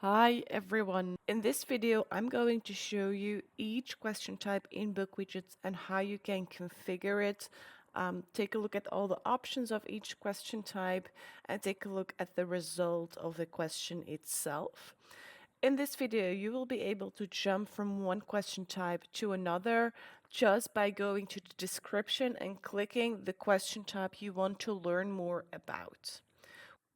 Hi everyone. In this video, I'm going to show you each question type in BookWidgets and how you can configure it. Take a look at all the options of each question type and take a look at the result of the question itself. In this video, you will be able to jump from one question type to another just by going to the description and clicking the question type you want to learn more about.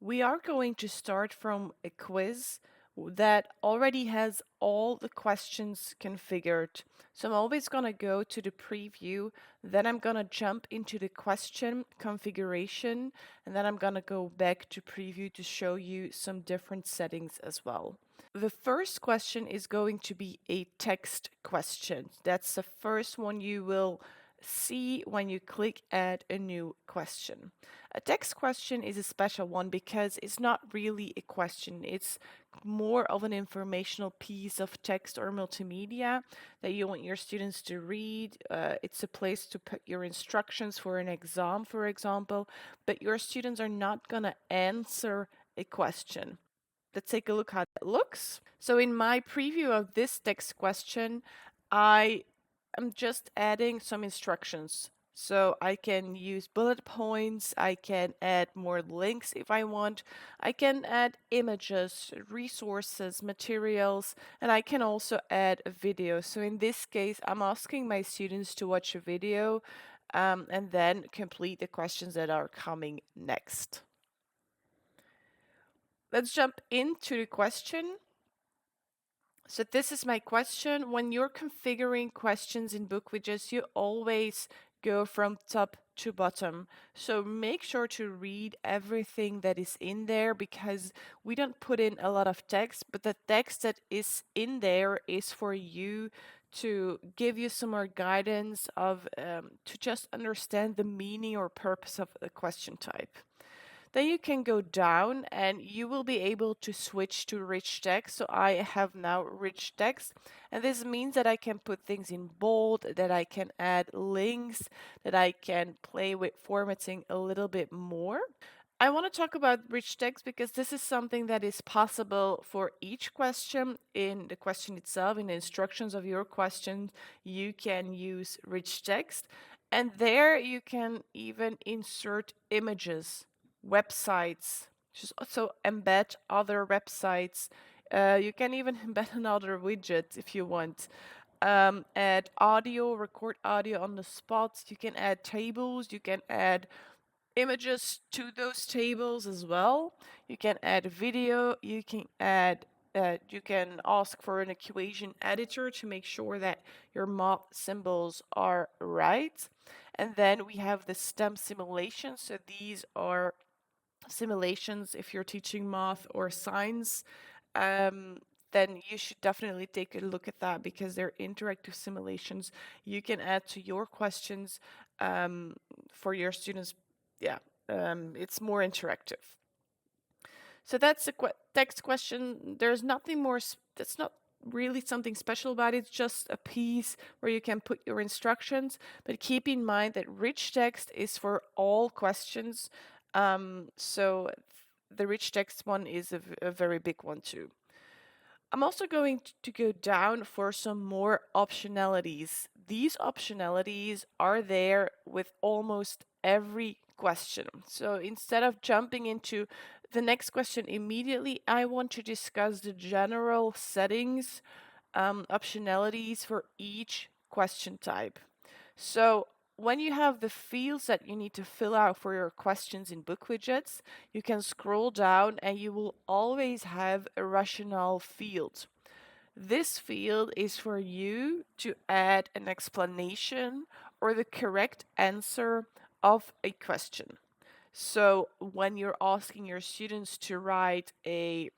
We are going to start from a quiz that already has all the questions configured. So I'm always going to go to the preview, then I'm going to jump into the question configuration, and then I'm going to go back to preview to show you some different settings as well. The first question is going to be a text question. That's the first one you will see when you click add a new question. A text question is a special one because it's not really a question. It's more of an informational piece of text or multimedia that you want your students to read. It's a place to put your instructions for an exam, for example, but your students are not going to answer a question. Let's take a look how that looks. So in my preview of this text question, I am just adding some instructions. So I can use bullet points, I can add more links if I want, I can add images, resources, materials, and I can also add a video. So in this case, I'm asking my students to watch a video and then complete the questions that are coming next. Let's jump into the question. So this is my question. When you're configuring questions in BookWidgets, you always go from top to bottom. So make sure to read everything that is in there because we don't put in a lot of text, but the text that is in there is for you to give you some more guidance of to just understand the meaning or purpose of the question type. Then you can go down and you will be able to switch to rich text. So I have now rich text, and this means that I can put things in bold, that I can add links, that I can play with formatting a little bit more. I want to talk about rich text because this is something that is possible for each question. In the question itself, in the instructions of your question, you can use rich text, and there you can even insert images, websites, just also embed other websites. You can even embed another widget if you want. Add audio, record audio on the spot. You can add tables, you can add images to those tables as well. You can add video, you can ask for an equation editor to make sure that your math symbols are right. And then we have the STEM simulations. So these are simulations if you're teaching math or science. Then you should definitely take a look at that because they're interactive simulations you can add to your questions for your students. Yeah, it's more interactive. So that's a text question. There's nothing more, that's not really something special about it. It's just a piece where you can put your instructions, but keep in mind that rich text is for all questions. So the rich text one is a very big one too. I'm also going to go down for some more optionalities. These optionalities are there with almost every question. So instead of jumping into the next question immediately, I want to discuss the general settings, optionalities for each question type. So when you have the fields that you need to fill out for your questions in BookWidgets, you can scroll down and you will always have a rationale field. This field is for you to add an explanation or the correct answer of a question. So when you're asking your students to write to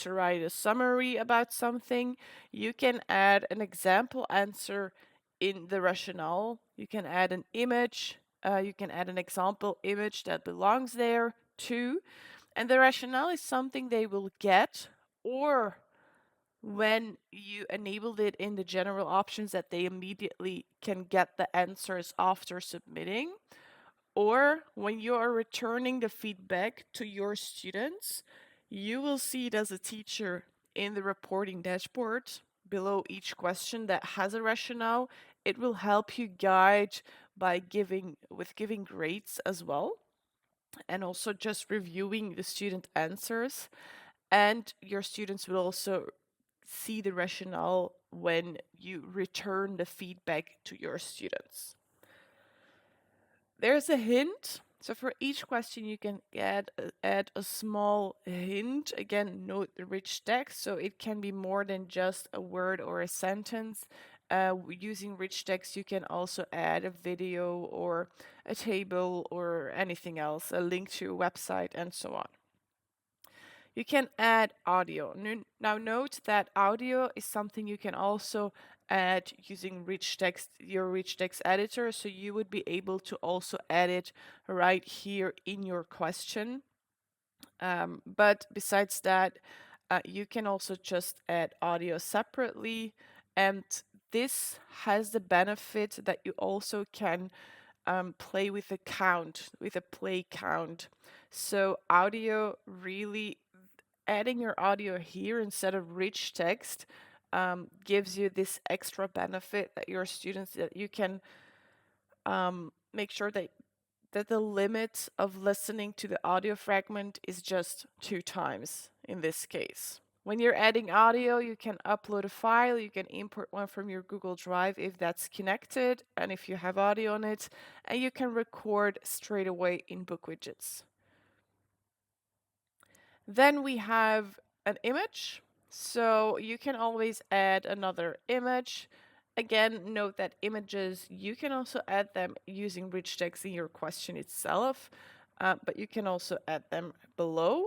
write a summary about something, you can add an example answer in the rationale. You can add an image, you can add an example image that belongs there too. And the rationale is something they will get, or when you enabled it in the general options that they immediately can get the answers after submitting, or when you are returning the feedback to your students, You will see it as a teacher in the reporting dashboard below each question that has a rationale. It will help you guide by giving grades as well, and also just reviewing the student answers. And your students will also see the rationale when you return the feedback to your students. There's a hint. So for each question, you can add a small hint. Again, note the rich text. So it can be more than just a word or a sentence. Using rich text, you can also add a video or a table or anything else, a link to a website, and so on. You can add audio. Now note that audio is something you can also add using rich text, your rich text editor. So you would be able to also add it right here in your question. But besides that, you can also just add audio separately. And this has the benefit that you also can play with a count, with a play count. So audio really, adding your audio here instead of rich text gives you this extra benefit that your students, that you can make sure that the limit of listening to the audio fragment is just 2 times in this case. When you're adding audio, you can upload a file, you can import one from your Google Drive if that's connected and if you have audio on it, and you can record straight away in BookWidgets. Then we have an image. So you can always add another image. Again, note that images, you can also add them using rich text in your question itself, but you can also add them below.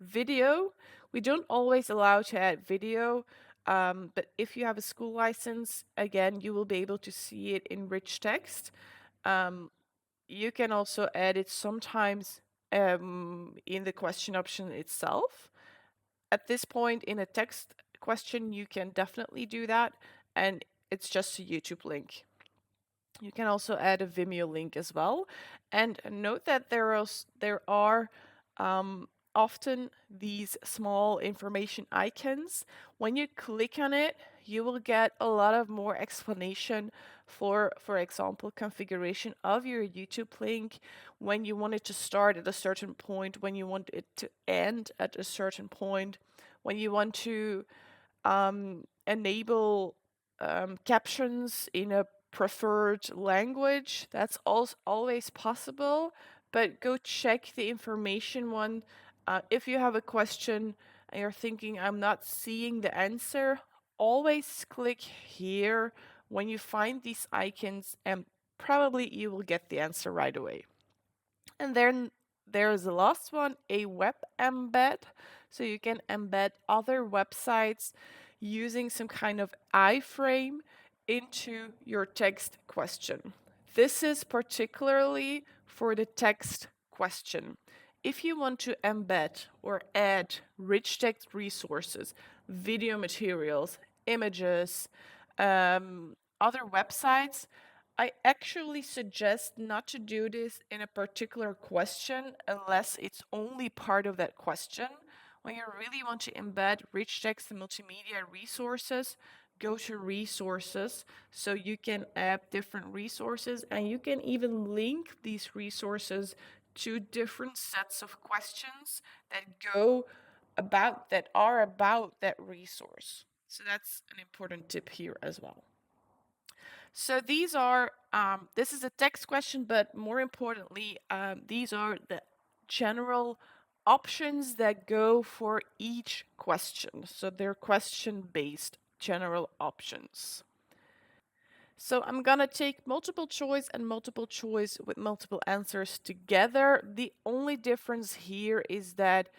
Video, we don't always allow to add video, but if you have a school license, again, you will be able to see it in rich text. You can also add it sometimes in the question option itself. At this point in a text question, you can definitely do that, and it's just a YouTube link. You can also add a Vimeo link as well. And note that there are often these small information icons. When you click on it, you will get a lot of more explanation for example, configuration of your YouTube link, when you want it to start at a certain point, when you want it to end at a certain point, when you want to enable captions in a preferred language. That's also always possible, but go check the information one. If you have a question and you're thinking, I'm not seeing the answer, always click here when you find these icons, and probably you will get the answer right away. And then there's the last one, a web embed. So you can embed other websites using some kind of iframe into your text question. This is particularly for the text question. If you want to embed or add rich text resources, video materials, images, other websites, I actually suggest not to do this in a particular question unless it's only part of that question. When you really want to embed rich text and multimedia resources, go to resources, so you can add different resources, and you can even link these resources to different sets of questions that are about that resource. So that's an important tip here as well. So these are, this is a text question, but more importantly, these are the general options that go for each question. So they're question-based general options. So I'm gonna take multiple choice and multiple choice with multiple answers together. The only difference here is that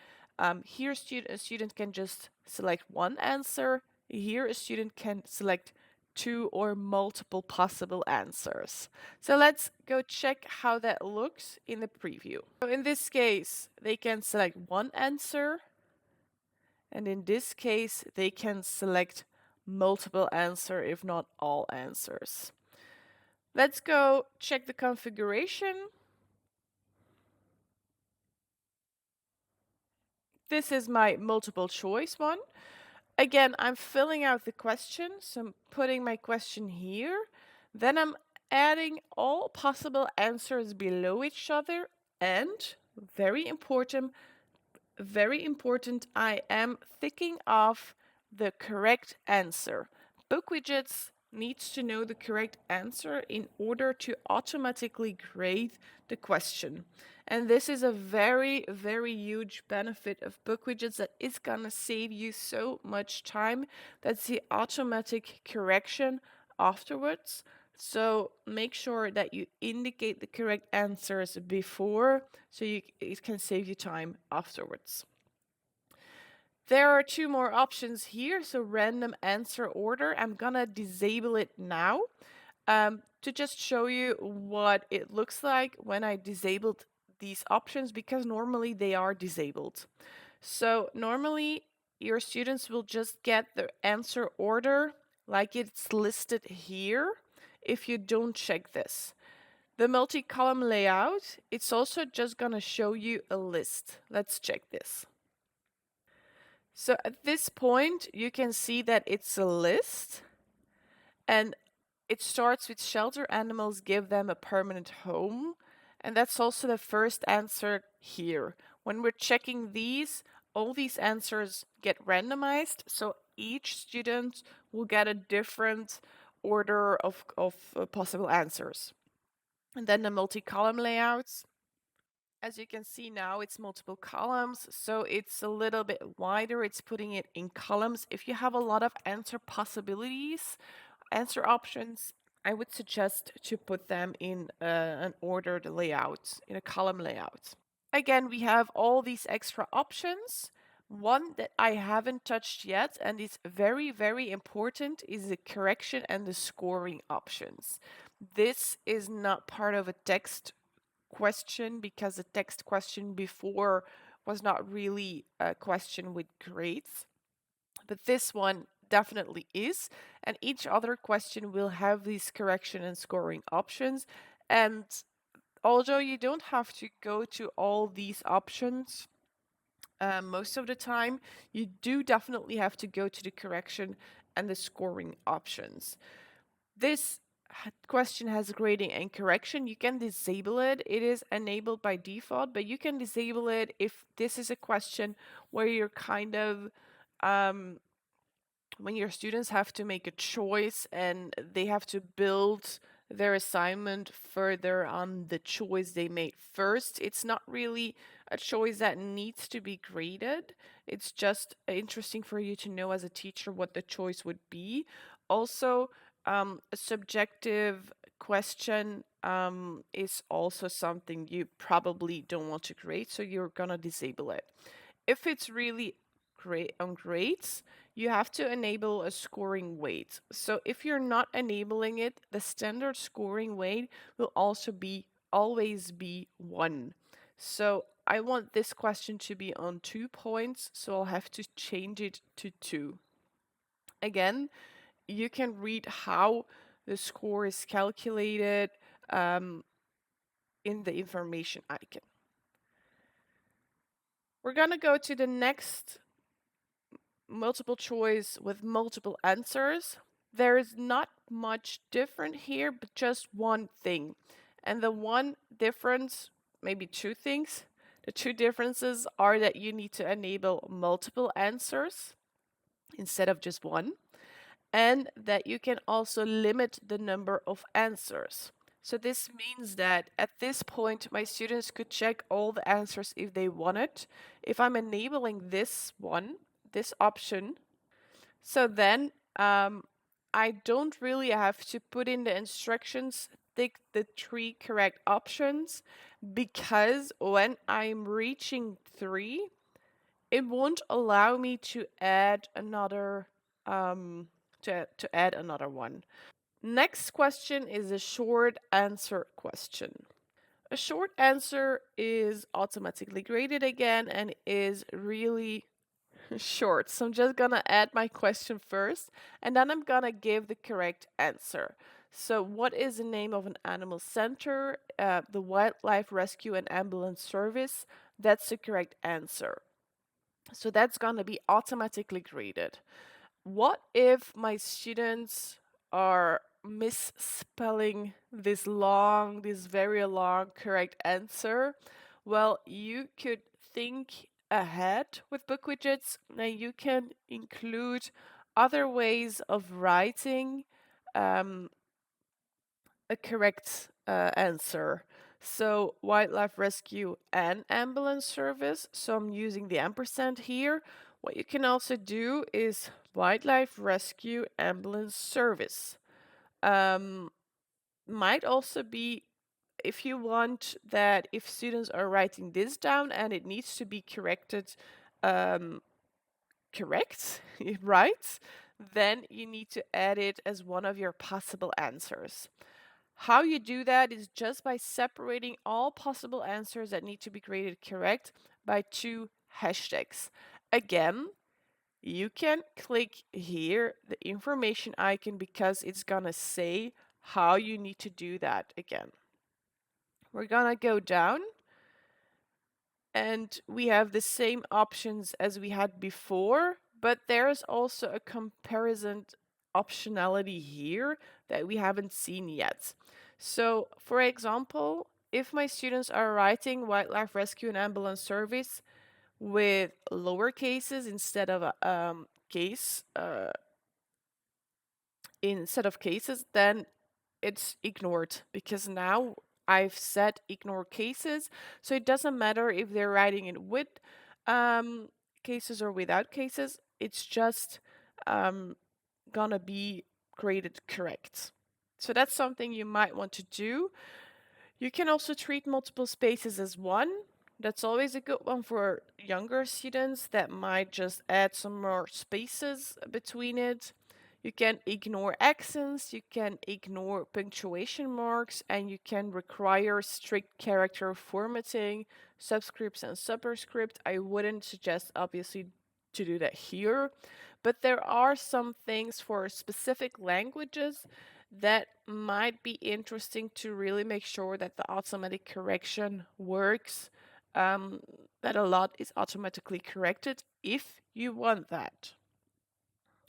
here a student can just select one answer. Here a student can select 2 or multiple possible answers. So let's go check how that looks in the preview. So in this case, they can select one answer, and in this case, they can select multiple answer, if not all answers. Let's go check the configuration. this is my multiple choice one. Again, I'm filling out the question, so I'm putting my question here. Then I'm adding all possible answers below each other. And very important, I am ticking off the correct answer. BookWidgets needs to know the correct answer in order to automatically grade the question. And this is a very, very huge benefit of BookWidgets that is gonna save you so much time. That's the automatic correction afterwards. So make sure that you indicate the correct answers before, so it can save you time afterwards. There are two more options here. So random answer order, I'm gonna disable it now to just show you what it looks like when I disabled these options, because normally they are disabled. So normally your students will just get the answer order like it's listed here if you don't check this. The multi-column layout, it's also just gonna show you a list. Let's check this. So at this point, you can see that it's a list, and it starts with shelter animals, give them a permanent home. And that's also the first answer here. When we're checking these, all these answers get randomized, so each student will get a different order of possible answers. And then the multi-column layouts. As you can see now, it's multiple columns, so it's a little bit wider. It's putting it in columns. If you have a lot of answer possibilities, answer options, I would suggest to put them in an ordered layout, in a column layout. Again, we have all these extra options. One that I haven't touched yet and is very, very important is the correction and the scoring options. This is not part of a text question, because the text question before was not really a question with grades, but this one definitely is, and each other question will have these correction and scoring options. And although you don't have to go to all these options most of the time, you do definitely have to go to the correction and the scoring options. This question has grading and correction. You can disable it. It is enabled by default, but you can disable it if this is a question where you're kind of when your students have to make a choice and they have to build their assignment further on the choice they made first. It's not really a choice that needs to be graded. It's just interesting for you to know as a teacher what the choice would be. Also, a subjective question is also something you probably don't want to grade, so you're gonna disable it. If it's really great on grades, you have to enable a scoring weight. So if you're not enabling it, the standard scoring weight will also be always be 1. So I want this question to be on 2 points, so I'll have to change it to 2. Again, you can read how the score is calculated in the information icon. We're gonna go to the next multiple choice with multiple answers. There is not much different here, but just one thing. And the one difference, maybe two things. The two differences are that you need to enable multiple answers instead of just one, and that you can also limit the number of answers. So this means that at this point, my students could check all the answers if they wanted. If I'm enabling this one, this option, so then I don't really have to put in the instructions, tick the 3 correct options, because when I'm reaching 3, it won't allow me to add another to add another one. Next question is a short answer question. A short answer is automatically graded again and is really short. So I'm just gonna add my question first, and then I'm gonna give the correct answer. So what is the name of an animal center? The Wildlife Rescue and Ambulance Service. That's the correct answer. So that's going to be automatically graded. What if my students are misspelling this very long correct answer? Well, you could think ahead with BookWidgets, and you can include other ways of writing a correct answer. So wildlife rescue and ambulance service. So I'm using the ampersand here. What you can also do is wildlife rescue ambulance service. Might also be if you want that if students are writing this down and it needs to be corrected, correct, right? Then you need to add it as one of your possible answers. How you do that is just by separating all possible answers that need to be graded correct by 2 hashtags. Again, you can click here, the information icon, because it's gonna say how you need to do that again. We're gonna go down and we have the same options as we had before, but there's also a comparison optionality here that we haven't seen yet. So, for example, if my students are writing wildlife rescue and ambulance service with lower cases instead of a case, instead of cases, then it's ignored because now I've set ignore cases. So it doesn't matter if they're writing it with cases or without cases. It's just gonna be graded correct. So that's something you might want to do. You can also treat multiple spaces as one. That's always a good one for younger students that might just add some more spaces between it. You can ignore accents, you can ignore punctuation marks, and you can require strict character formatting, subscripts and superscript. I wouldn't suggest, obviously, to do that here, but there are some things for specific languages that might be interesting to really make sure that the automatic correction works, that a lot is automatically corrected if you want that.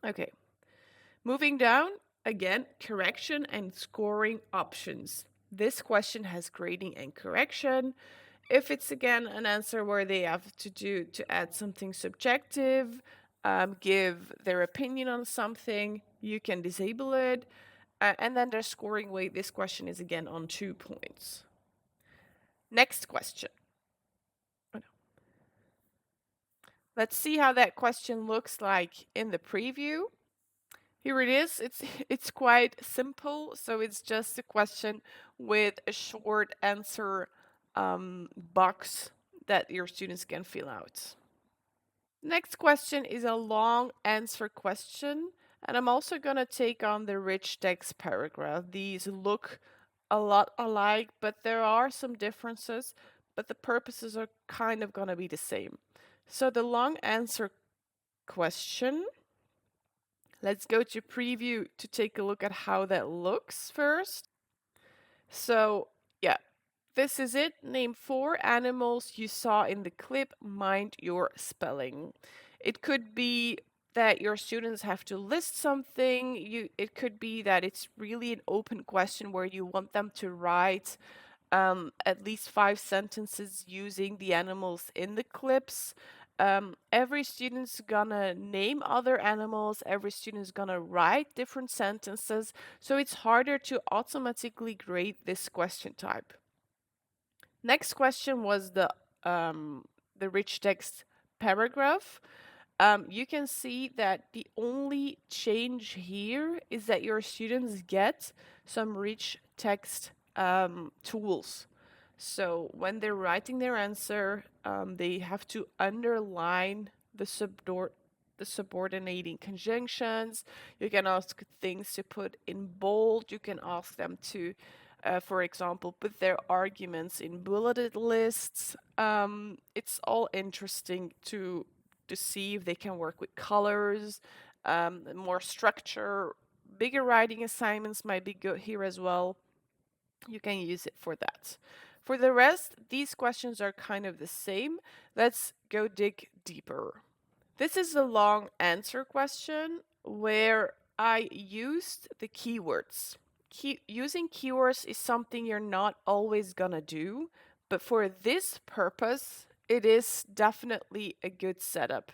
Okay, moving down, again, correction and scoring options. This question has grading and correction. If it's again an answer where they have to add something subjective, give their opinion on something, you can disable it. And then there's scoring weight. This question is again on 2 points. Next question. Oh, no. Let's see how that question looks like in the preview. Here it is. It's quite simple. So it's just a question with a short answer box that your students can fill out. Next question is a long answer question. And I'm also going to take on the rich text paragraph. These look a lot alike, but there are some differences, but the purposes are kind of going to be the same. So the long answer question, let's go to preview to take a look at how that looks first. So yeah, this is it. Name 4 animals you saw in the clip. Mind your spelling. It could be that your students have to list something. It could be that it's really an open question where you want them to write at least 5 sentences using the animals in the clips. Every student's gonna name other animals, every student's gonna write different sentences, so it's harder to automatically grade this question type. Next question was the rich text paragraph. You can see that the only change here is that your students get some rich text tools. So when they're writing their answer, they have to underline the subordinating conjunctions. You can ask things to put in bold. You can ask them to, for example, put their arguments in bulleted lists. It's all interesting to see if they can work with colors, more structure. Bigger writing assignments might be good here as well. You can use it for that. For the rest, these questions are kind of the same. Let's go dig deeper. This is a long answer question where I used the keywords. Using keywords is something you're not always gonna do, but for this purpose, it is definitely a good setup.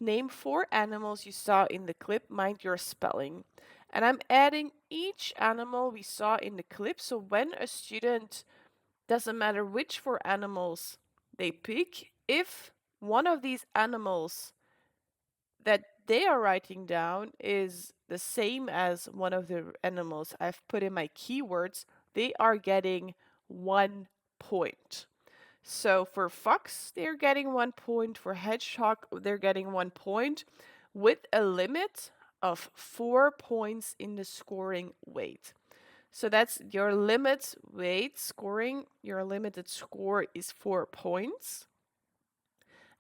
Name 4 animals you saw in the clip, mind your spelling. And I'm adding each animal we saw in the clip, so when a student, doesn't matter which 4 animals they pick, if one of these animals that they are writing down is the same as one of the animals I've put in my keywords, they are getting 1 point. So for fox, they're getting 1 point. For hedgehog, they're getting 1 point with a limit of 4 points in the scoring weight. So that's your limit weight scoring. Your limited score is 4 points.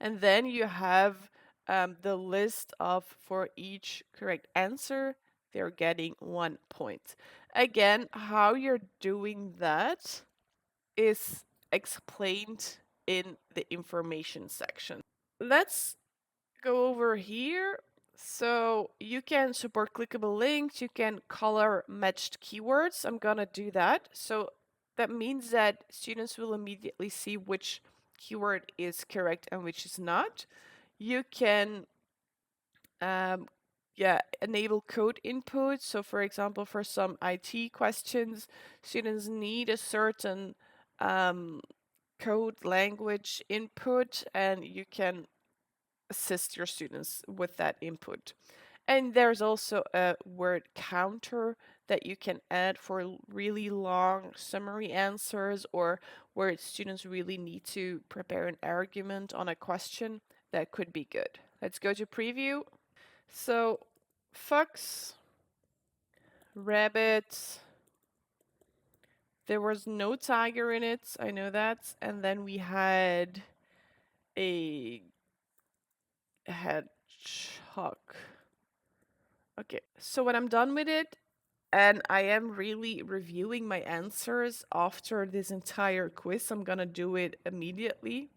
And then you have the list of, for each correct answer, they're getting 1 point. Again, how you're doing that is explained in the information section. Let's go over here. So you can support clickable links, you can color matched keywords. I'm gonna do that. So that means that students will immediately see which keyword is correct and which is not. You can enable code input. So for example, for some IT questions, students need a certain code language input, and you can assist your students with that input. And there's also a word counter that you can add for really long summary answers, or where students really need to prepare an argument on a question. That could be good. Let's go to preview. So fox, rabbit, there was no tiger in it, I know that. And then we had a hedgehog. Okay, so when I'm done with it, and I am really reviewing my answers after this entire quiz, I'm gonna do it immediately.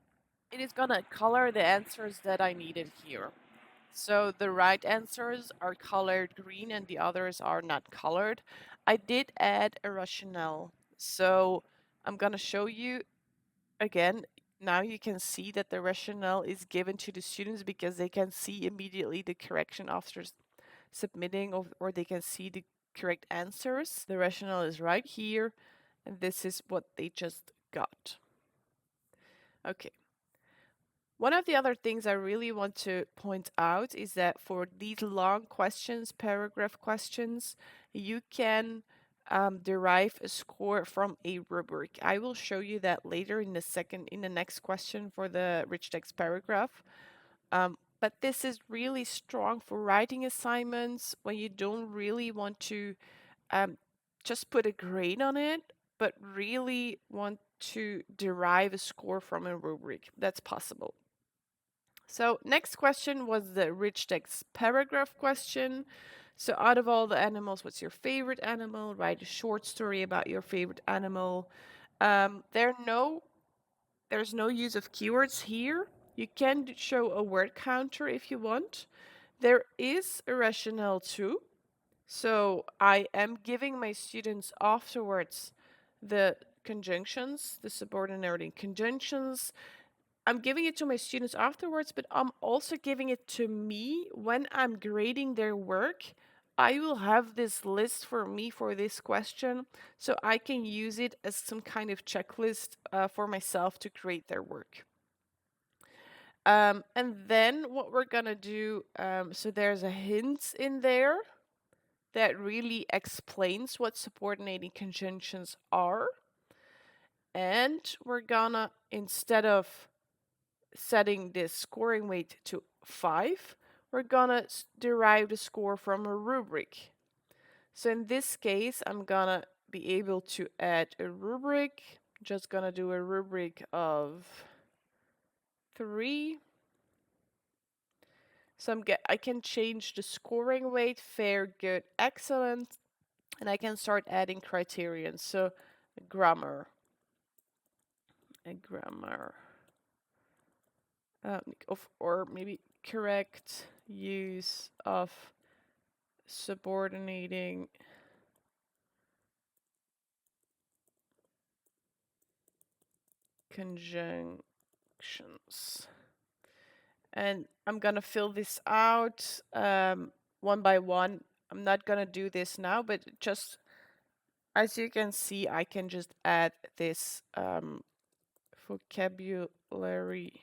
It is gonna color the answers that I needed here. So the right answers are colored green and the others are not colored. I did add a rationale. So I'm gonna show you again. Now you can see that the rationale is given to the students because they can see immediately the correction after submitting, or they can see the correct answers. The rationale is right here, and this is what they just got. Okay. One of the other things I really want to point out is that for these long questions, paragraph questions, you can derive a score from a rubric. I will show you that later in the next question for the rich text paragraph. But this is really strong for writing assignments when you don't really want to just put a grade on it, but really want to derive a score from a rubric. That's possible. So next question was the rich text paragraph question. So out of all the animals, what's your favorite animal? Write a short story about your favorite animal. There's no use of keywords here. You can show a word counter if you want. There is a rationale too. So I am giving my students afterwards the conjunctions, the subordinating conjunctions. I'm giving it to my students afterwards, but I'm also giving it to me when I'm grading their work. I will have this list for me for this question, so I can use it as some kind of checklist for myself to grade their work. And then what we're gonna do, so there's a hint in there that really explains what subordinating conjunctions are. And we're gonna, instead of setting this scoring weight to 5, we're gonna derive the score from a rubric. So in this case, I'm gonna be able to add a rubric. Just gonna do a rubric of 3. So I can change the scoring weight, fair, good, excellent, and I can start adding criterion. So grammar, or maybe correct use of subordinating conjunctions. And I'm gonna fill this out one by one. I'm not gonna do this now, but just as you can see, I can just add this vocabulary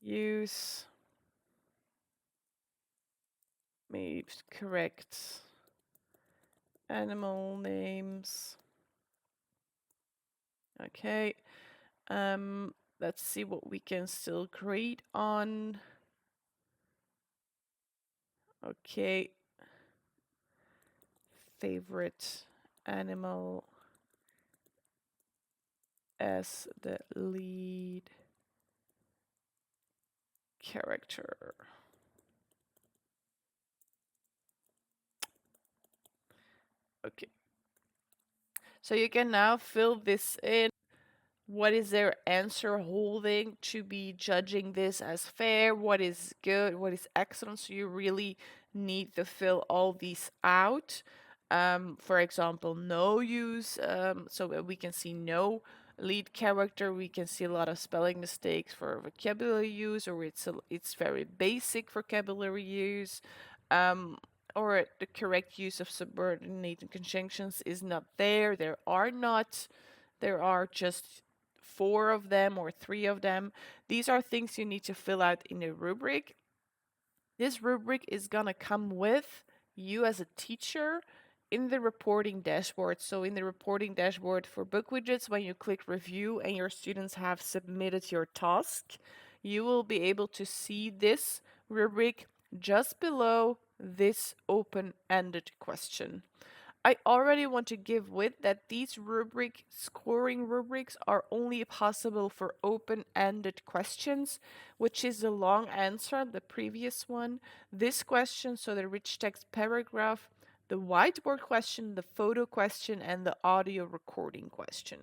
use, maybe correct animal names. Okay. Let's see what we can still grade on. Okay. Favorite animal as the lead character. Okay. So you can now fill this in. What is their answer holding to be judging this as fair? What is good? What is excellent? So you really need to fill all these out. For example, no use. So we can see no lead character. We can see a lot of spelling mistakes for vocabulary use, or it's very basic vocabulary use. Or the correct use of subordinated conjunctions is not there. There are not. There are just 4 of them or 3 of them. These are things you need to fill out in a rubric. This rubric is gonna come with you as a teacher in the reporting dashboard. So in the reporting dashboard for BookWidgets, when you click review and your students have submitted your task, you will be able to see this rubric just below this open-ended question. I already want to give with that these scoring rubrics are only possible for open-ended questions, which is the long answer, the previous one, this question, so the rich text paragraph, the whiteboard question, the photo question, and the audio recording question.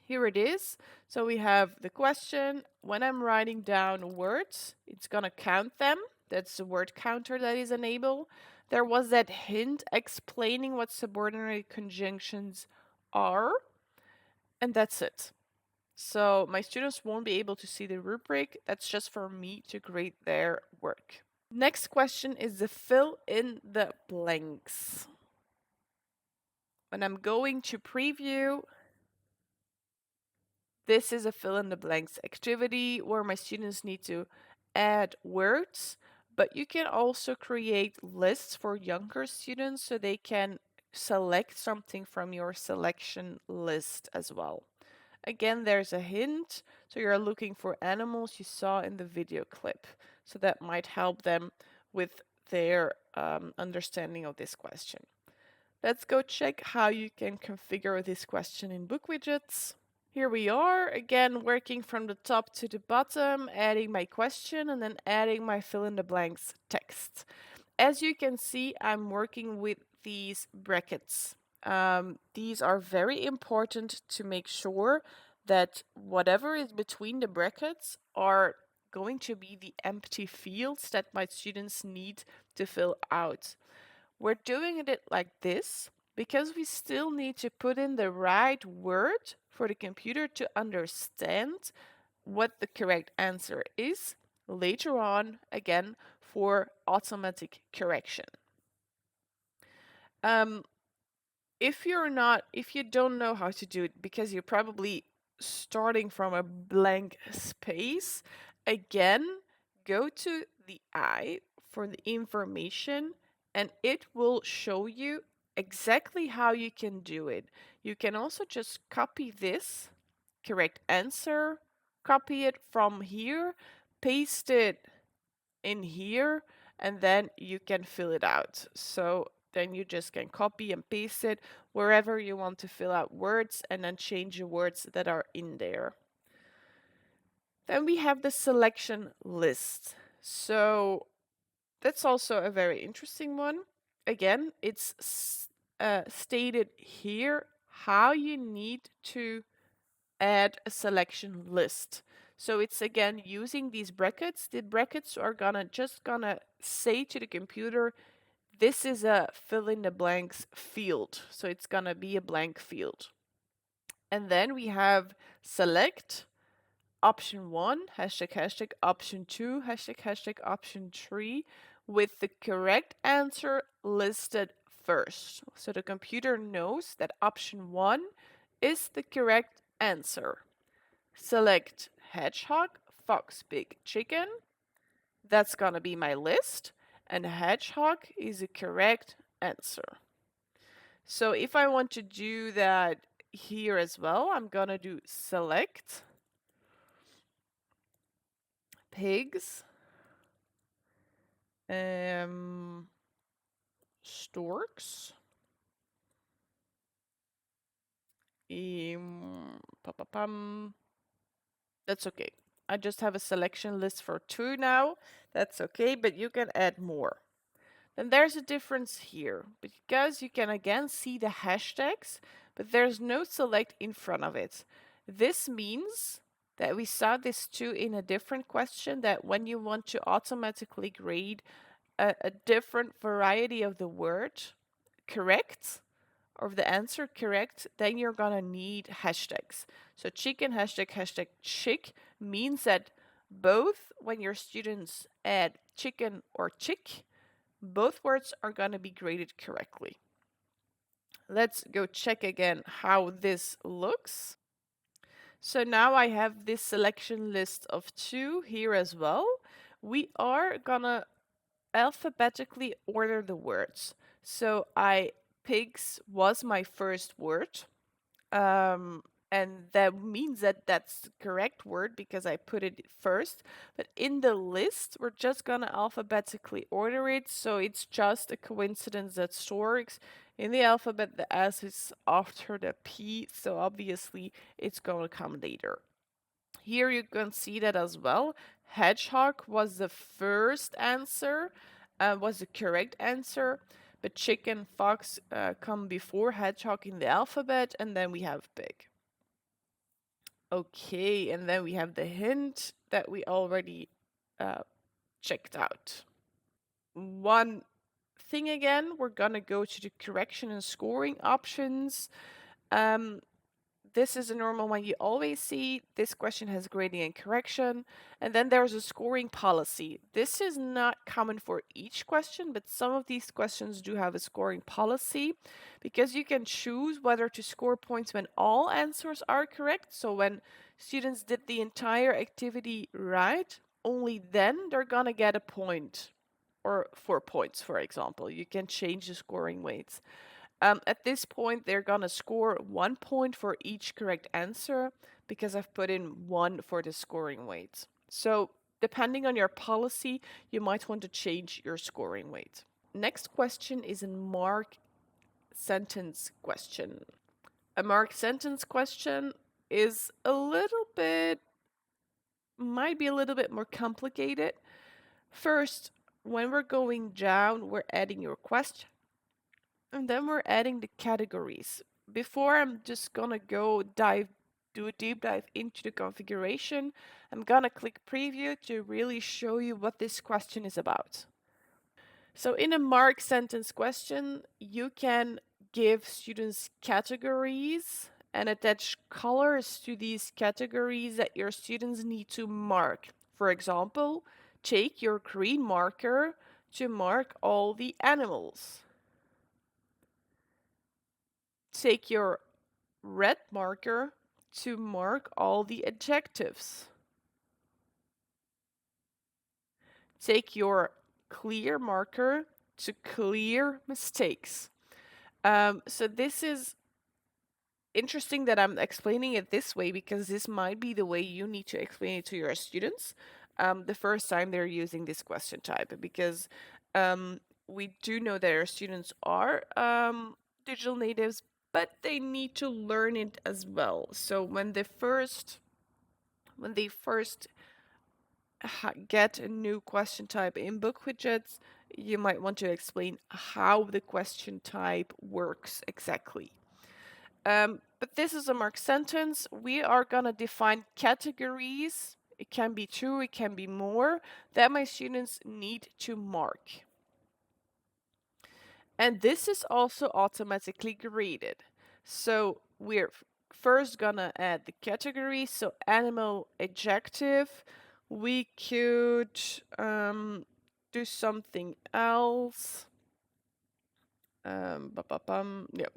Here it is. So we have the question. When I'm writing down words, it's gonna count them. That's the word counter that is enabled. There was that hint explaining what subordinate conjunctions are, and that's it. So my students won't be able to see the rubric. That's just for me to grade their work. Next question is the fill in the blanks. When I'm going to preview, this is a fill in the blanks activity where my students need to add words, but you can also create lists for younger students so they can select something from your selection list as well. Again, there's a hint. So you're looking for animals you saw in the video clip. So that might help them with their understanding of this question. Let's go check how you can configure this question in BookWidgets. Here we are, again, working from the top to the bottom, adding my question and then adding my fill in the blanks text. As you can see, I'm working with these brackets. These are very important to make sure that whatever is between the brackets are going to be the empty fields that my students need to fill out. We're doing it like this because we still need to put in the right word for the computer to understand what the correct answer is later on, again, for automatic correction. If you don't know how to do it because you're probably starting from a blank space, again, go to the I for the information and it will show you exactly how you can do it. You can also just copy this correct answer, copy it from here, paste it in here, and then you can fill it out. So then you just can copy and paste it wherever you want to fill out words and then change the words that are in there. Then we have the selection list. So that's also a very interesting one. Again, it's stated here how you need to add a selection list. So it's again using these brackets. The brackets are just gonna say to the computer, this is a fill in the blanks field. So it's gonna be a blank field. And then we have select option 1, hashtag, hashtag, option 2, hashtag, hashtag, option 3, with the correct answer listed first. So the computer knows that option 1 is the correct answer. Select hedgehog, fox, pig, chicken. That's gonna be my list. And hedgehog is the correct answer. So if I want to do that here as well, I'm gonna do select pigs, storks, that's okay. I just have a selection list for 2 now. That's okay, but you can add more. Then there's a difference here because you can again see the hashtags, but there's no select in front of it. This means that we saw this too in a different question, that when you want to automatically grade a different variety of the word correct, or of the answer correct, then you're gonna need hashtags. So chicken, hashtag, hashtag chick means that both when your students add chicken or chick, both words are gonna be graded correctly. Let's go check again how this looks. So now I have this selection list of 2 here as well. We are gonna alphabetically order the words. So pigs was my first word. And that means that that's the correct word because I put it first. But in the list, we're just gonna alphabetically order it. So it's just a coincidence that storks in the alphabet, the S is after the P. So obviously it's gonna come later. Here you can see that as well. Hedgehog was the first answer, was the correct answer, but chicken, fox come before hedgehog in the alphabet, and then we have pig. Okay, and then we have the hint that we already checked out. One thing again, we're gonna go to the correction and scoring options. This is a normal one you always see. This question has grading and correction. And then there's a scoring policy. This is not common for each question, but some of these questions do have a scoring policy because you can choose whether to score points when all answers are correct. So when students did the entire activity right, only then they're gonna get a point, or 4 points, for example. You can change the scoring weights. At this point, they're gonna score 1 point for each correct answer because I've put in 1 for the scoring weight. So depending on your policy, you might want to change your scoring weight. Next question is a mark sentence question. A mark sentence question is might be a little bit more complicated. First, when we're going down, we're adding your question. And then we're adding the categories. Before I'm just gonna do a deep dive into the configuration, I'm gonna click preview to really show you what this question is about. So in a mark sentence question, you can give students categories and attach colors to these categories that your students need to mark. For example, take your green marker to mark all the animals. Take your red marker to mark all the adjectives. Take your clear marker to clear mistakes. So this is interesting that I'm explaining it this way because this might be the way you need to explain it to your students the first time they're using this question type, because we do know that our students are digital natives, but they need to learn it as well. So when they first get a new question type in BookWidgets, you might want to explain how the question type works exactly. But this is a marked sentence. We are gonna define categories it can be 2, it can be more, that my students need to mark. And this is also automatically graded. So we're first gonna add the category. So animal, adjective. We could do something else. Yeah,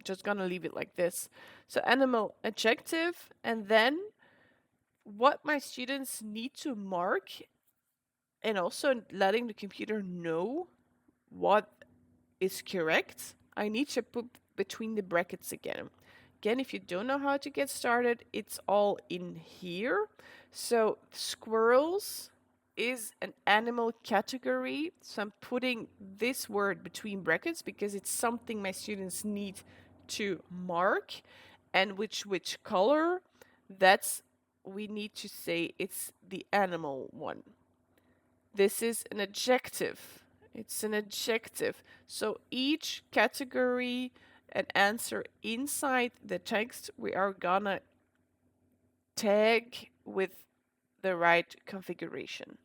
just gonna leave it like this. So animal, adjective, and then what my students need to mark, and also letting the computer know what is correct, I need to put between the brackets again. Again, if you don't know how to get started, it's all in here. So squirrels is an animal category. So I'm putting this word between brackets because it's something my students need to mark. And which color, that's, we need to say it's the animal one. This is an adjective. It's an adjective. So each category and answer inside the text, we are gonna tag with the right configuration.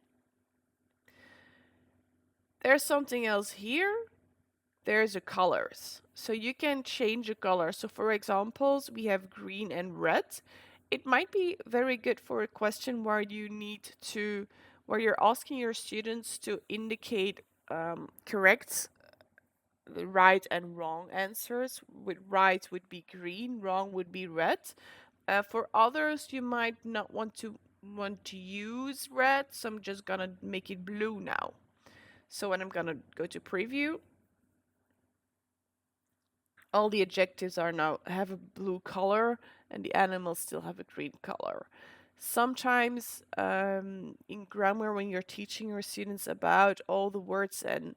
There's something else here. There's the colors. So you can change the color. So for examples, we have green and red. It might be very good for a question where you need to, where you're asking your students to indicate correct, right and wrong answers. With right would be green, wrong would be red. For others, you might not want to use red, so I'm just gonna make it blue now. So when I'm gonna go to preview, all the adjectives are now have a blue color and the animals still have a green color. Sometimes in grammar, when you're teaching your students about all the words and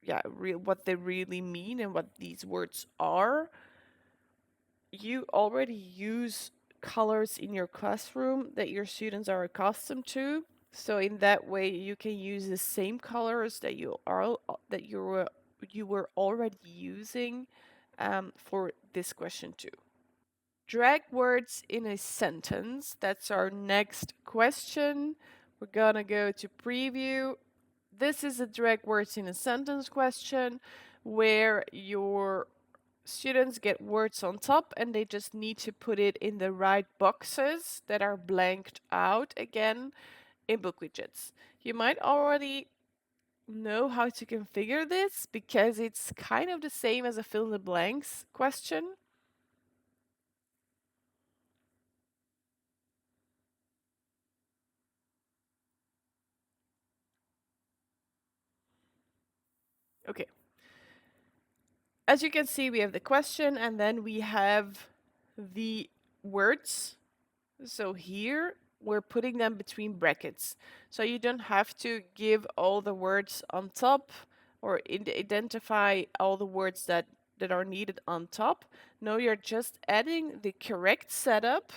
yeah, what they really mean and what these words are, you already use colors in your classroom that your students are accustomed to. So in that way, you can use the same colors that you were already using for this question too. Drag words in a sentence. That's our next question. We're gonna go to preview. This is a drag words in a sentence question where your students get words on top and they just need to put it in the right boxes that are blanked out again in BookWidgets. You might already know how to configure this because it's kind of the same as a fill in the blanks question. Okay. As you can see, we have the question and then we have the words. So here we're putting them between brackets. So you don't have to give all the words on top or identify all the words that are needed on top. No, you're just adding the correct setup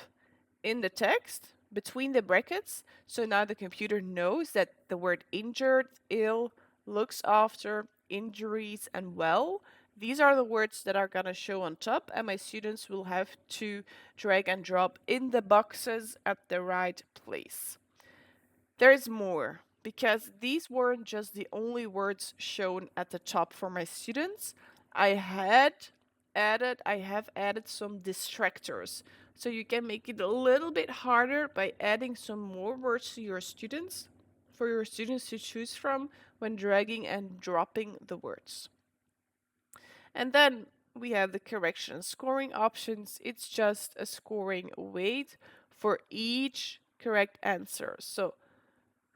in the text between the brackets. So now the computer knows that the word injured, ill, looks after, injuries, and well, these are the words that are going to show on top, and my students will have to drag and drop in the boxes at the right place. There's more, because these weren't just the only words shown at the top for my students. I have added some distractors. So you can make it a little bit harder by adding some more words to your students, for your students to choose from when dragging and dropping the words. And then we have the correction scoring options. It's just a scoring weight for each correct answer. So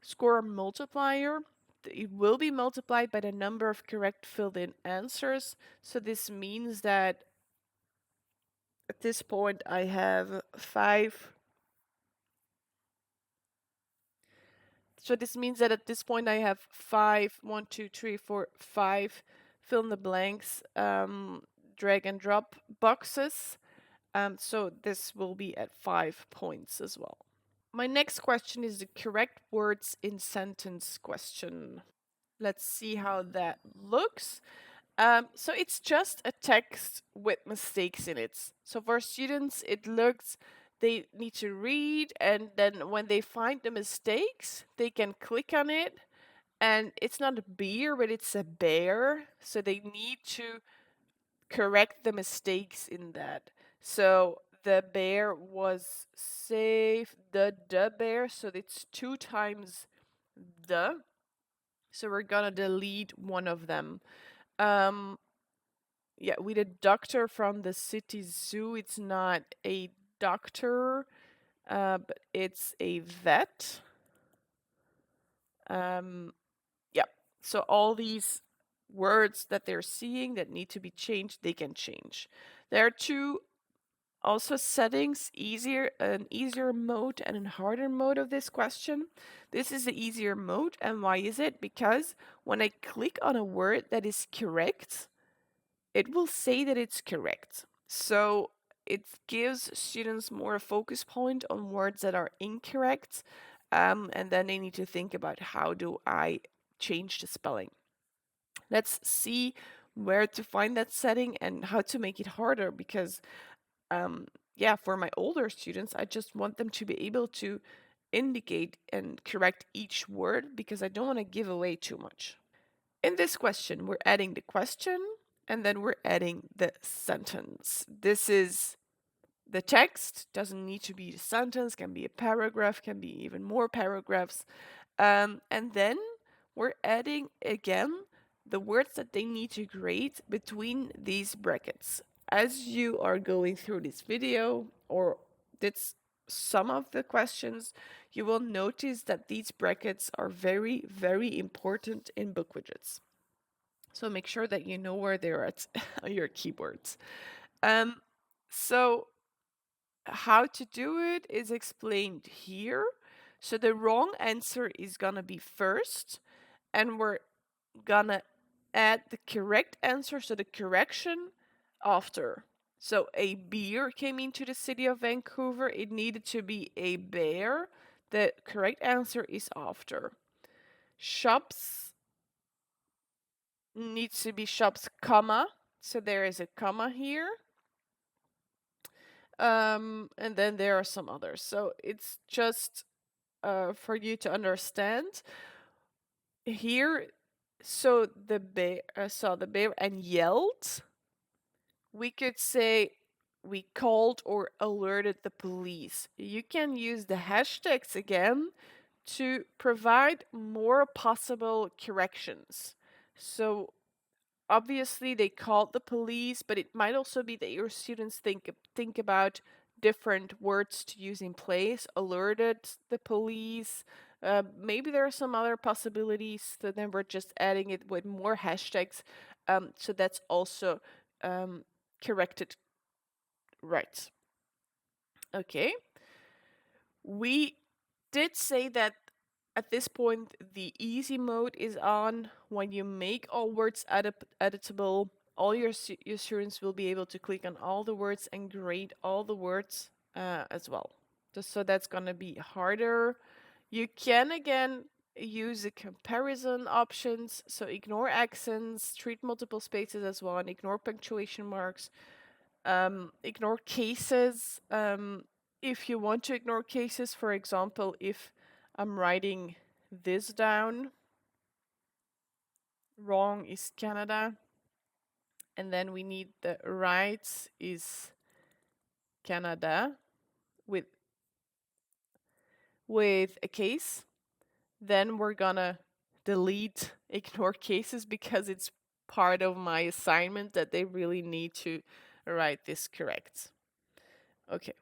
score multiplier, it will be multiplied by the number of correct filled in answers. So this means that at this point I have 5. So this means that at this point I have 5, 1, 2, 3, 4, 5 fill in the blanks, drag and drop boxes. So this will be at 5 points as well. My next question is the correct words in sentence question. Let's see how that looks. So it's just a text with mistakes in it. So for students, it looks they need to read, and then when they find the mistakes, they can click on it, and it's not a beer, but it's a bear. So they need to correct the mistakes in that. So the bear was safe, the bear, so it's 2 times the. So we're gonna delete one of them. Um, yeah, with a doctor from the city zoo, it's not a doctor, but it's a vet. Yeah, so all these words that they're seeing that need to be changed, they can change. There are 2 also settings, an easier mode and a harder mode of this question. This is the easier mode, and why is it? Because when I click on a word that is correct, it will say that it's correct. So it gives students more a focus point on words that are incorrect, and then they need to think about how do I change the spelling. Let's see where to find that setting and how to make it harder, because yeah, for my older students, I just want them to be able to indicate and correct each word because I don't want to give away too much. In this question, we're adding the question and then we're adding the sentence. This is the text, doesn't need to be the sentence, can be a paragraph, can be even more paragraphs. And then we're adding again the words that they need to create between these brackets. As you are going through this video, or that's some of the questions, you will notice that these brackets are very, very important in BookWidgets. So make sure that you know where they're at on your keyboards. So how to do it is explained here. So the wrong answer is gonna be first, and we're gonna add the correct answer, so the correction, after. So a beer came into the city of Vancouver. It needed to be a bear. The correct answer is after. Shops needs to be shops, comma. So there is a comma here. And then there are some others. So it's just for you to understand. Here, so the bear saw the bear and yelled. We could say we called or alerted the police. You can use the hashtags again to provide more possible corrections. So obviously they called the police, but it might also be that your students think about different words to use in place. Alerted the police. Maybe there are some other possibilities. So then we're just adding it with more hashtags. So that's also corrected right. Okay. We did say that at this point the easy mode is on. When you make all words editable, all your students will be able to click on all the words and grade all the words as well. So that's going to be harder. You can again use the comparison options, so ignore accents, treat multiple spaces as one, ignore punctuation marks, ignore cases. If you want to ignore cases, for example, if I'm writing this down, wrong is Canada, and then we need the right is Canada with a case, then we're gonna delete ignore cases because it's part of my assignment that they really need to write this correct. Okay.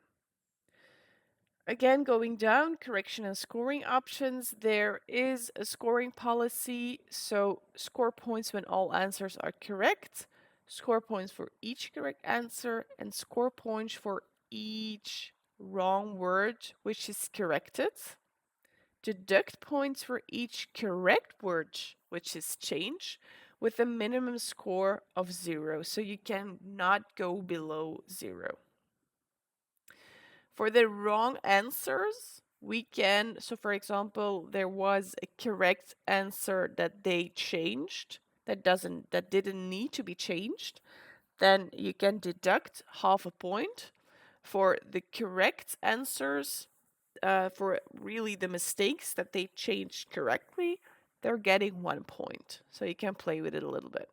Again, going down, correction and scoring options. There is a scoring policy, so score points when all answers are correct, score points for each correct answer, and score points for each wrong word which is corrected. Deduct points for each correct word which is changed, with a minimum score of 0, so you cannot go below 0. For the wrong answers, we can, so for example, there was a correct answer that they changed that didn't need to be changed, then you can deduct half a point. For the correct answers, for really the mistakes that they changed correctly, they're getting 1 point. So you can play with it a little bit.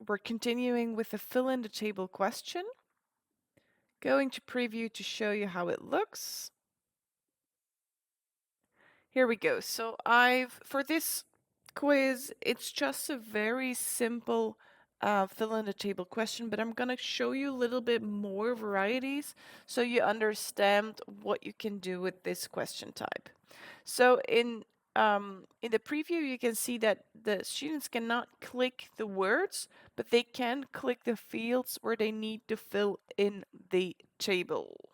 We're continuing with the fill in the table question. Going to preview to show you how it looks. Here we go. So for this quiz, it's just a very simple fill in the table question, but I'm going to show you a little bit more varieties so you understand what you can do with this question type. So in the preview, you can see that the students cannot click the words, but they can click the fields where they need to fill in the table.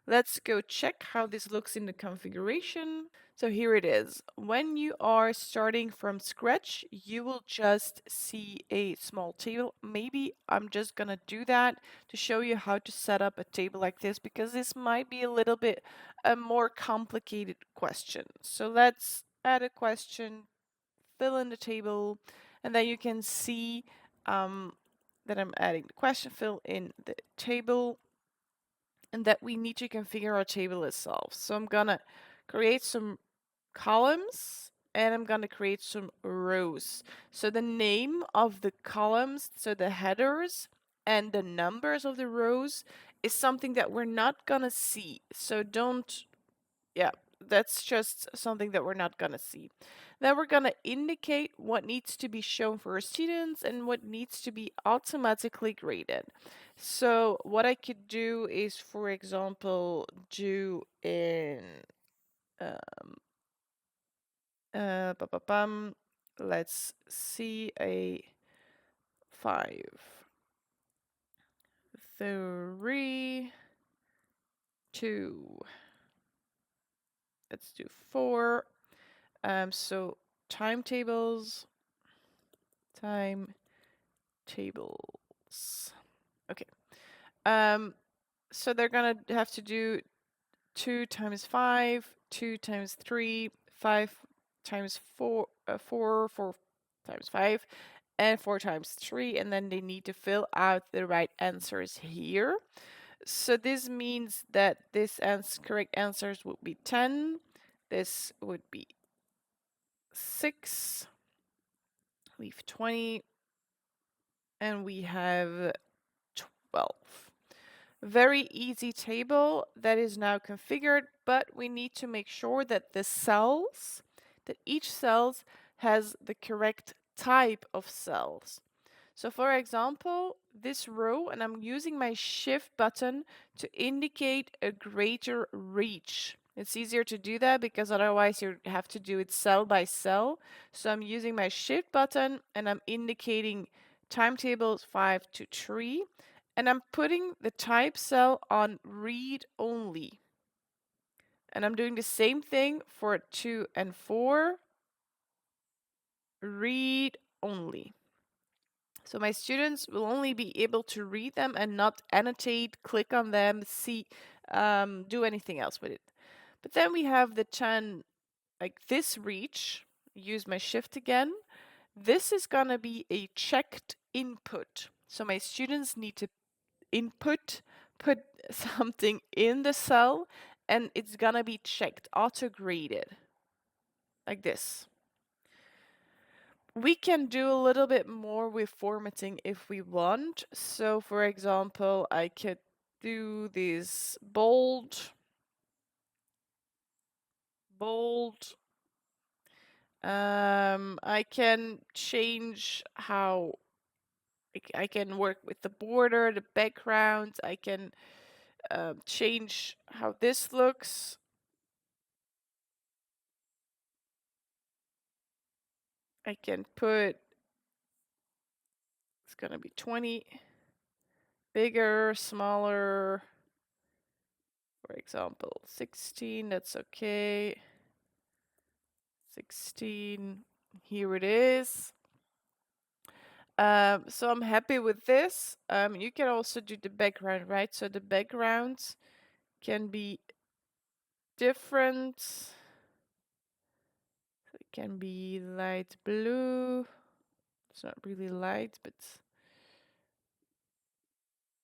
Let's go check how this looks in the configuration. So here it is. When you are starting from scratch, you will just see a small table. Maybe I'm just gonna do that to show you how to set up a table like this, because this might be a little bit a more complicated question. So let's add a question, fill in the table, and then you can see that I'm adding the question, fill in the table, and that we need to configure our table itself. So I'm gonna create some columns and I'm gonna create some rows. So the name of the columns, so the headers and the numbers of the rows is something that we're not gonna see. So that's just something that we're not gonna see. Then we're gonna indicate what needs to be shown for our students and what needs to be automatically graded. So what I could do is, for example, do in let's see, a 5, 3, 2. Let's do 4. So timetables. Okay. So they're gonna have to do 2 times 5, 2 times 3, 5 times 4, 4 times 5, and 4 times 3, and then they need to fill out the right answers here. So this means that this correct answers would be 10, this would be 6, leave 20, and we have 12. Very easy table that is now configured, but we need to make sure that that each cells has the correct type of cells. So for example, this row, and I'm using my shift button to indicate a greater reach. It's easier to do that because otherwise you have to do it cell by cell. So I'm using my shift button and I'm indicating timetables 5 to 3. And I'm putting the type cell on read only. And I'm doing the same thing for 2 and 4, read only. So my students will only be able to read them and not annotate, click on them, see, do anything else with it. But then we have the 10, like this reach, use my shift again. This is gonna be a checked input. So my students need to put something in the cell, and it's gonna be checked, auto-graded, like this. We can do a little bit more with formatting if we want. So for example, I could do this bold. I can change how I can work with the border, the background. I can change how this looks. I can put, it's gonna be 20, bigger, smaller, for example, 16, that's okay. 16, here it is. So I'm happy with this. You can also do the background, right? So the backgrounds can be different. So it can be light blue. It's not really light, but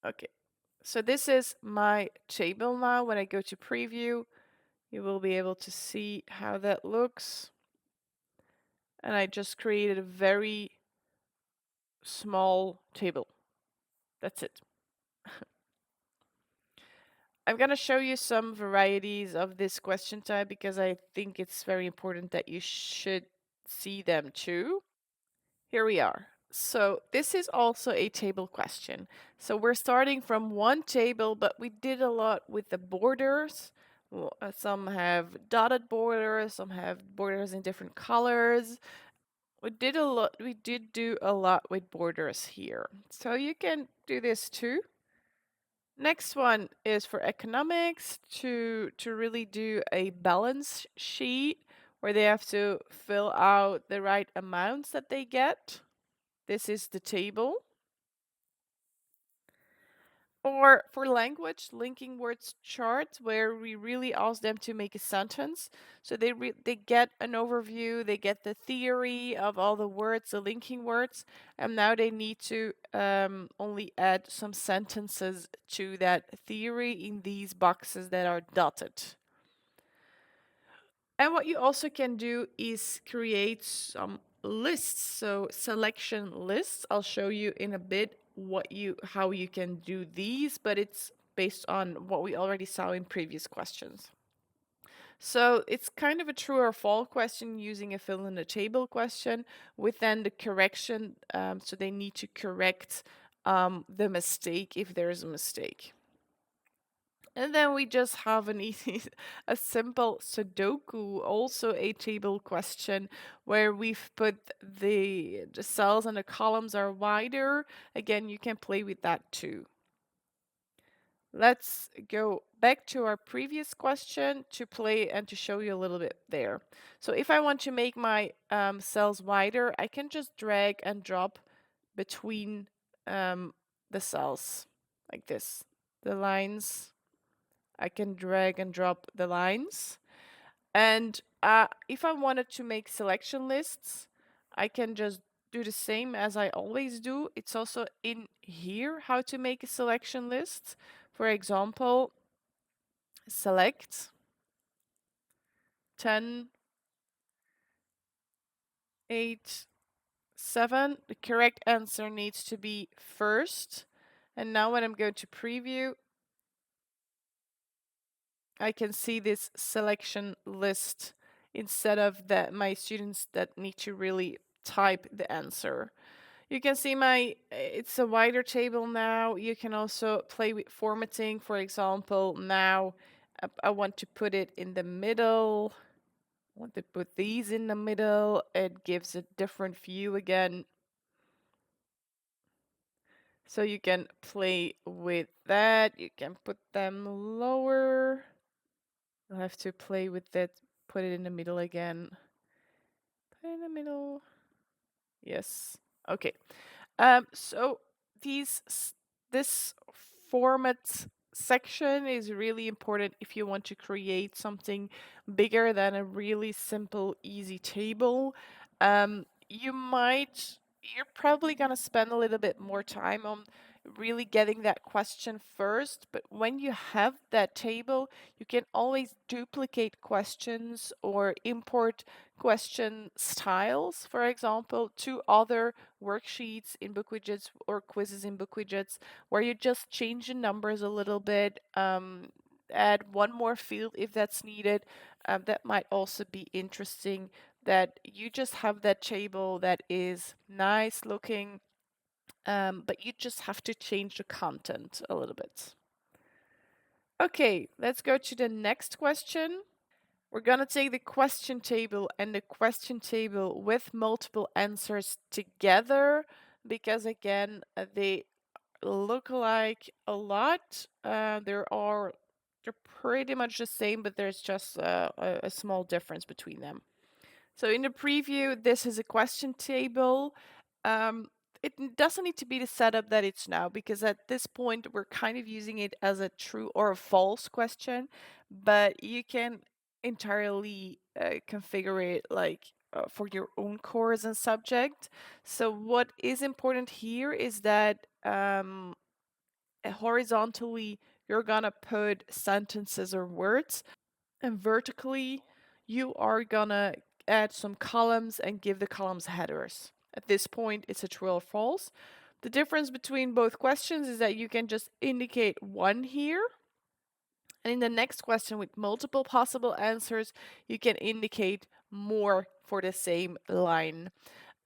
okay. So this is my table now. When I go to preview, you will be able to see how that looks. And I just created a very small table. That's it. I'm going to show you some varieties of this question type because I think it's very important that you should see them too. Here we are. So this is also a table question. So we're starting from one table, but we did a lot with the borders. Some have dotted borders, some have borders in different colors. We did do a lot with borders here. So you can do this too. Next one is for economics to really do a balance sheet where they have to fill out the right amounts that they get. This is the table. Or for language, linking words chart, where we really ask them to make a sentence. So they get an overview, they get the theory of all the words, the linking words, and now they need to only add some sentences to that theory in these boxes that are dotted. And what you also can do is create some lists. So selection lists. I'll show you in a bit how you can do these, but it's based on what we already saw in previous questions. So it's kind of a true or false question using a fill in the table question with then the correction. So they need to correct the mistake if there is a mistake. And then we just have an easy, a simple Sudoku, also a table question where we've put the cells and the columns are wider. Again, you can play with that too. Let's go back to our previous question to play and to show you a little bit there. So if I want to make my cells wider, I can just drag and drop between the cells like this. The lines, I can drag and drop the lines. And if I wanted to make selection lists, I can just do the same as I always do. It's also in here how to make a selection list. For example, select 10, 8, 7. The correct answer needs to be first. And now when I'm going to preview, I can see this selection list instead of my students that need to really type the answer. You can see it's a wider table now. You can also play with formatting. For example, now I want to put it in the middle. I want to put these in the middle. It gives a different view again. So you can play with that. You can put them lower. You'll have to play with that. Put it in the middle again. Put it in the middle. Yes. Okay. So this format section is really important if you want to create something bigger than a really simple, easy table. You're probably gonna spend a little bit more time on really getting that question first, but when you have that table, you can always duplicate questions or import question styles, for example, to other worksheets in BookWidgets or quizzes in BookWidgets, where you just change the numbers a little bit, add one more field if that's needed. That might also be interesting, that you just have that table that is nice looking, but you just have to change the content a little bit. Okay, let's go to the next question. We're going to take the question table and the question table with multiple answers together because, again, they look alike a lot. They're pretty much the same, but there's just a small difference between them. So in the preview, this is a question table. It doesn't need to be the setup that it's now, because at this point we're kind of using it as a true or a false question, but you can entirely configure it like for your own course and subject. So what is important here is that horizontally, you're gonna put sentences or words, and vertically, you are gonna add some columns and give the columns headers. At this point, it's a true or false. The difference between both questions is that you can just indicate one here, and in the next question with multiple possible answers, you can indicate more for the same line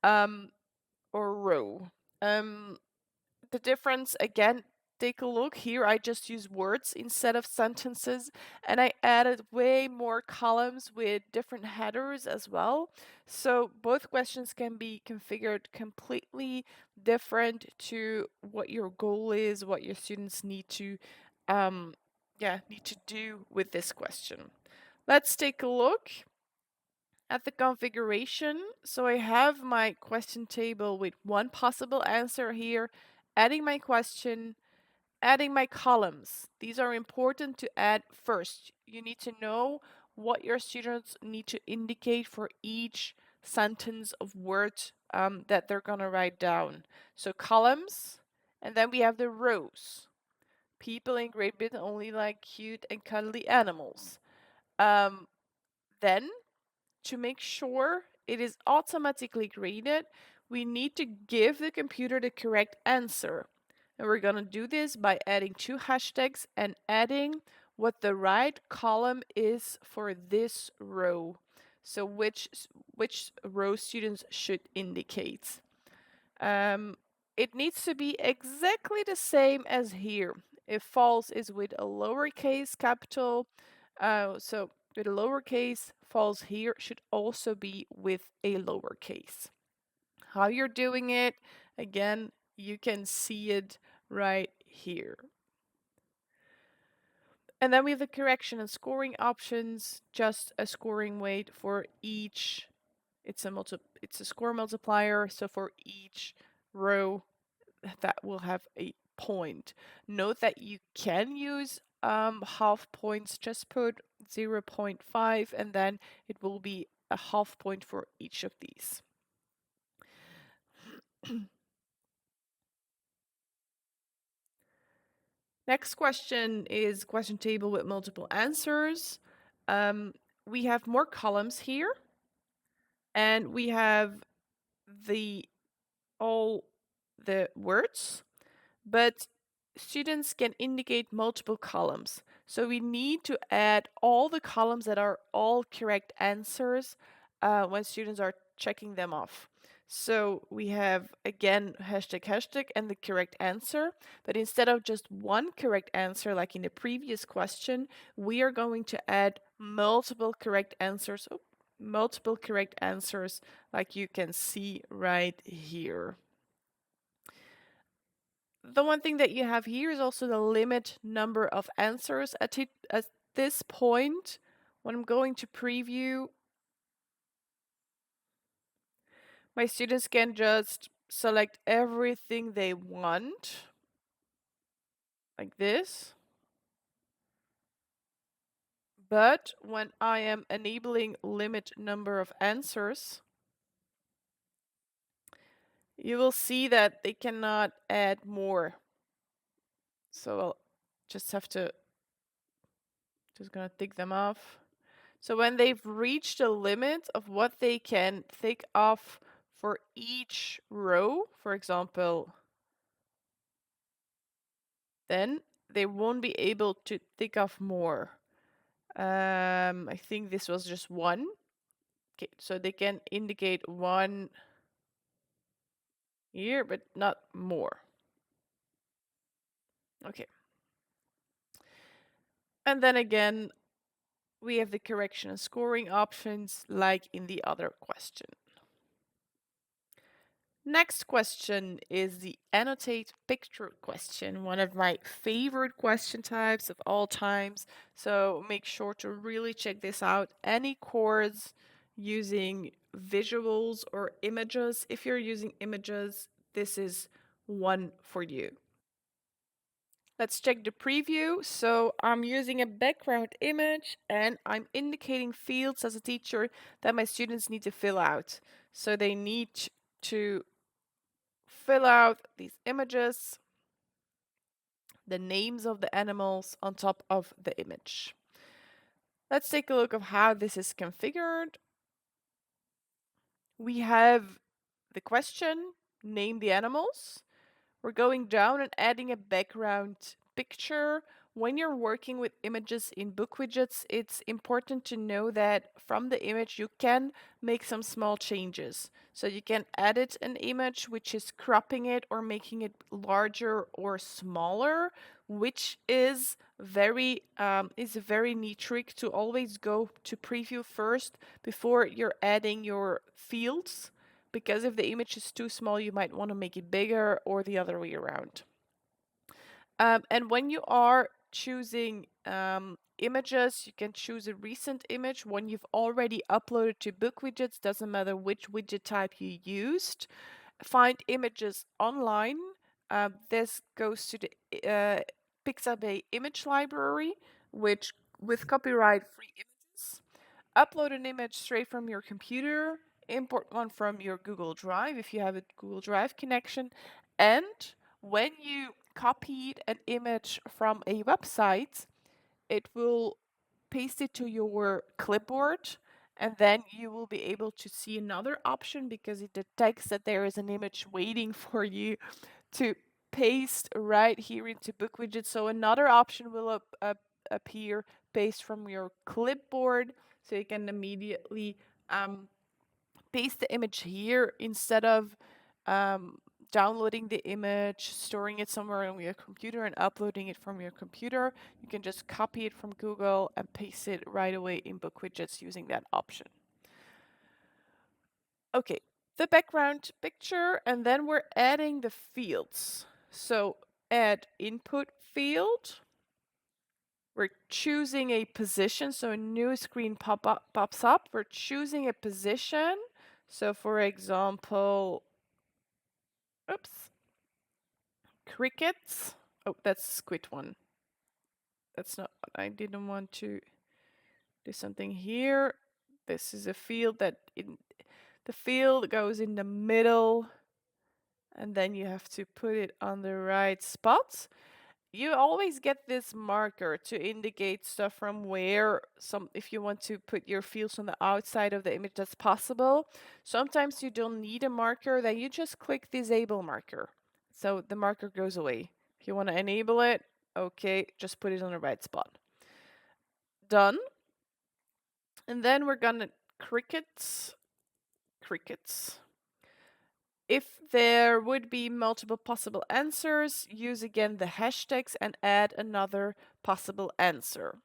or row. The difference, again, take a look here. I just use words instead of sentences, and I added way more columns with different headers as well. So both questions can be configured completely different to what your goal is, what your students need to do with this question. Let's take a look at the configuration. So I have my question table with one possible answer here, adding my question, adding my columns. These are important to add first. You need to know what your students need to indicate for each sentence of words that they're gonna write down. So columns, and then we have the rows. People in Great Britain only like cute and cuddly animals. Then, to make sure it is automatically graded, we need to give the computer the correct answer. And we're going to do this by adding two hashtags and adding what the right column is for this row. So which row students should indicate. It needs to be exactly the same as here. If false is with a lowercase capital, so with a lowercase, false here should also be with a lowercase. How you're doing it, again, you can see it right here. And then we have the correction and scoring options, just a scoring weight for each. It's a score multiplier, so for each row that will have a point. Note that you can use half points, just put 0.5 and then it will be a half point for each of these. Next question is question table with multiple answers. We have more columns here, and we have all the words, but students can indicate multiple columns. So we need to add all the columns that are all correct answers when students are checking them off. So we have, again, hashtag and the correct answer, but instead of just one correct answer like in the previous question, we are going to add multiple correct answers, like you can see right here. The one thing that you have here is also the limit number of answers. At this point, when I'm going to preview, my students can just select everything they want, like this. But when I am enabling limit number of answers, you will see that they cannot add more. So I'll just gonna tick them off. So when they've reached the limit of what they can tick off for each row, for example, then they won't be able to tick off more. I think this was just one. Okay, so they can indicate one here, but not more. Okay. And then again, we have the correction and scoring options like in the other question. Next question is the Annotate picture question, one of my favorite question types of all times. So make sure to really check this out. Any course using visuals or images, if you're using images, this is one for you. Let's check the preview. So I'm using a background image and I'm indicating fields as a teacher that my students need to fill out. So they need to fill out these images. the names of the animals on top of the image. Let's take a look of how this is configured. We have the question, name the animals. We're going down and adding a background picture. When you're working with images in BookWidgets, it's important to know that from the image you can make some small changes. So you can edit an image, which is cropping it or making it larger or smaller, which is a very neat trick to always go to preview first before you're adding your fields, because if the image is too small, you might want to make it bigger or the other way around. And when you are choosing images, you can choose a recent image, one you've already uploaded to BookWidgets, doesn't matter which widget type you used. Find images online. This goes to the picks up a image library, which with copyright free images. Upload an image straight from your computer, import one from your Google Drive if you have a Google Drive connection, and when you copied an image from a website, it will paste it to your clipboard, and then you will be able to see another option because it detects that there is an image waiting for you to paste right here into BookWidgets. So another option will appear, paste from your clipboard, so you can immediately paste the image here instead of downloading the image, storing it somewhere on your computer and uploading it from your computer. You can just copy it from Google and paste it right away in BookWidgets using that option. Okay, the background picture, and then we're adding the fields. So add input field. We're choosing a position, so a new screen pops up. We're choosing a position. So for example, crickets. Oh, that's a squid one. That's not what I didn't want to do something here. This is a field that the field goes in the middle, and then you have to put it on the right spot. You always get this marker to indicate stuff from where if you want to put your fields on the outside of the image, that's possible. Sometimes you don't need a marker, then you just click disable marker. So the marker goes away. If you want to enable it, okay, just put it on the right spot. Done. And then we're gonna crickets. If there would be multiple possible answers, use again the hashtags and add another possible answer.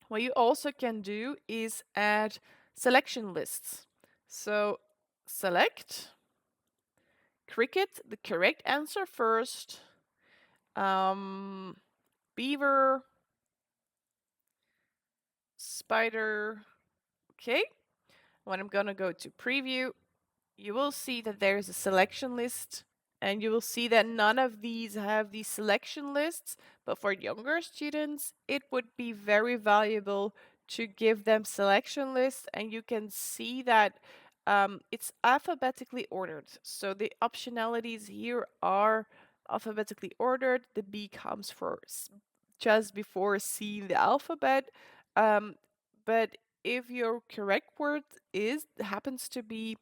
What you also can do is add selection lists. So select cricket, the correct answer first, beaver, spider. Okay. When I'm gonna go to preview, you will see that there's a selection list, and you will see that none of these have these selection lists, but for younger students, it would be very valuable to give them selection lists, and you can see that it's alphabetically ordered. So the optionalities here are alphabetically ordered. The B comes just before C in the alphabet, but if your correct word happens to be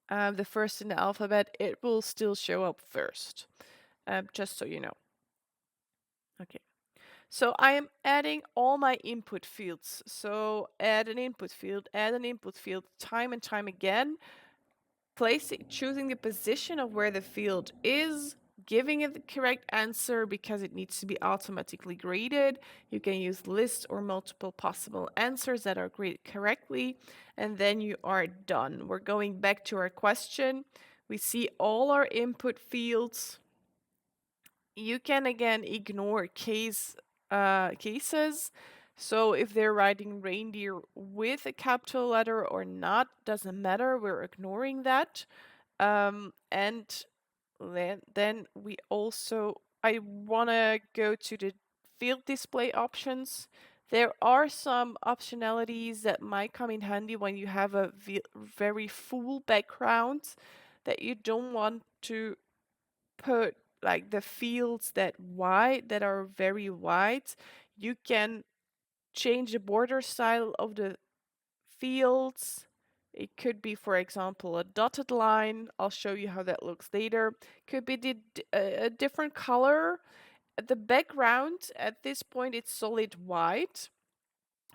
the first in the alphabet, it will still show up first, just so you know. Okay, so I am adding all my input fields. So add an input field time and time again, choosing the position of where the field is, giving it the correct answer because it needs to be automatically graded. You can use lists or multiple possible answers that are graded correctly, and then you are done. We're going back to our question. We see all our input fields. You can again ignore cases. So if they're writing reindeer with a capital letter or not, doesn't matter. We're ignoring that. And then I want to go to the field display options. There are some optionalities that might come in handy when you have a very full background that you don't want to put like the fields that are very wide, you can change the border style of the fields. It could be, for example, a dotted line. I'll show you how that looks later. Could be a different color. The background at this point it's solid white,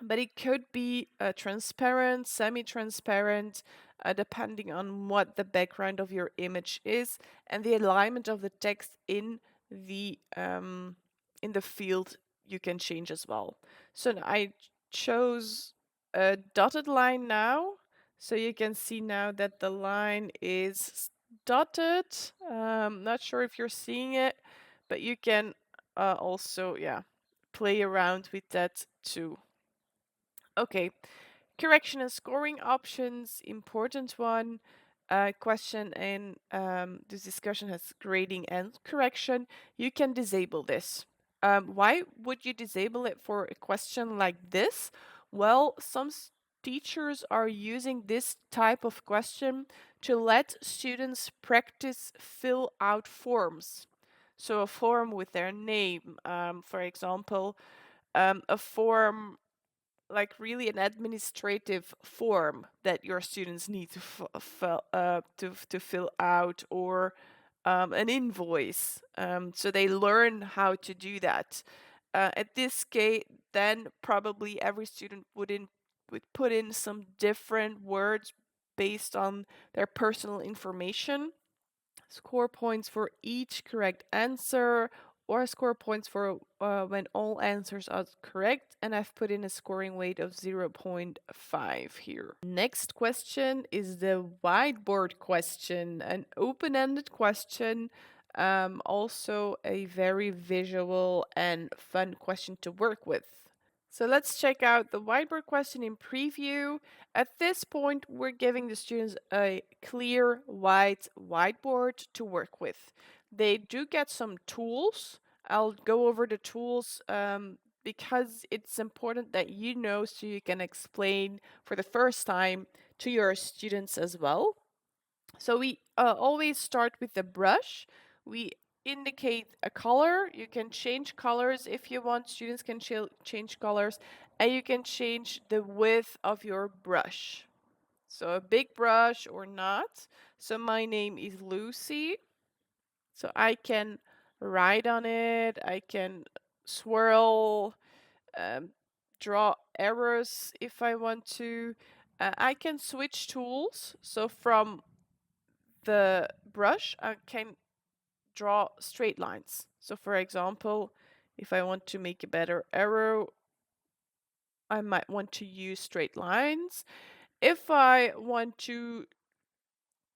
but it could be transparent, semi-transparent, depending on what the background of your image is, and the alignment of the text in the field you can change as well. So I chose a dotted line now, so you can see now that the line is dotted. Not sure if you're seeing it, but you can also, yeah, play around with that too. Okay, correction and scoring options, important one. Question and this discussion has grading and correction. You can disable this. Why would you disable it for a question like this? Well, some teachers are using this type of question to let students practice fill out forms. So a form with their name, for example, a form like really an administrative form that your students need to to fill out, or an invoice. So they learn how to do that. At this case, then probably every student would put in some different words based on their personal information. Score points for each correct answer, or score points for when all answers are correct, and I've put in a scoring weight of 0.5 here. Next question is the whiteboard question, an open-ended question, also a very visual and fun question to work with. So let's check out the whiteboard question in preview. At this point, we're giving the students a clear white whiteboard to work with. They do get some tools. I'll go over the tools because it's important that you know, so you can explain for the first time to your students as well. So we always start with the brush. We indicate a color. You can change colors if you want. Students can change colors, and you can change the width of your brush. So a big brush or not. So my name is Lucy. So I can write on it. I can swirl, draw arrows if I want to. I can switch tools. So from the brush, I can draw straight lines. So for example, if I want to make a better arrow, I might want to use straight lines. If I want to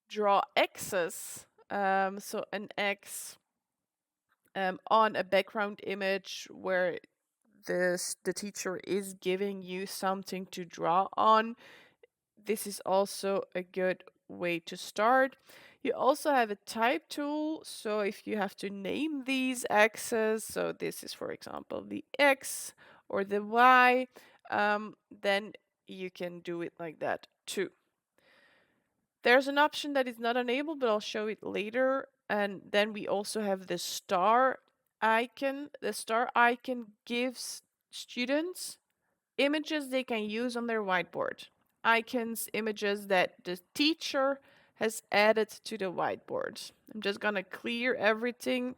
draw X's, so an X on a background image where the teacher is giving you something to draw on, this is also a good way to start. You also have a type tool, so if you have to name these X's, so this is for example the X or the Y, then you can do it like that too. There's an option that is not enabled, but I'll show it later. And then we also have the star icon. The star icon gives students images they can use on their whiteboard. Icons, images that the teacher has added to the whiteboard. I'm just gonna clear everything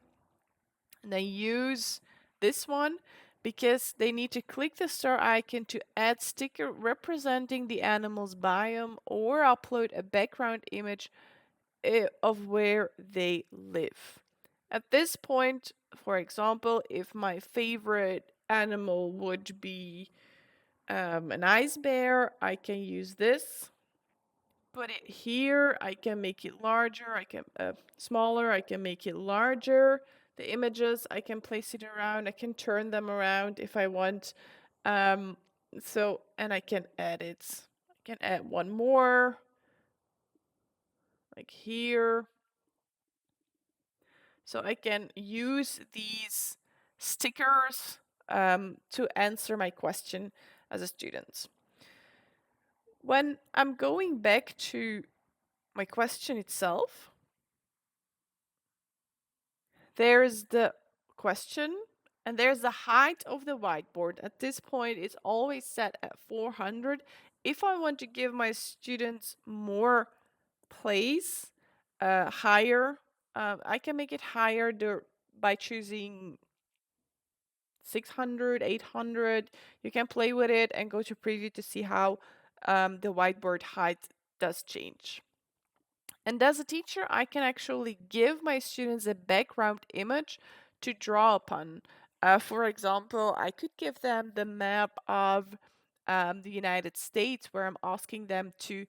and then use this one because they need to click the star icon to add sticker representing the animal's biome or upload a background image of where they live. At this point, for example, if my favorite animal would be an ice bear, I can use this. Put it here. I can make it larger. I can smaller. I can make it larger. The images, I can place it around. I can turn them around if I want. And I can add it. I can add one more, like here. So I can use these stickers to answer my question as a student. When I'm going back to my question itself, There's the question, and there's the height of the whiteboard. At this point, it's always set at 400. If I want to give my students more place, higher, I can make it higher by choosing 600, 800. You can play with it and go to preview to see how the whiteboard height does change. And as a teacher, I can actually give my students a background image to draw upon. For example, I could give them the map of the United States, where I'm asking them to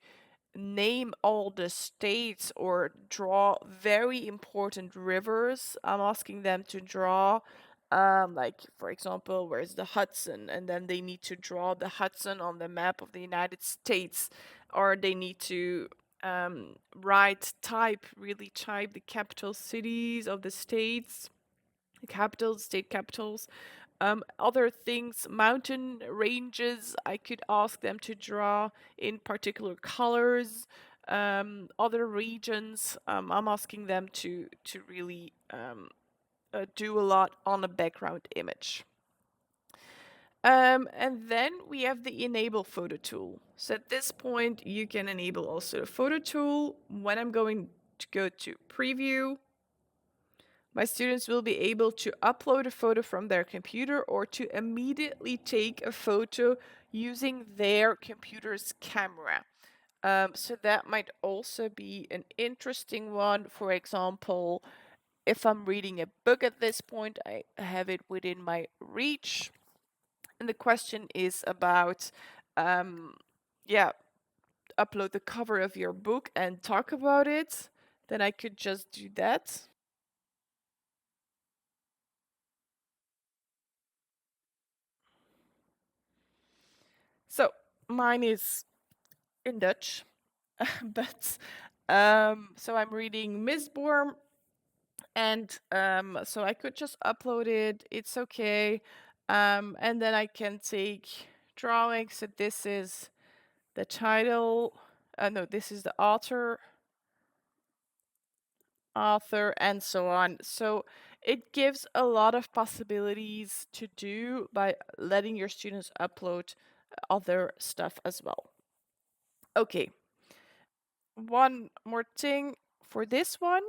name all the states or draw very important rivers. I'm asking them to draw, like, for example, where's the Hudson? And then they need to draw the Hudson on the map of the United States, or they need to really type the capital cities of the states, the capitals, state capitals. Other things, mountain ranges, I could ask them to draw in particular colors. Other regions, I'm asking them to really do a lot on a background image. And then we have the enable photo tool. So at this point, you can enable also the photo tool. When I'm going to go to preview, my students will be able to upload a photo from their computer or to immediately take a photo using their computer's camera. So that might also be an interesting one. For example, if I'm reading a book at this point, I have it within my reach. And the question is about, yeah, upload the cover of your book and talk about it. Then I could just do that. So mine is in Dutch, but so I'm reading Miss Bourne, and so I could just upload it. It's okay, and then I can take drawing. So this is the title. No, this is the author, and so on. So it gives a lot of possibilities to do by letting your students upload other stuff as well. Okay, one more thing for this one.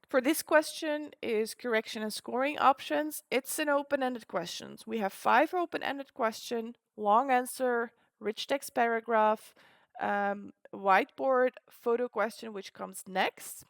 For this question is correction and scoring options. It's an open-ended question. We have 5 open-ended questions, long answer, rich text paragraph, whiteboard, photo question, which comes next,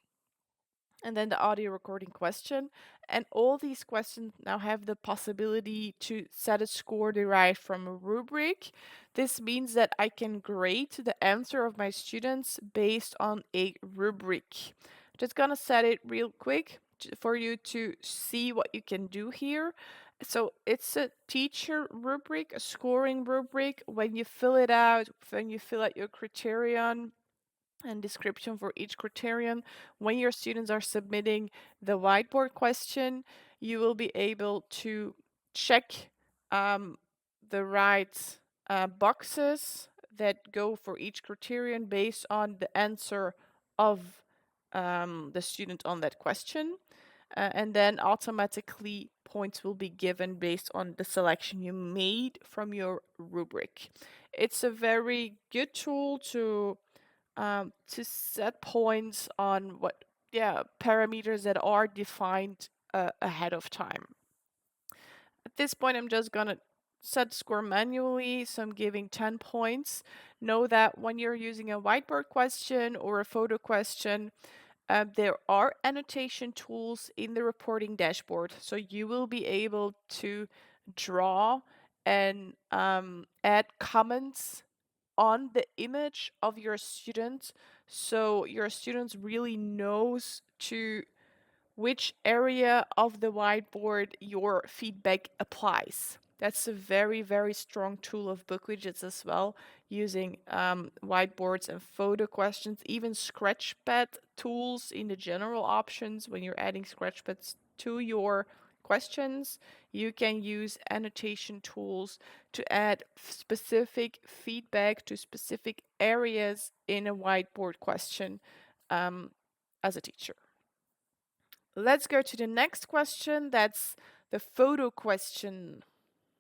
and then the audio recording question. And all these questions now have the possibility to set a score derived from a rubric. This means that I can grade the answer of my students based on a rubric. Just gonna set it real quick for you to see what you can do here. So it's a teacher rubric, a scoring rubric. When you fill it out, when you fill out your criterion and description for each criterion, when your students are submitting the whiteboard question, you will be able to check the right boxes that go for each criterion based on the answer of the student on that question. And then automatically points will be given based on the selection you made from your rubric. It's a very good tool to set points on parameters that are defined ahead of time. At this point, I'm just gonna set score manually, so I'm giving 10 points. Know that when you're using a whiteboard question or a photo question, there are annotation tools in the reporting dashboard, so you will be able to draw and add comments on the image of your student, so your students really knows to which area of the whiteboard your feedback applies. That's a very, very strong tool of BookWidgets as well, using whiteboards and photo questions, even Scratchpad tools in the general options. When you're adding Scratchpads to your questions, you can use annotation tools to add specific feedback to specific areas in a whiteboard question as a teacher. Let's go to the next question. That's the photo question.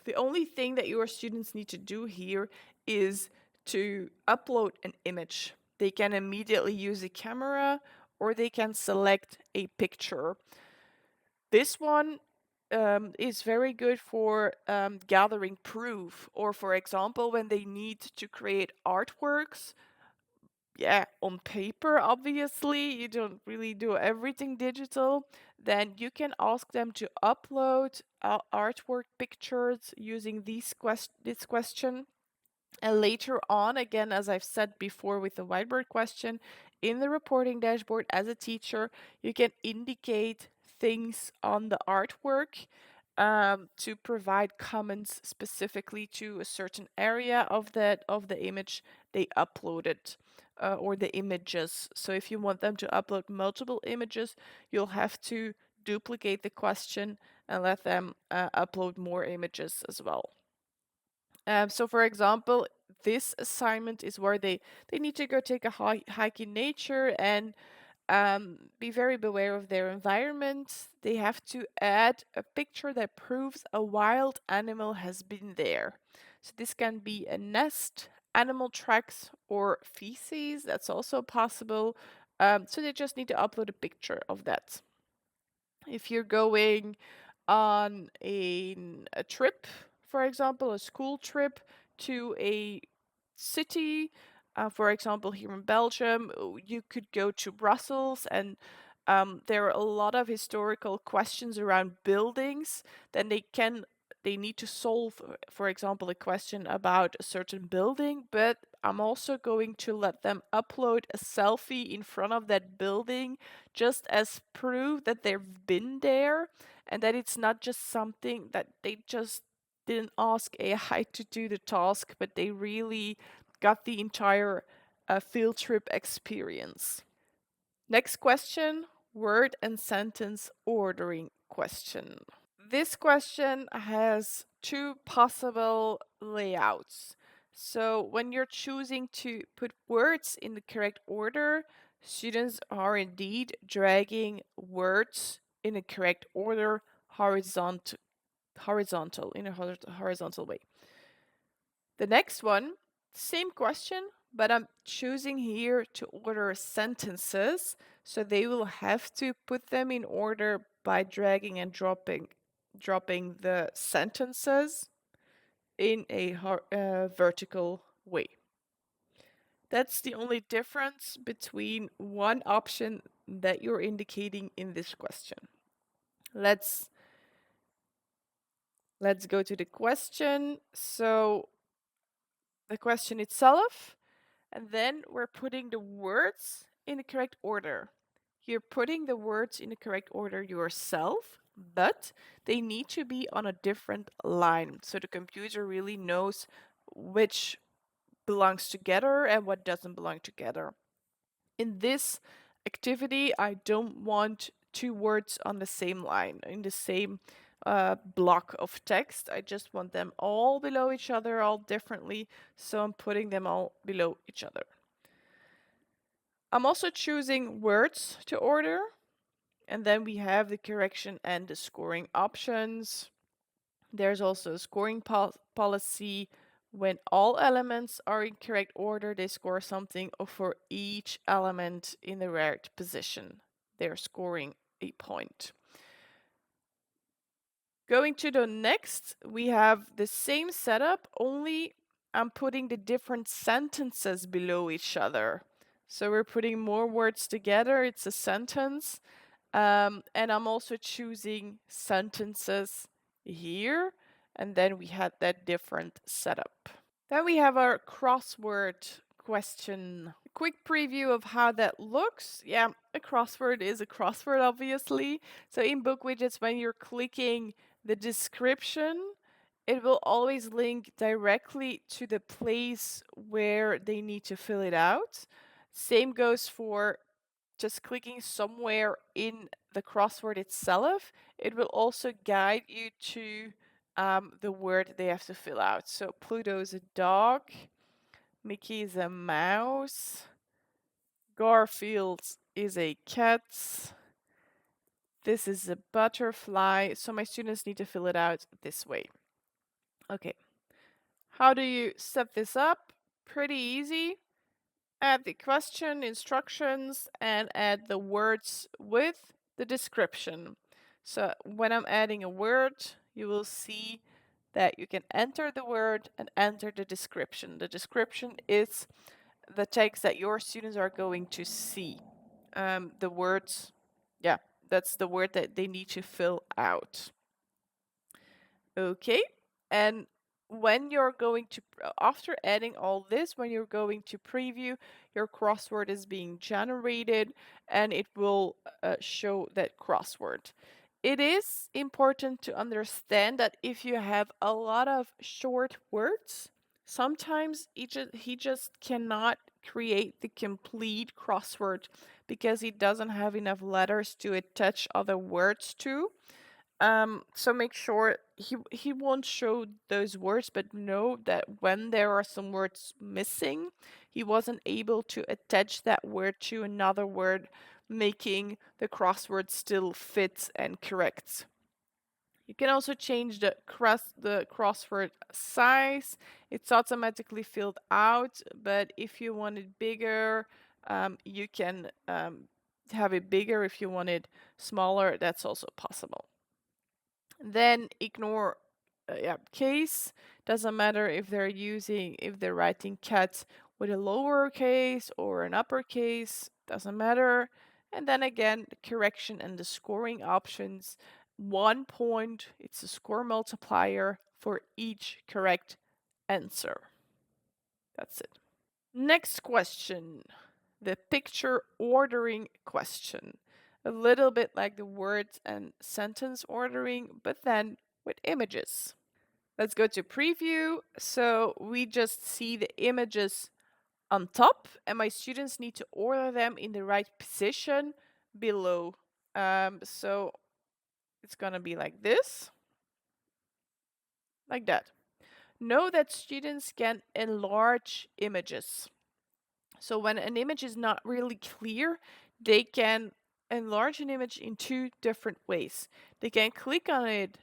The only thing that your students need to do here is to upload an image. They can immediately use a camera or they can select a picture. This one is very good for gathering proof, or for example, when they need to create artworks. Yeah, on paper, obviously, you don't really do everything digital. Then you can ask them to upload artwork pictures using this question. And later on, again, as I've said before with the whiteboard question, in the reporting dashboard as a teacher, you can indicate things on the artwork to provide comments specifically to a certain area of the image they uploaded. Or the images. So if you want them to upload multiple images, you'll have to duplicate the question and let them upload more images as well. So for example, this assignment is where they need to go take a hike in nature and be very aware of their environment. They have to add a picture that proves a wild animal has been there. So this can be a nest, animal tracks, or feces. That's also possible. So they just need to upload a picture of that. If you're going on a trip, for example, a school trip to a city, for example, here in Belgium, you could go to Brussels, and there are a lot of historical questions around buildings. Then they need to solve, for example, a question about a certain building, but I'm also going to let them upload a selfie in front of that building just as proof that they've been there and that it's not just something that they just didn't ask AI to do the task, but they really got the entire field trip experience. Next question, word and sentence ordering question. This question has two possible layouts. So when you're choosing to put words in the correct order, students are indeed dragging words in the correct order horizontal in a horizontal way. The next one, same question, but I'm choosing here to order sentences, so they will have to put them in order by dragging and dropping the sentences in a vertical way. That's the only difference between one option that you're indicating in this question. Let's go to the question. So the question itself, and then we're putting the words in the correct order. You're putting the words in the correct order yourself, but they need to be on a different line. So the computer really knows which belongs together and what doesn't belong together. In this activity, I don't want two words on the same line, in the same block of text. I just want them all below each other, all differently. So I'm putting them all below each other. I'm also choosing words to order. And then we have the correction and the scoring options. There's also a scoring policy. When all elements are in correct order, they score something, or for each element in the right position, they're scoring a point. Going to the next, we have the same setup, only I'm putting the different sentences below each other. So we're putting more words together, it's a sentence. And I'm also choosing sentences here. And then we had that different setup. Then we have our crossword question. A quick preview of how that looks. Yeah, a crossword is a crossword, obviously. So in BookWidgets, when you're clicking the description, it will always link directly to the place where they need to fill it out. Same goes for just clicking somewhere in the crossword itself. It will also guide you to the word they have to fill out. So Pluto is a dog, Mickey is a mouse, Garfield is a cat, This is a butterfly, so my students need to fill it out this way. Okay. How do you set this up? Pretty easy. Add the question, instructions, and add the words with the description. So when I'm adding a word, you will see that you can enter the word and enter the description. The description is the text that your students are going to see. The words, yeah, that's the word that they need to fill out. Okay, and when you're going to, after adding all this, when you're going to preview, your crossword is being generated and it will show that crossword. It is important to understand that if you have a lot of short words, sometimes he just cannot create the complete crossword because he doesn't have enough letters to attach other words to. So make sure he won't show those words, but know that when there are some words missing, he wasn't able to attach that word to another word, making the crossword still fit and correct. You can also change the crossword size. It's automatically filled out, but if you want it bigger, you can have it bigger. If you want it smaller, that's also possible. Then ignore case. Doesn't matter if they're writing cat with a lowercase or an uppercase, doesn't matter. And then again, the correction and the scoring options. 1 point, it's a score multiplier for each correct answer. That's it. Next question, the picture ordering question. A little bit like the words and sentence ordering, but then with images. Let's go to preview. So we just see the images on top, and my students need to order them in the right position below. So it's gonna be like this, like that. Know that students can enlarge images. So when an image is not really clear, they can enlarge an image in 2 different ways. They can click on it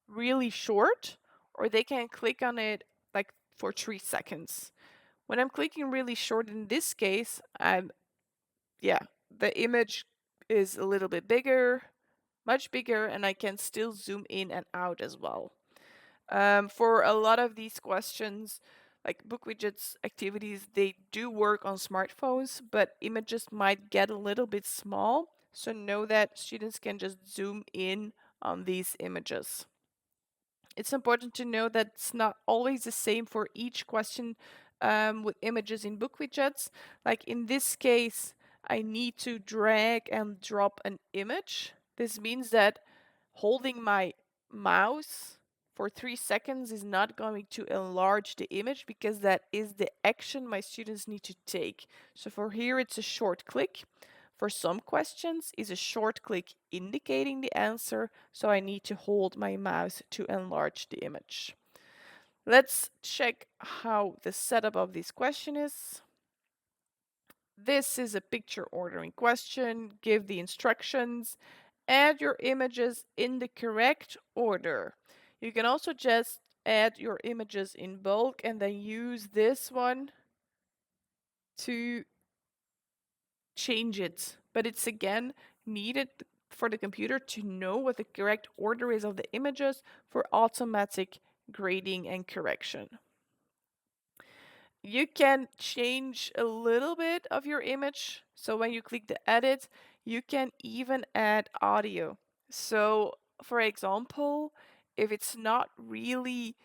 really short, or they can click on it like for 3 seconds. When I'm clicking really short in this case, the image is a little bit bigger, much bigger, and I can still zoom in and out as well. For a lot of these questions, like BookWidgets activities, they do work on smartphones, but images might get a little bit small. So know that students can just zoom in on these images. It's important to know that it's not always the same for each question with images in BookWidgets. Like in this case, I need to drag and drop an image. This means that holding my mouse for 3 seconds is not going to enlarge the image because that is the action my students need to take. So for here, it's a short click. For some questions, is a short click indicating the answer, so I need to hold my mouse to enlarge the image. Let's check how the setup of this question is. This is a picture ordering question. Give the instructions. Add your images in the correct order. You can also just add your images in bulk and then use this one to change it. But it's again needed for the computer to know what the correct order is of the images for automatic grading and correction. You can change a little bit of your image. So when you click the edit, you can even add audio. So for example, if it's not really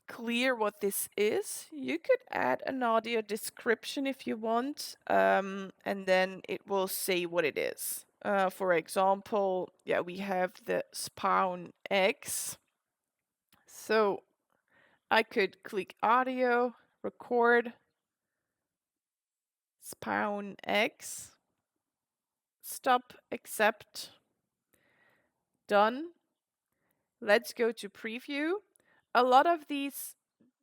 clear what this is, you could add an audio description if you want, and then it will say what it is. For example, we have the spawn eggs. So I could click audio, record, spawn eggs, stop, accept, done. Let's go to preview. A lot of these,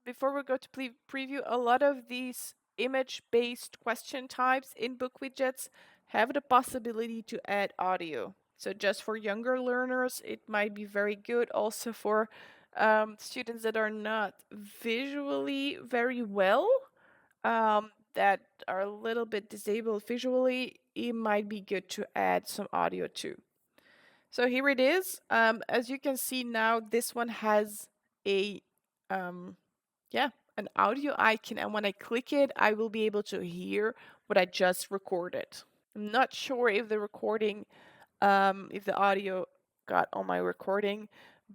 before we go to preview, a lot of these image-based question types in BookWidgets have the possibility to add audio. So just for younger learners, it might be very good. Also for students that are not visually very well, that are a little bit disabled visually, it might be good to add some audio too. So here it is. As you can see now, this one has a, yeah, an audio icon. And when I click it, I will be able to hear what I just recorded. I'm not sure if the recording, if the audio got on my recording,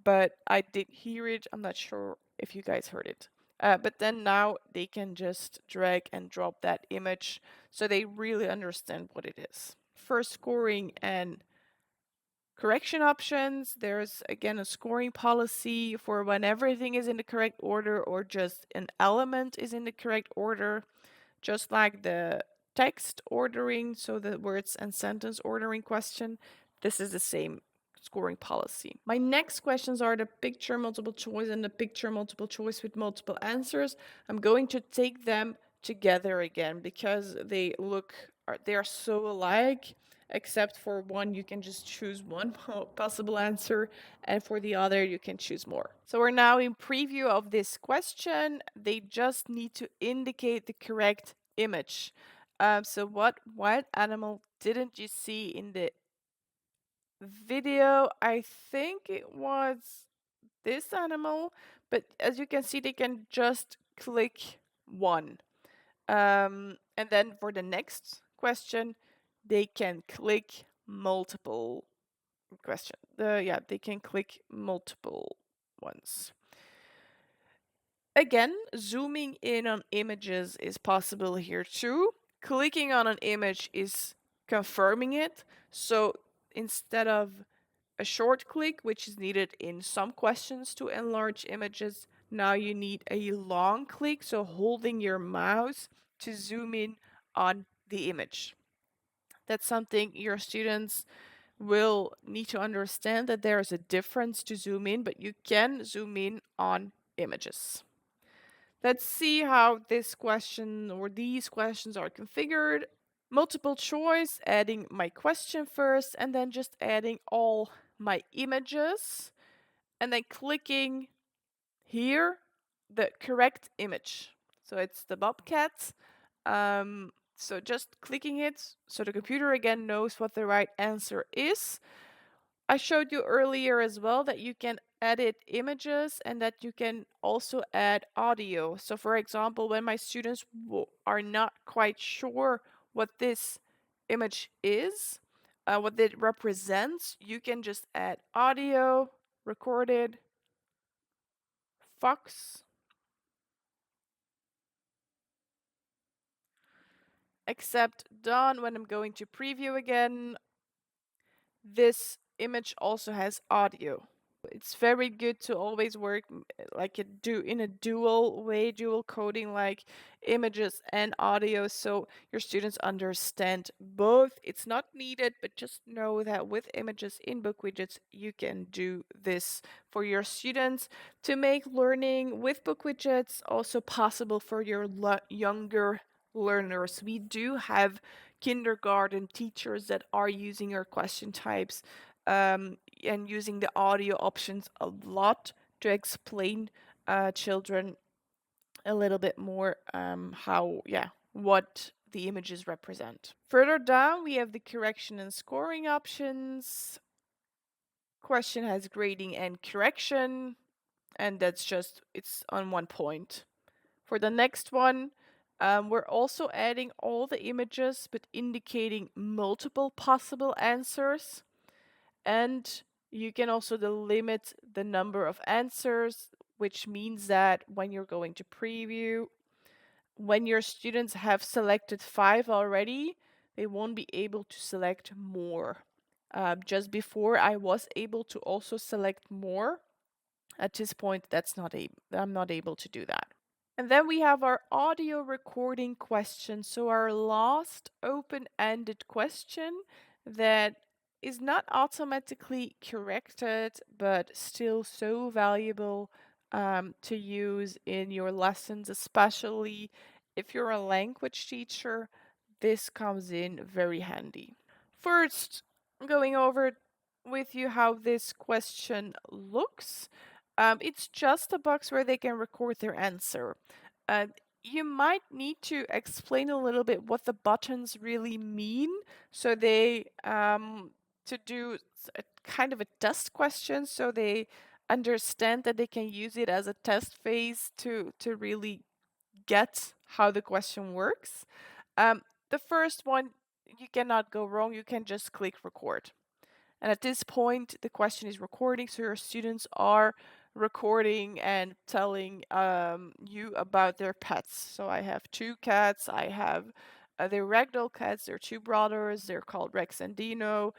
but I did hear it. I'm not sure if you guys heard it. But then now they can just drag and drop that image so they really understand what it is. For scoring and correction options, there's again a scoring policy for when everything is in the correct order or just an element is in the correct order, just like the text ordering, so the words and sentence ordering question. This is the same scoring policy. My next questions are the picture multiple choice and the picture multiple choice with multiple answers. I'm going to take them together again because they are so alike, except for one you can just choose one possible answer, and for the other you can choose more. So we're now in preview of this question. They just need to indicate the correct image. So what animal didn't you see in the video? I think it was this animal, but as you can see, they can just click one. And then for the next question, they can click multiple they can click multiple ones. Again, zooming in on images is possible here too. Clicking on an image is confirming it. So instead of a short click, which is needed in some questions to enlarge images, now you need a long click, so holding your mouse to zoom in on the image. That's something your students will need to understand, that there is a difference to zoom in, but you can zoom in on images. Let's see how this question or these questions are configured. Multiple choice, adding my question first, and then just adding all my images, and then clicking here the correct image. So it's the bobcat. So just clicking it so the computer again knows what the right answer is. I showed you earlier as well that you can edit images and that you can also add audio. So for example, when my students are not quite sure what this image is, what it represents, you can just add audio, recorded, Fox, except done. When I'm going to preview again, this image also has audio. It's very good to always work like in a dual way, dual coding, like images and audio, so your students understand both. It's not needed, but just know that with images in BookWidgets, you can do this for your students to make learning with BookWidgets also possible for your younger learners. We do have kindergarten teachers that are using our question types and using the audio options a lot to explain children a little bit more what the images represent. Further down, we have the correction and scoring options. Question has grading and correction, and it's on one point. For the next one, we're also adding all the images but indicating multiple possible answers. And you can also limit the number of answers, which means that when you're going to preview, when your students have selected 5 already, they won't be able to select more. Just before I was able to also select more. At this point, I'm not able to do that. And then we have our audio recording question. So our last open-ended question that is not automatically corrected, but still so valuable to use in your lessons, especially if you're a language teacher. This comes in very handy. First, going over with you how this question looks. It's just a box where they can record their answer. Uh, you might need to explain a little bit what the buttons really mean. So they to do a kind of a test question, so they understand that they can use it as a test phase to really get how the question works. Um, the first one, you cannot go wrong. You can just click record. And at this point, the question is recording, so your students are recording and telling you about their pets. So I have two cats. I have they're ragdoll cats. They're two brothers. They're called Rex and Dino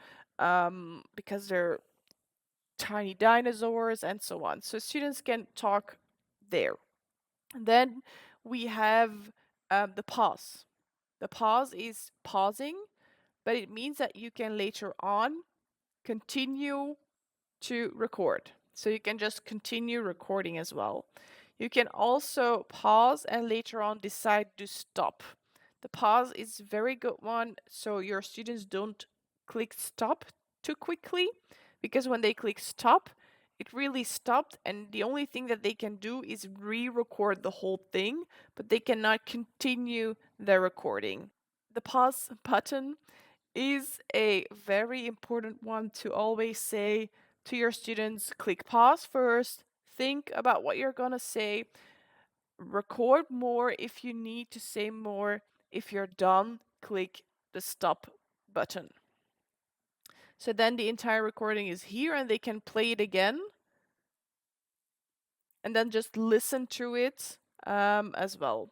because they're tiny dinosaurs and so on. So students can talk there. And then we have the pause. The pause is pausing, but it means that you can later on continue to record. So you can just continue recording as well. You can also pause and later on decide to stop. The pause is a very good one, so your students don't click stop too quickly, because when they click stop, it really stopped, and the only thing that they can do is re-record the whole thing, but they cannot continue their recording. The pause button is a very important one to always say to your students. Click pause first, think about what you're gonna say, record more if you need to say more. If you're done, click the stop button. So then the entire recording is here and they can play it again and then just listen to it as well.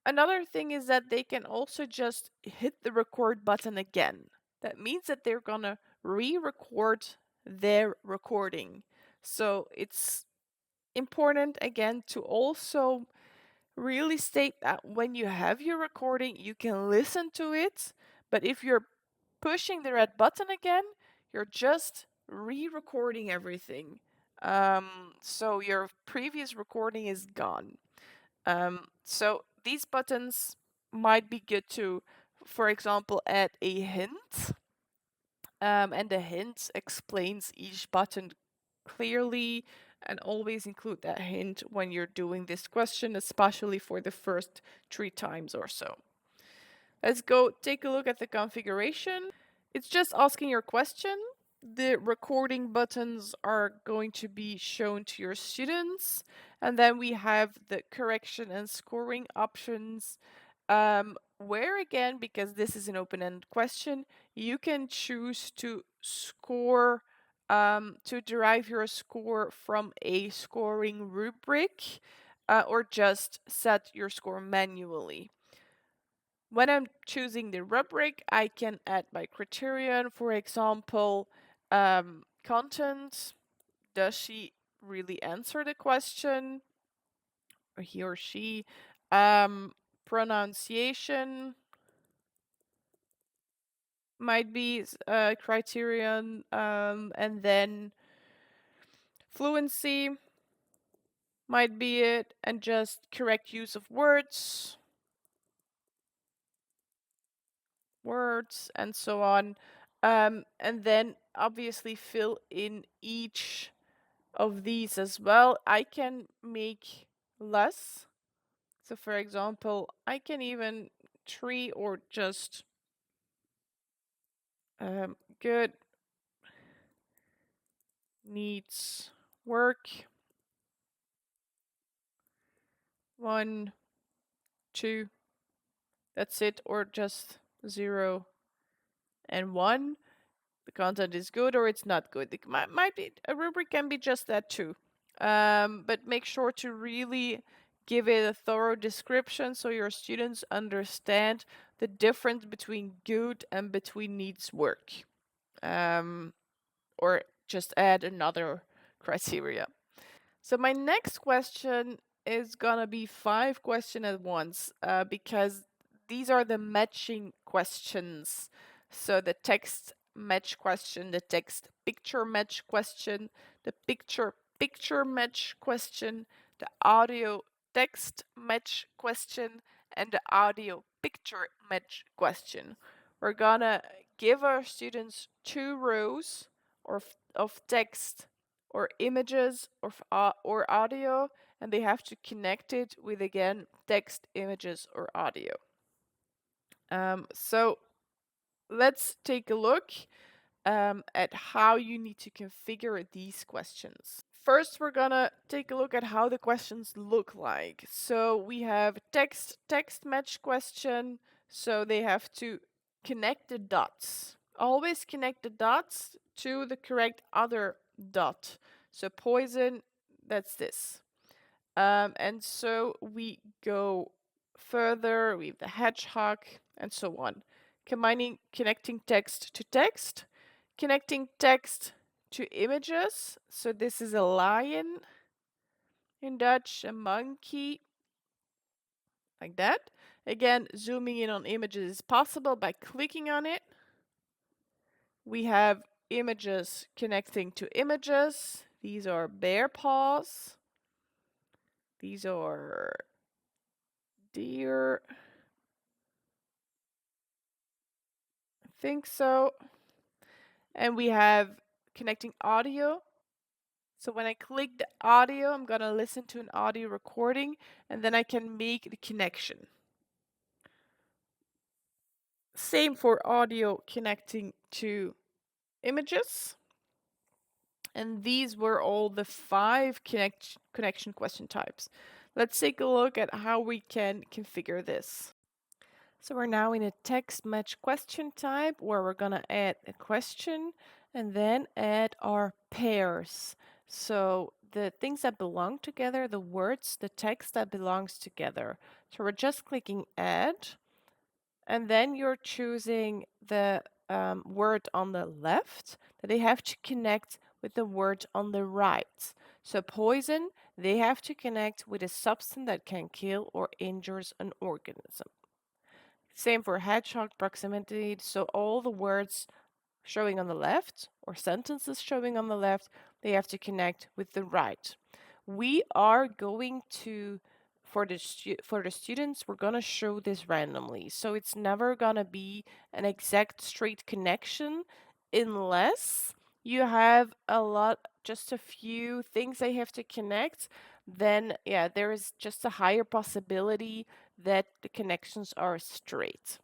Another thing is that they can also just hit the record button again. That means that they're gonna re-record their recording. So it's important again to also really state that when you have your recording, you can listen to it, but if you're pushing the red button again, you're just re-recording everything. So your previous recording is gone. So these buttons might be good to, for example, add a hint. And the hint explains each button clearly, and always include that hint when you're doing this question, especially for the first 3 times or so. Let's go take a look at the configuration. It's just asking your question. The recording buttons are going to be shown to your students. And then we have the correction and scoring options, where again, because this is an open-ended question, you can choose to score, to derive your score from a scoring rubric, or just set your score manually. When I'm choosing the rubric, I can add my criterion, for example, content. Does she really answer the question? Or he or she. Pronunciation might be a criterion, and then fluency might be it, and just correct use of words, and so on. And then obviously fill in each of these as well. I can make less. So for example, I can even 3 or just good needs work. 1, 2, that's it, or just 0 and 1. The content is good or it's not good. It might be, a rubric can be just that too. But make sure to really give it a thorough description so your students understand the difference between good and between needs work. Or just add another criteria. So my next question is gonna be 5 questions at once, because these are the matching questions. So the text match question, the text picture match question, the picture match question, the audio text match question, and the audio picture match question. We're gonna give our students 2 rows of text or images or audio, and they have to connect it with, again, text, images, or audio. So let's take a look at how you need to configure these questions. First, we're gonna take a look at how the questions look like. So we have text match question. So they have to connect the dots. Always connect the dots to the correct other dot. So poison, that's this. And so we go further, we have the hedgehog, and so on. Connecting text to text, connecting text to images. So this is a lion in Dutch, a monkey, like that. Again, zooming in on images is possible by clicking on it. We have images connecting to images. These are bear paws. These are deer. I think so. And we have connecting audio. So when I click the audio, I'm going to listen to an audio recording, and then I can make the connection. Same for audio connecting to images. And these were all the 5 connection question types. Let's take a look at how we can configure this. So we're now in a text match question type where we're going to add a question and then add our pairs. So the things that belong together, the words, the text that belongs together. So we're just clicking add, and then you're choosing the word on the left that they have to connect with the word on the right. So poison, they have to connect with a substance that can kill or injures an organism. Same for hedgehog, proximity. So all the words showing on the left or sentences showing on the left, they have to connect with the right. We are going to, for the students, we're going to show this randomly. So it's never going to be an exact straight connection unless you have just a few things they have to connect. Then, yeah, there is just a higher possibility that the connections are straight.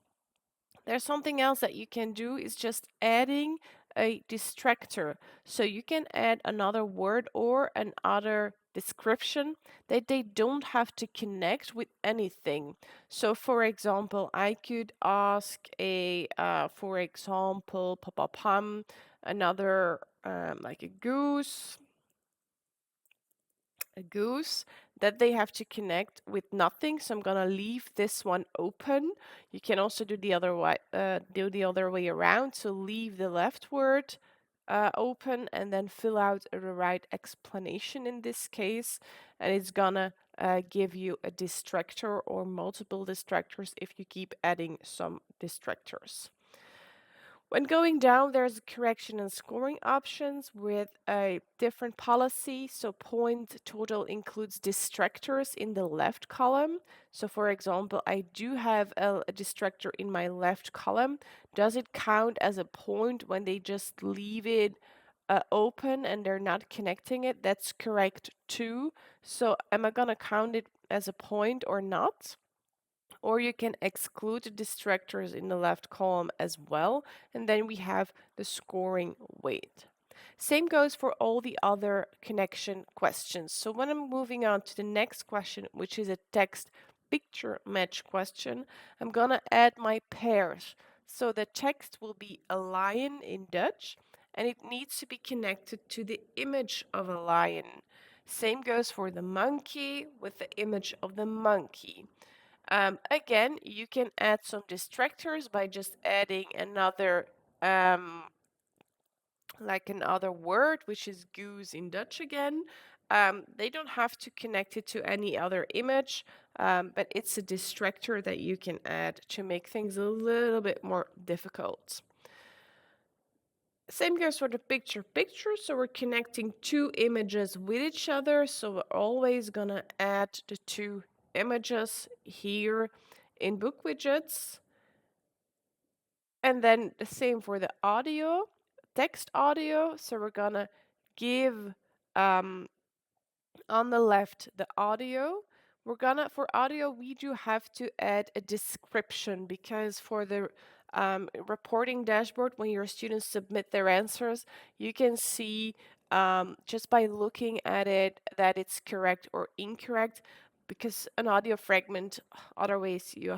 There's something else that you can do is just adding a distractor. So you can add another word or another description that they don't have to connect with anything. So for example, I could ask for example, pam, another like a goose, that they have to connect with nothing. So I'm gonna leave this one open. You can also do the other way around. So leave the left word open and then fill out the right explanation in this case, and it's gonna give you a distractor or multiple distractors if you keep adding some distractors. When going down, there's correction and scoring options with a different policy. So point total includes distractors in the left column. So for example, I do have a distractor in my left column. Does it count as a point when they just leave it open and they're not connecting it? That's correct too. So am I gonna count it as a point or not? Or you can exclude the distractors in the left column as well, and then we have the scoring weight. Same goes for all the other connection questions. So when I'm moving on to the next question, which is a text picture match question, I'm gonna add my pairs. So the text will be a lion in Dutch, and it needs to be connected to the image of a lion. Same goes for the monkey with the image of the monkey. Again, you can add some distractors by just adding another like another word, which is goose in Dutch again. They don't have to connect it to any other image, but it's a distractor that you can add to make things a little bit more difficult. Same goes for the picture. So we're connecting 2 images with each other. So we're always gonna add the 2 images here in BookWidgets. And then the same for the audio. text audio. So we're gonna give on the left the audio. For audio, we do have to add a description, because for the reporting dashboard, when your students submit their answers, you can see just by looking at it that it's correct or incorrect, because an audio fragment, otherwise you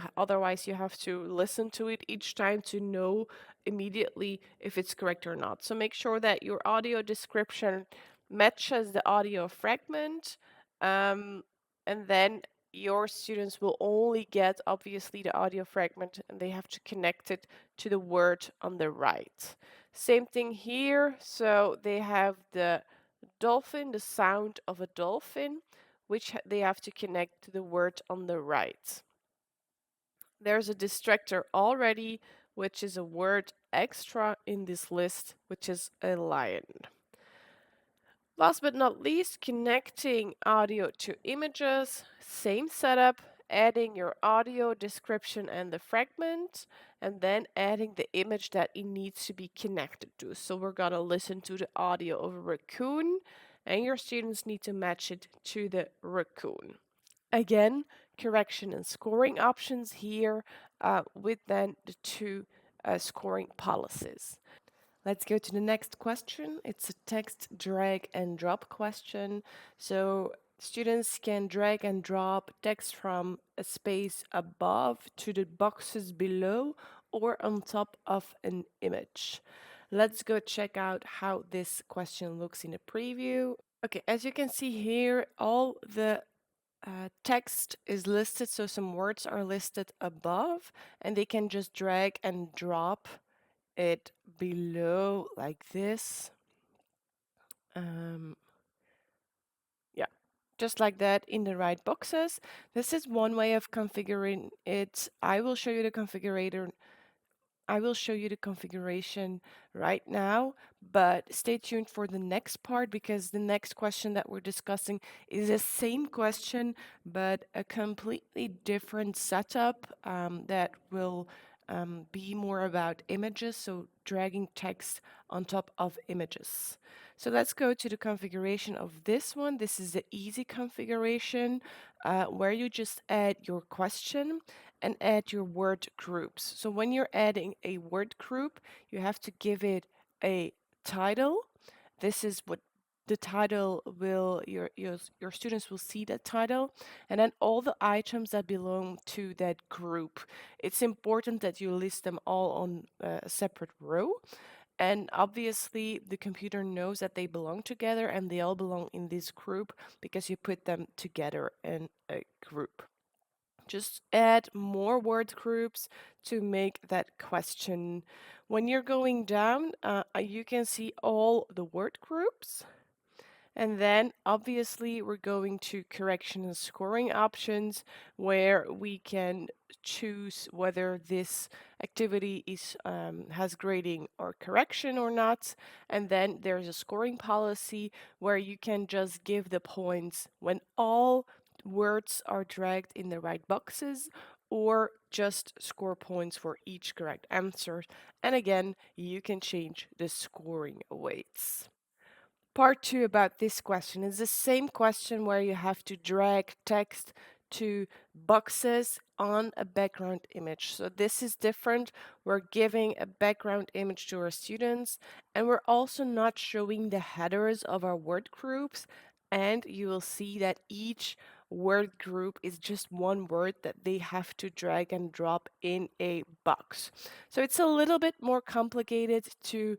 have to listen to it each time to know immediately if it's correct or not. So make sure that your audio description matches the audio fragment, and then your students will only get obviously the audio fragment, and they have to connect it to the word on the right. Same thing here. So they have the dolphin, the sound of a dolphin, which they have to connect to the word on the right. There's a distractor already, which is a word extra in this list, which is a lion. Last but not least, connecting audio to images. Same setup, adding your audio description and the fragment, and then adding the image that it needs to be connected to. So we're gonna listen to the audio of a raccoon, and your students need to match it to the raccoon. Again, correction and scoring options here with then the two scoring policies. Let's go to the next question. It's a text drag and drop question. So students can drag and drop text from a space above to the boxes below or on top of an image. Let's go check out how this question looks in the preview. Okay, as you can see here, all the text is listed, so some words are listed above, and they can just drag and drop it below like this. Yeah, just like that in the right boxes. This is one way of configuring it. I will show you the configuration right now, but stay tuned for the next part, because the next question that we're discussing is the same question, but a completely different setup that will be more about images, so dragging text on top of images. So let's go to the configuration of this one. This is the easy configuration where you just add your question and add your word groups. So when you're adding a word group, you have to give it a title. This is what the title will, your students will see that title, and then all the items that belong to that group. It's important that you list them all on a separate row. And obviously, the computer knows that they belong together and they all belong in this group because you put them together in a group. Just add more word groups to make that question. When you're going down, you can see all the word groups. And then obviously we're going to correction and scoring options, where we can choose whether this activity is has grading or correction or not. And then there's a scoring policy where you can just give the points when all words are dragged in the right boxes, or just score points for each correct answer. And again, you can change the scoring weights. Part two about this question is the same question where you have to drag text to boxes on a background image. So this is different. We're giving a background image to our students, and we're also not showing the headers of our word groups. And you will see that each word group is just one word that they have to drag and drop in a box. So it's a little bit more complicated to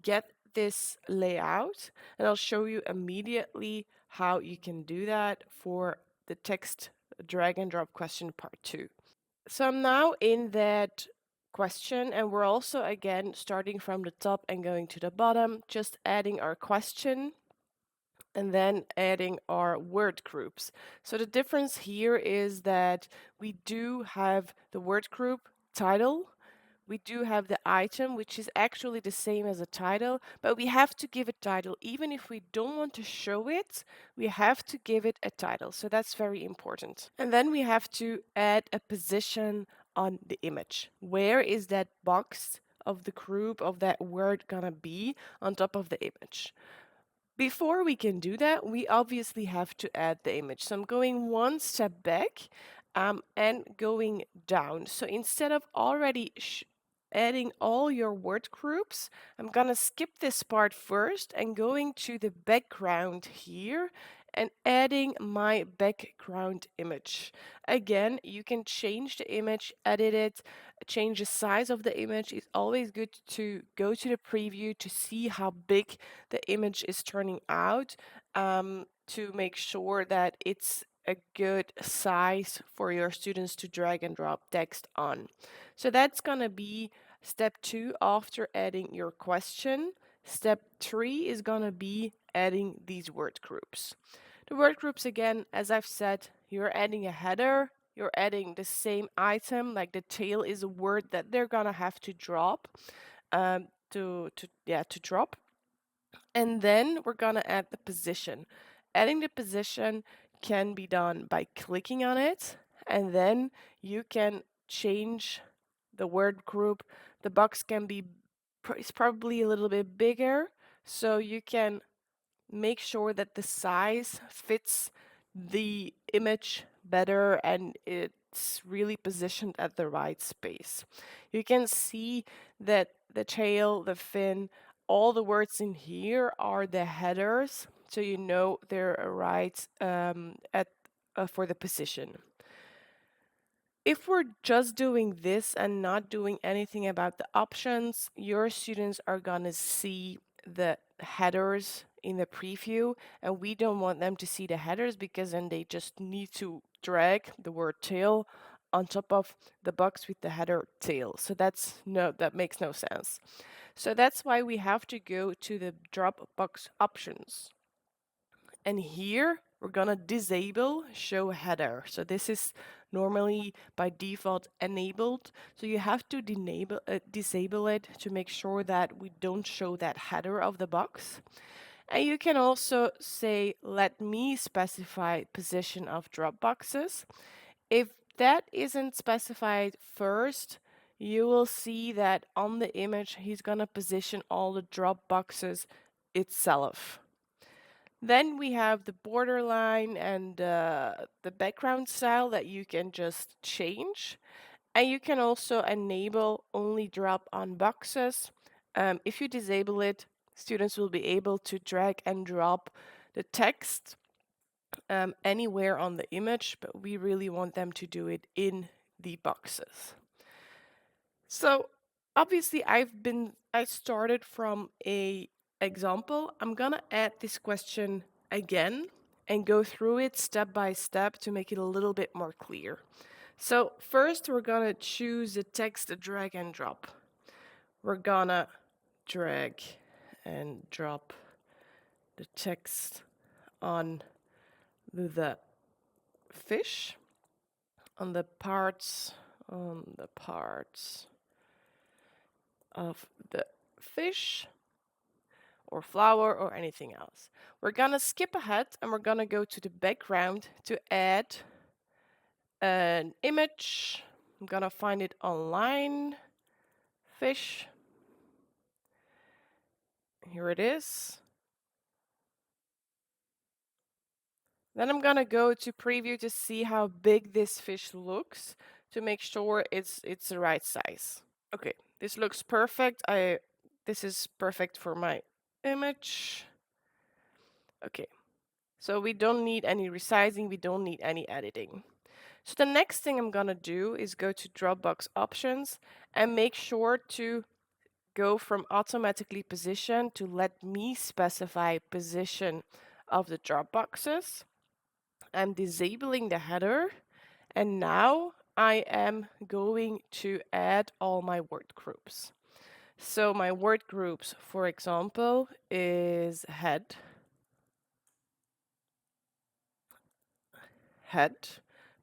get this layout, and I'll show you immediately how you can do that for the text drag and drop question part 2. So I'm now in that question, and we're also again starting from the top and going to the bottom, just adding our question and then adding our word groups. So the difference here is that we do have the word group title. We do have the item, which is actually the same as a title, but we have to give a title. Even if we don't want to show it, we have to give it a title. So that's very important. And then we have to add a position on the image. Where is that box of the group of that word gonna be on top of the image. Before we can do that, we obviously have to add the image. So I'm going one step back and going down. So instead of already adding all your word groups, I'm gonna skip this part first and going to the background here and adding my background image. Again, you can change the image, edit it, change the size of the image. It's always good to go to the preview to see how big the image is turning out, to make sure that it's a good size for your students to drag and drop text on. So that's gonna be step 2 after adding your question. Step 3 is gonna be adding these word groups. The word groups, again, as I've said, you're adding a header, you're adding the same item, like the tail is a word that they're gonna have to drop, to drop. And then we're gonna add the position. Adding the position can be done by clicking on it, and then you can change the word group. The box can be it's probably a little bit bigger, so you can make sure that the size fits the image better and it's really positioned at the right space. You can see that the tail, the fin, all the words in here are the headers, so you know they're right for the position. If we're just doing this and not doing anything about the options, your students are gonna see the headers in the preview, and we don't want them to see the headers because then they just need to drag the word tail on top of the box with the header tail. So that makes no sense. So that's why we have to go to the Dropbox options. And here we're gonna disable show header. So this is normally by default enabled. So you have to disable it to make sure that we don't show that header of the box. And you can also say, let me specify position of drop boxes. If that isn't specified first, you will see that on the image, he's gonna position all the drop boxes itself. Then we have the borderline and the background style that you can just change. And you can also enable only drop on boxes. If you disable it, students will be able to drag and drop the text anywhere on the image, but we really want them to do it in the boxes. So obviously I started from a example. I'm gonna add this question again and go through it step by step to make it a little bit more clear. So first we're gonna choose the text drag and drop. We're gonna drag and drop the text on the fish, on the parts of the fish or flower or anything else. We're gonna skip ahead and we're gonna go to the background to add an image. I'm gonna find it online. Fish. Here it is. Then I'm gonna go to preview to see how big this fish looks to make sure it's the right size. Okay, this looks perfect. This is perfect for my image. Okay, so we don't need any resizing, we don't need any editing. So the next thing I'm gonna do is go to Dropbox options and make sure to go from automatically position to let me specify position of the drop boxes. I'm disabling the header, and now I am going to add all my word groups. So my word groups, for example, is head,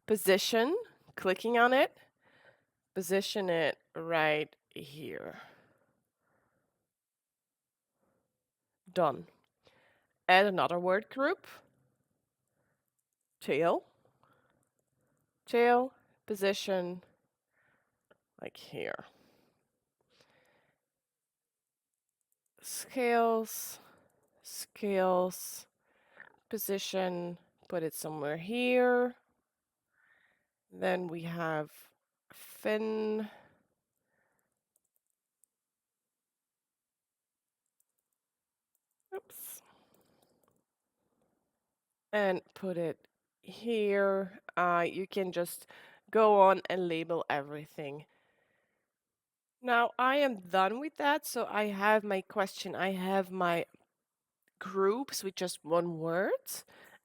position, clicking on it, position it right here. Done. Add another word group, tail, position, like here. scales, scales, position, put it somewhere here. Then we have fin. Oops. And put it here. You can just go on and label everything. Now I am done with that. So I have my question. I have my groups with just one word.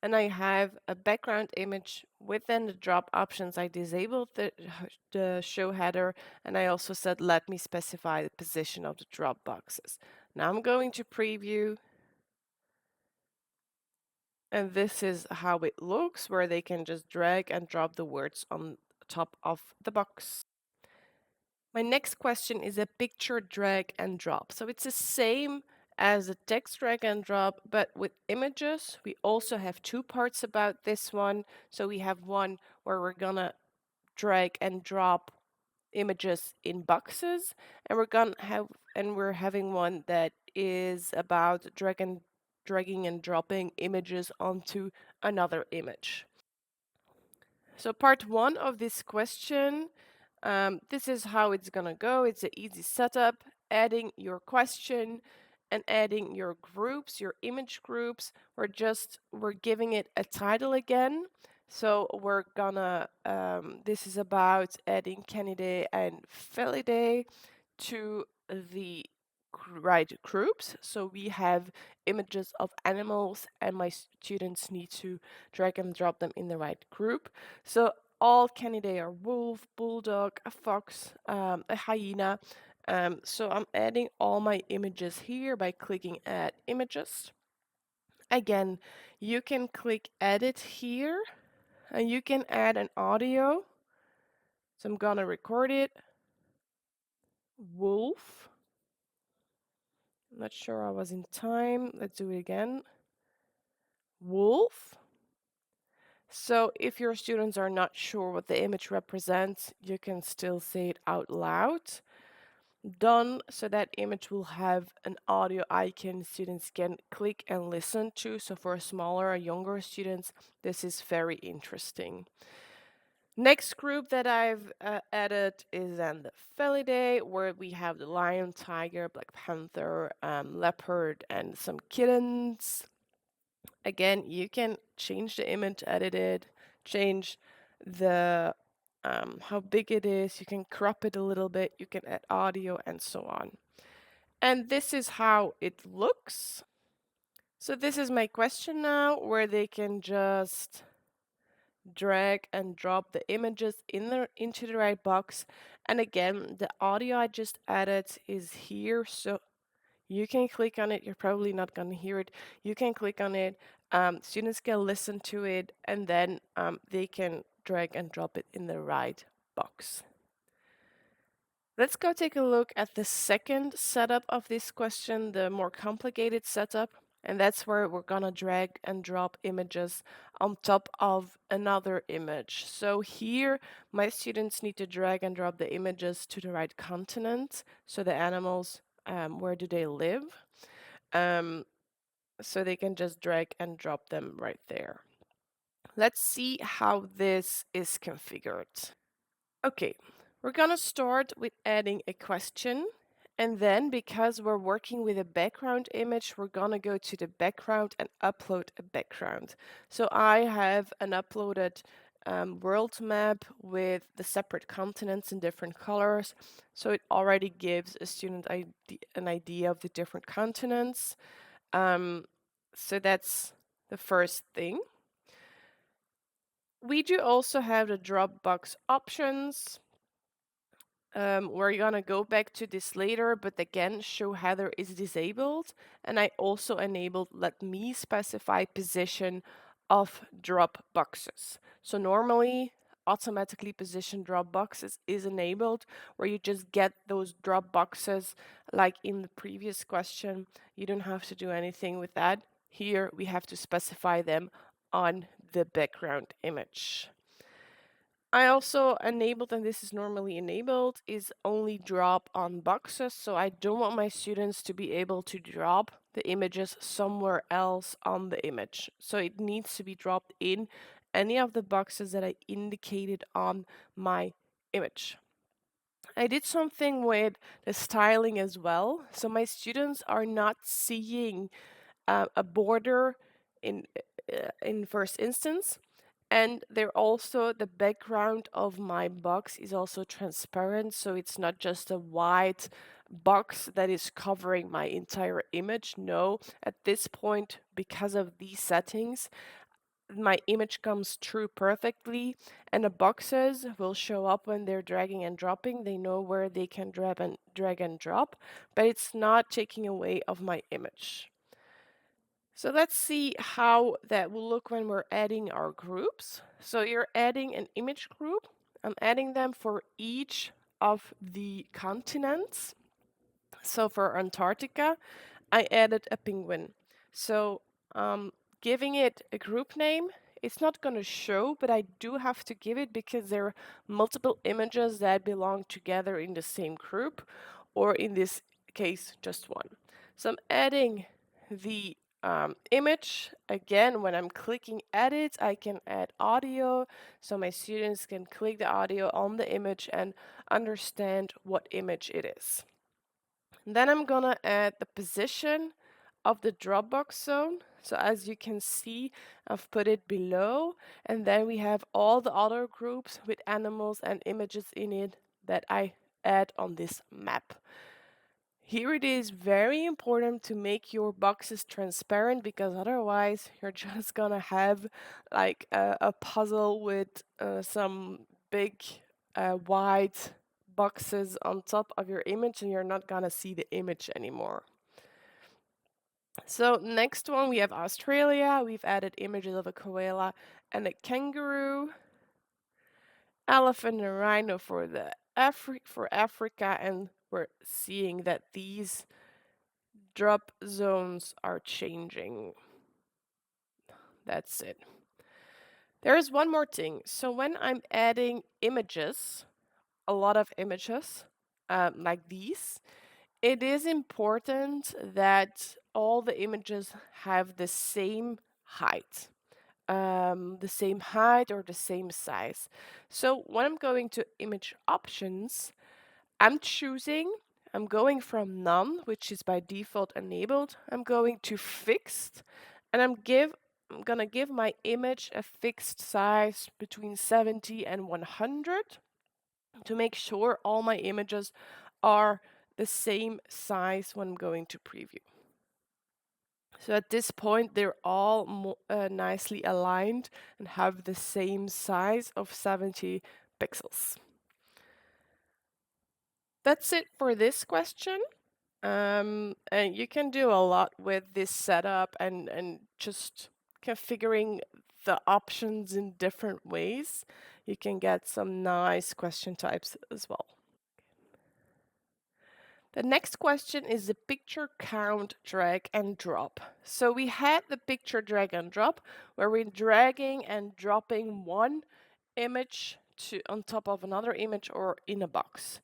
And I have a background image within the drop options. I disabled the show header, and I also said, let me specify the position of the drop boxes. Now I'm going to preview. And this is how it looks, where they can just drag and drop the words on top of the box. My next question is a picture drag and drop. So it's the same as a text drag and drop, but with images. We also have two parts about this one. So we have one where we're gonna drag and drop images in boxes, and we're having one that is about dragging and dropping images onto another image. So part one of this question, this is how it's gonna go. It's an easy setup, adding your question and adding your groups, your image groups. We're giving it a title again. So we're gonna, this is about adding Canidae and Felidae to the right groups. So we have images of animals, and my students need to drag and drop them in the right group. So all Canidae are wolf, bulldog, a fox, a hyena. So I'm adding all my images here by clicking Add Images. Again, you can click Edit here, and you can add an audio. So I'm gonna record it. Wolf. I'm not sure I was in time. Let's do it again. Wolf. So if your students are not sure what the image represents, you can still say it out loud. Done. So that image will have an audio icon students can click and listen to. So for smaller or younger students, this is very interesting. Next group that I've added is then the Felidae, where we have the lion, tiger, black panther, leopard, and some kittens. Again, you can change the image, edit it, change the how big it is. You can crop it a little bit. You can add audio and so on. And this is how it looks. So this is my question now, where they can just drag and drop the images into the right box. And again, the audio I just added is here, so you can click on it. You're probably not going to hear it. You can click on it. Students can listen to it, and then they can drag and drop it in the right box. Let's go take a look at the second setup of this question, the more complicated setup. And that's where we're gonna drag and drop images on top of another image. So here, my students need to drag and drop the images to the right continent. So the animals, where do they live? So they can just drag and drop them right there. Let's see how this is configured. Okay, we're gonna start with adding a question. And then, because we're working with a background image, we're gonna go to the background and upload a background. So I have an uploaded world map with the separate continents in different colors. So it already gives a student an idea of the different continents. So that's the first thing. We do also have the Dropbox options. We're gonna go back to this later, but again, show header is disabled, and I also enabled let me specify position of drop boxes. So normally, automatically position drop boxes is enabled, where you just get those drop boxes like in the previous question. You don't have to do anything with that. Here, we have to specify them on the background image. I also enabled, and this is normally enabled, is only drop on boxes. So I don't want my students to be able to drop the images somewhere else on the image. So it needs to be dropped in any of the boxes that I indicated on my image. I did something with the styling as well. So my students are not seeing a border in first instance. And they're also, the background of my box is also transparent, so it's not just a white box that is covering my entire image. No, at this point, because of these settings, my image comes through perfectly, and the boxes will show up when they're dragging and dropping. They know where they can drag and drop, but it's not taking away of my image. So let's see how that will look when we're adding our groups. So you're adding an image group. I'm adding them for each of the continents. So for Antarctica, I added a penguin. So giving it a group name, it's not going to show, but I do have to give it because there are multiple images that belong together in the same group, or in this case, just one. So I'm adding the image. Again, when I'm clicking edit, I can add audio, so my students can click the audio on the image and understand what image it is. And then I'm gonna add the position of the Dropbox zone. So as you can see, I've put it below, and then we have all the other groups with animals and images in it that I add on this map. Here it is very important to make your boxes transparent, because otherwise you're just gonna have like a puzzle with some big white boxes on top of your image, and you're not gonna see the image anymore. So next one, we have Australia. We've added images of a koala and a kangaroo, elephant and rhino for Africa, and we're seeing that these drop zones are changing. That's it. There is one more thing. So when I'm adding images, a lot of images, like these, it is important that all the images have the same height. The same height or the same size. So when I'm going to image options, I'm going from none, which is by default enabled. I'm going to fixed, and I'm gonna give my image a fixed size between 70 and 100 to make sure all my images are the same size when I'm going to preview. So at this point, they're all nicely aligned and have the same size of 70 pixels. That's it for this question. And you can do a lot with this setup and just configuring the options in different ways. You can get some nice question types as well. The next question is the picture count drag and drop. So we had the picture drag and drop where we're dragging and dropping one image on top of another image or in a box.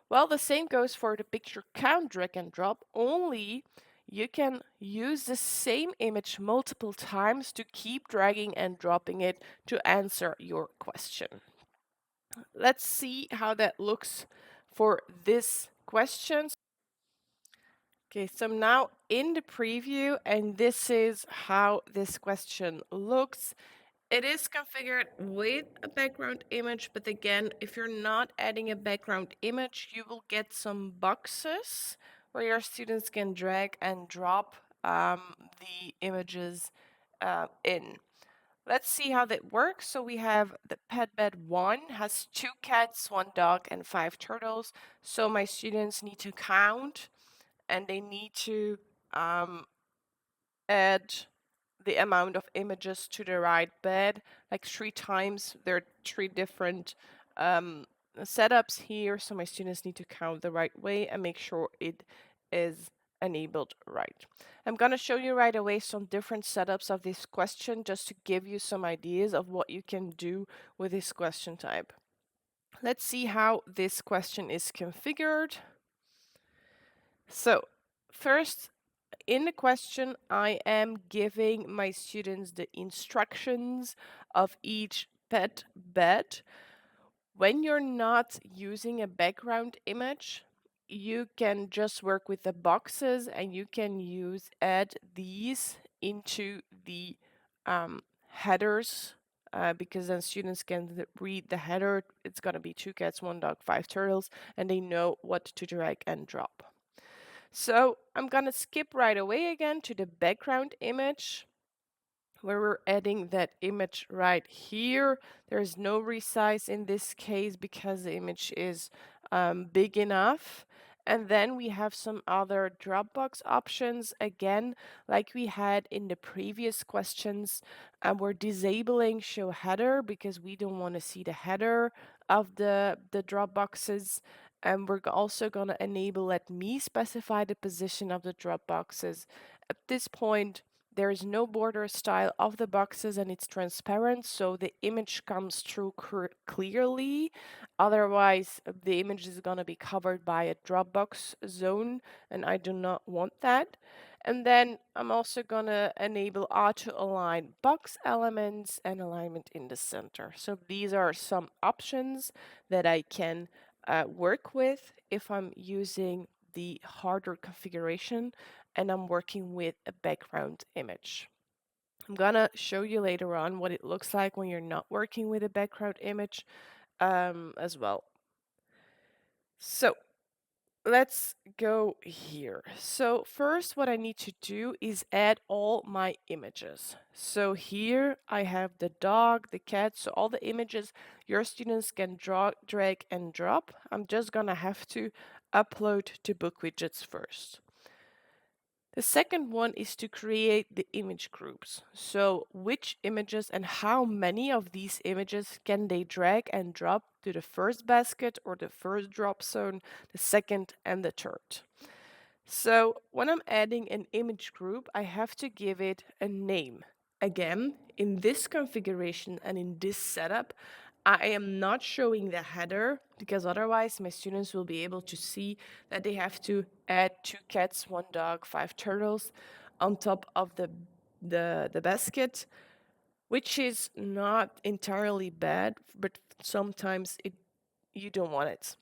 Well, the same goes for the picture count drag and drop, only you can use the same image multiple times to keep dragging and dropping it to answer your question. Let's see how that looks for this question. Okay, so I'm now in the preview, and this is how this question looks. It is configured with a background image, but again, if you're not adding a background image, you will get some boxes where your students can drag and drop the images in. Let's see how that works. So we have the pet bed 1 has 2 cats, 1 dog, and 5 turtles. So my students need to count, and they need to add the amount of images to the right bed like 3 times. There are 3 different setups here, so my students need to count the right way and make sure it is enabled right. I'm going to show you right away some different setups of this question just to give you some ideas of what you can do with this question type. Let's see how this question is configured. So first, in the question, I am giving my students the instructions of each pet bed. When you're not using a background image, you can just work with the boxes and you can add these into the headers because then students can read the header. It's going to be 2 cats, 1 dog, 5 turtles, and they know what to drag and drop. So I'm going to skip right away again to the background image where we're adding that image right here. There's no resize in this case because the image is big enough. And then we have some other Dropbox options, again, like we had in the previous questions. We're disabling show header because we don't want to see the header of the Dropboxes. And we're also going to enable let me specify the position of the Dropboxes. At this point, there is no border style of the boxes and it's transparent, so the image comes through clearly. Otherwise, the image is going to be covered by a Dropbox zone, and I do not want that. And then I'm also going to enable auto align box elements and alignment in the center. So these are some options that I can work with if I'm using the harder configuration and I'm working with a background image. I'm gonna show you later on what it looks like when you're not working with a background image as well. So let's go here. So first what I need to do is add all my images. So here I have the dog, the cat, so all the images your students can drag and drop. I'm just gonna have to upload to BookWidgets first. The second one is to create the image groups. So which images and how many of these images can they drag and drop to the first basket or the first drop zone, the second and the third. So when I'm adding an image group, I have to give it a name. Again, in this configuration and in this setup, I am not showing the header because otherwise my students will be able to see that they have to add 2 cats, 1 dog, 5 turtles on top of the basket, which is not entirely bad, but sometimes you don't want it.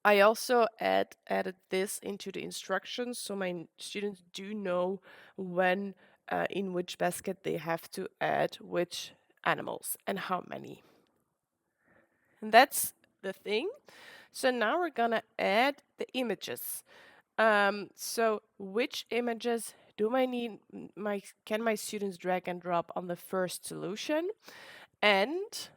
I also added this into the instructions so my students do know when in which basket they have to add which animals and how many. And that's the thing. So now we're gonna add the images. So which images do I need can my students drag and drop on the first solution, and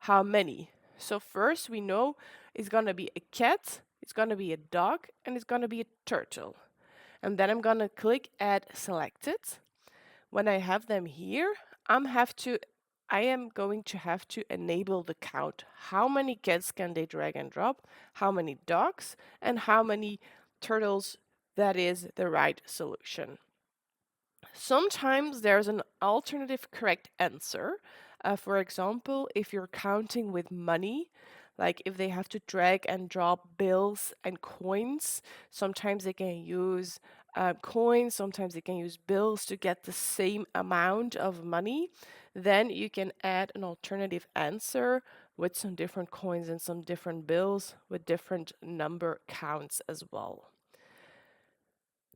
how many? So first we know it's gonna be a cat, it's gonna be a dog, and it's gonna be a turtle. And then I'm gonna click add selected. When I have them here, I am going to have to enable the count. How many cats can they drag and drop? How many dogs? And how many turtles? That is the right solution. Sometimes there's an alternative correct answer. For example, if you're counting with money, like if they have to drag and drop bills and coins, sometimes they can use coins, sometimes they can use bills to get the same amount of money. Then you can add an alternative answer with some different coins and some different bills with different number counts as well.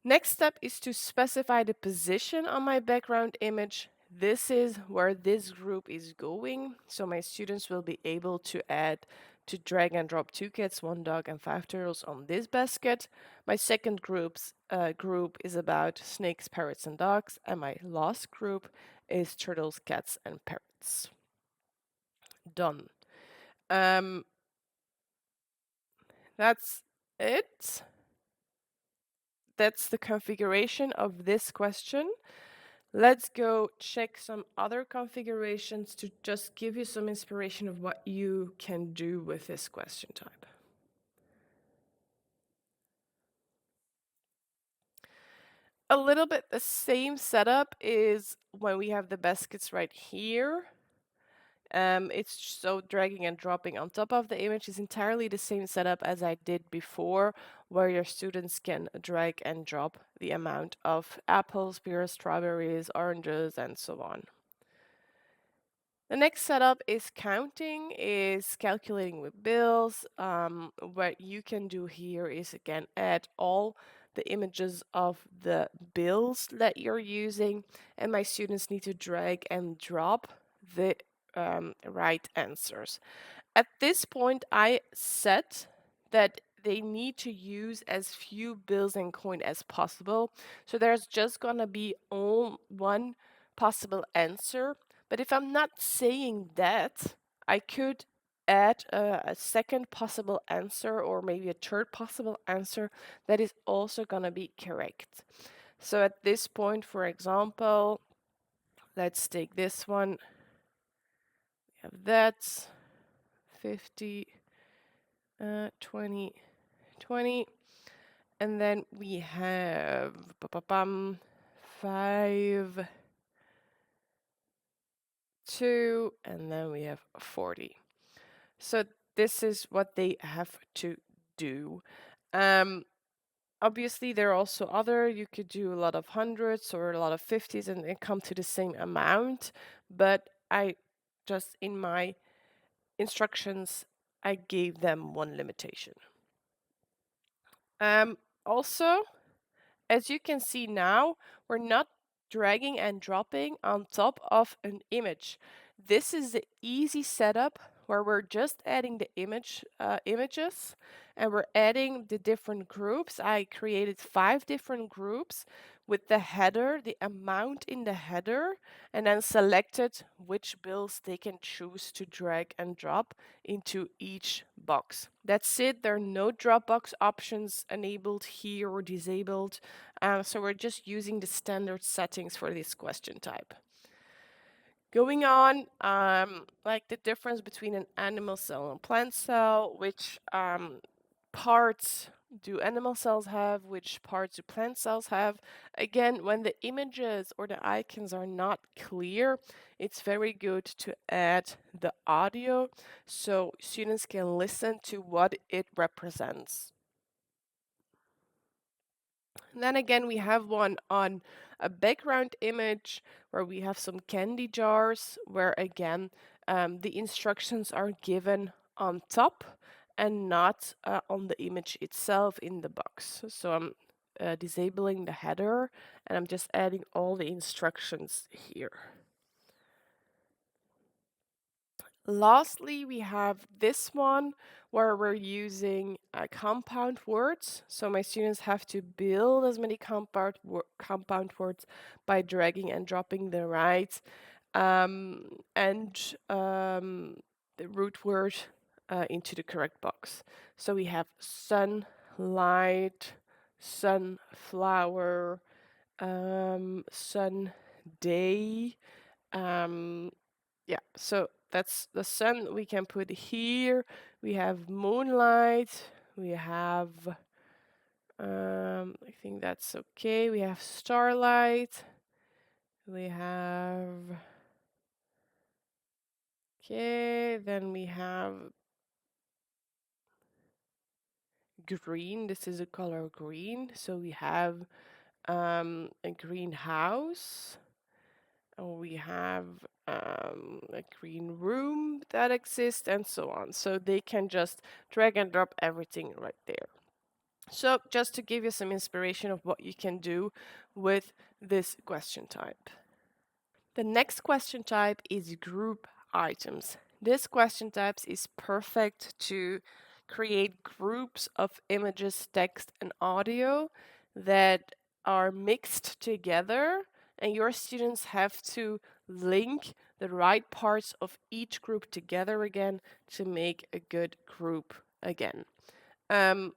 Next step is to specify the position on my background image. This is where this group is going. So my students will be able to drag and drop 2 cats, 1 dog, and 5 turtles on this basket. My second group is about snakes, parrots, and dogs. And my last group is turtles, cats, and parrots. Done. That's it. That's the configuration of this question. Let's go check some other configurations to just give you some inspiration of what you can do with this question type. A little bit the same setup is when we have the baskets right here. It's so dragging and dropping on top of the image is entirely the same setup as I did before, where your students can drag and drop the amount of apples, pears, strawberries, oranges, and so on. The next setup is counting, is calculating with bills. What you can do here is again add all the images of the bills that you're using, and my students need to drag and drop the right answers. At this point, I set that they need to use as few bills and coin as possible. So there's just gonna be all one possible answer. But if I'm not saying that, I could add a second possible answer or maybe a third possible answer that is also gonna be correct. So at this point, for example, let's take this one. We have that 50, 20, 20. And then we have 5, 2, and then we have 40. So this is what they have to do. Obviously, there are also other, you could do a lot of hundreds or a lot of 50s and come to the same amount. But I just, in my instructions, I gave them one limitation. Also, as you can see now, we're not dragging and dropping on top of an image. This is the easy setup where we're just adding the images and we're adding the different groups. I created 5 different groups with the header, the amount in the header, and then selected which bills they can choose to drag and drop into each box. That's it. There are no Dropbox options enabled here or disabled. So we're just using the standard settings for this question type. Going on, like the difference between an animal cell and plant cell, which parts do animal cells have, which parts do plant cells have. Again, when the images or the icons are not clear, it's very good to add the audio so students can listen to what it represents. And then again, we have one on a background image where we have some candy jars, where again, the instructions are given on top and not on the image itself in the box. So I'm disabling the header and I'm just adding all the instructions here. Lastly, we have this one where we're using compound words. So my students have to build as many compound words by dragging and dropping the right and the root word into the correct box. So we have sunlight, sunflower, Sunday. Yeah, so that's the sun we can put here. We have moonlight. We have, I think that's okay. We have starlight. We have, okay, then we have green. This is a color green. So we have a greenhouse. We have a green room that exists and so on. So they can just drag and drop everything right there. So just to give you some inspiration of what you can do with this question type. The next question type is group items. This question type is perfect to create groups of images, text, and audio that are mixed together, and your students have to link the right parts of each group together again to make a good group again. I'm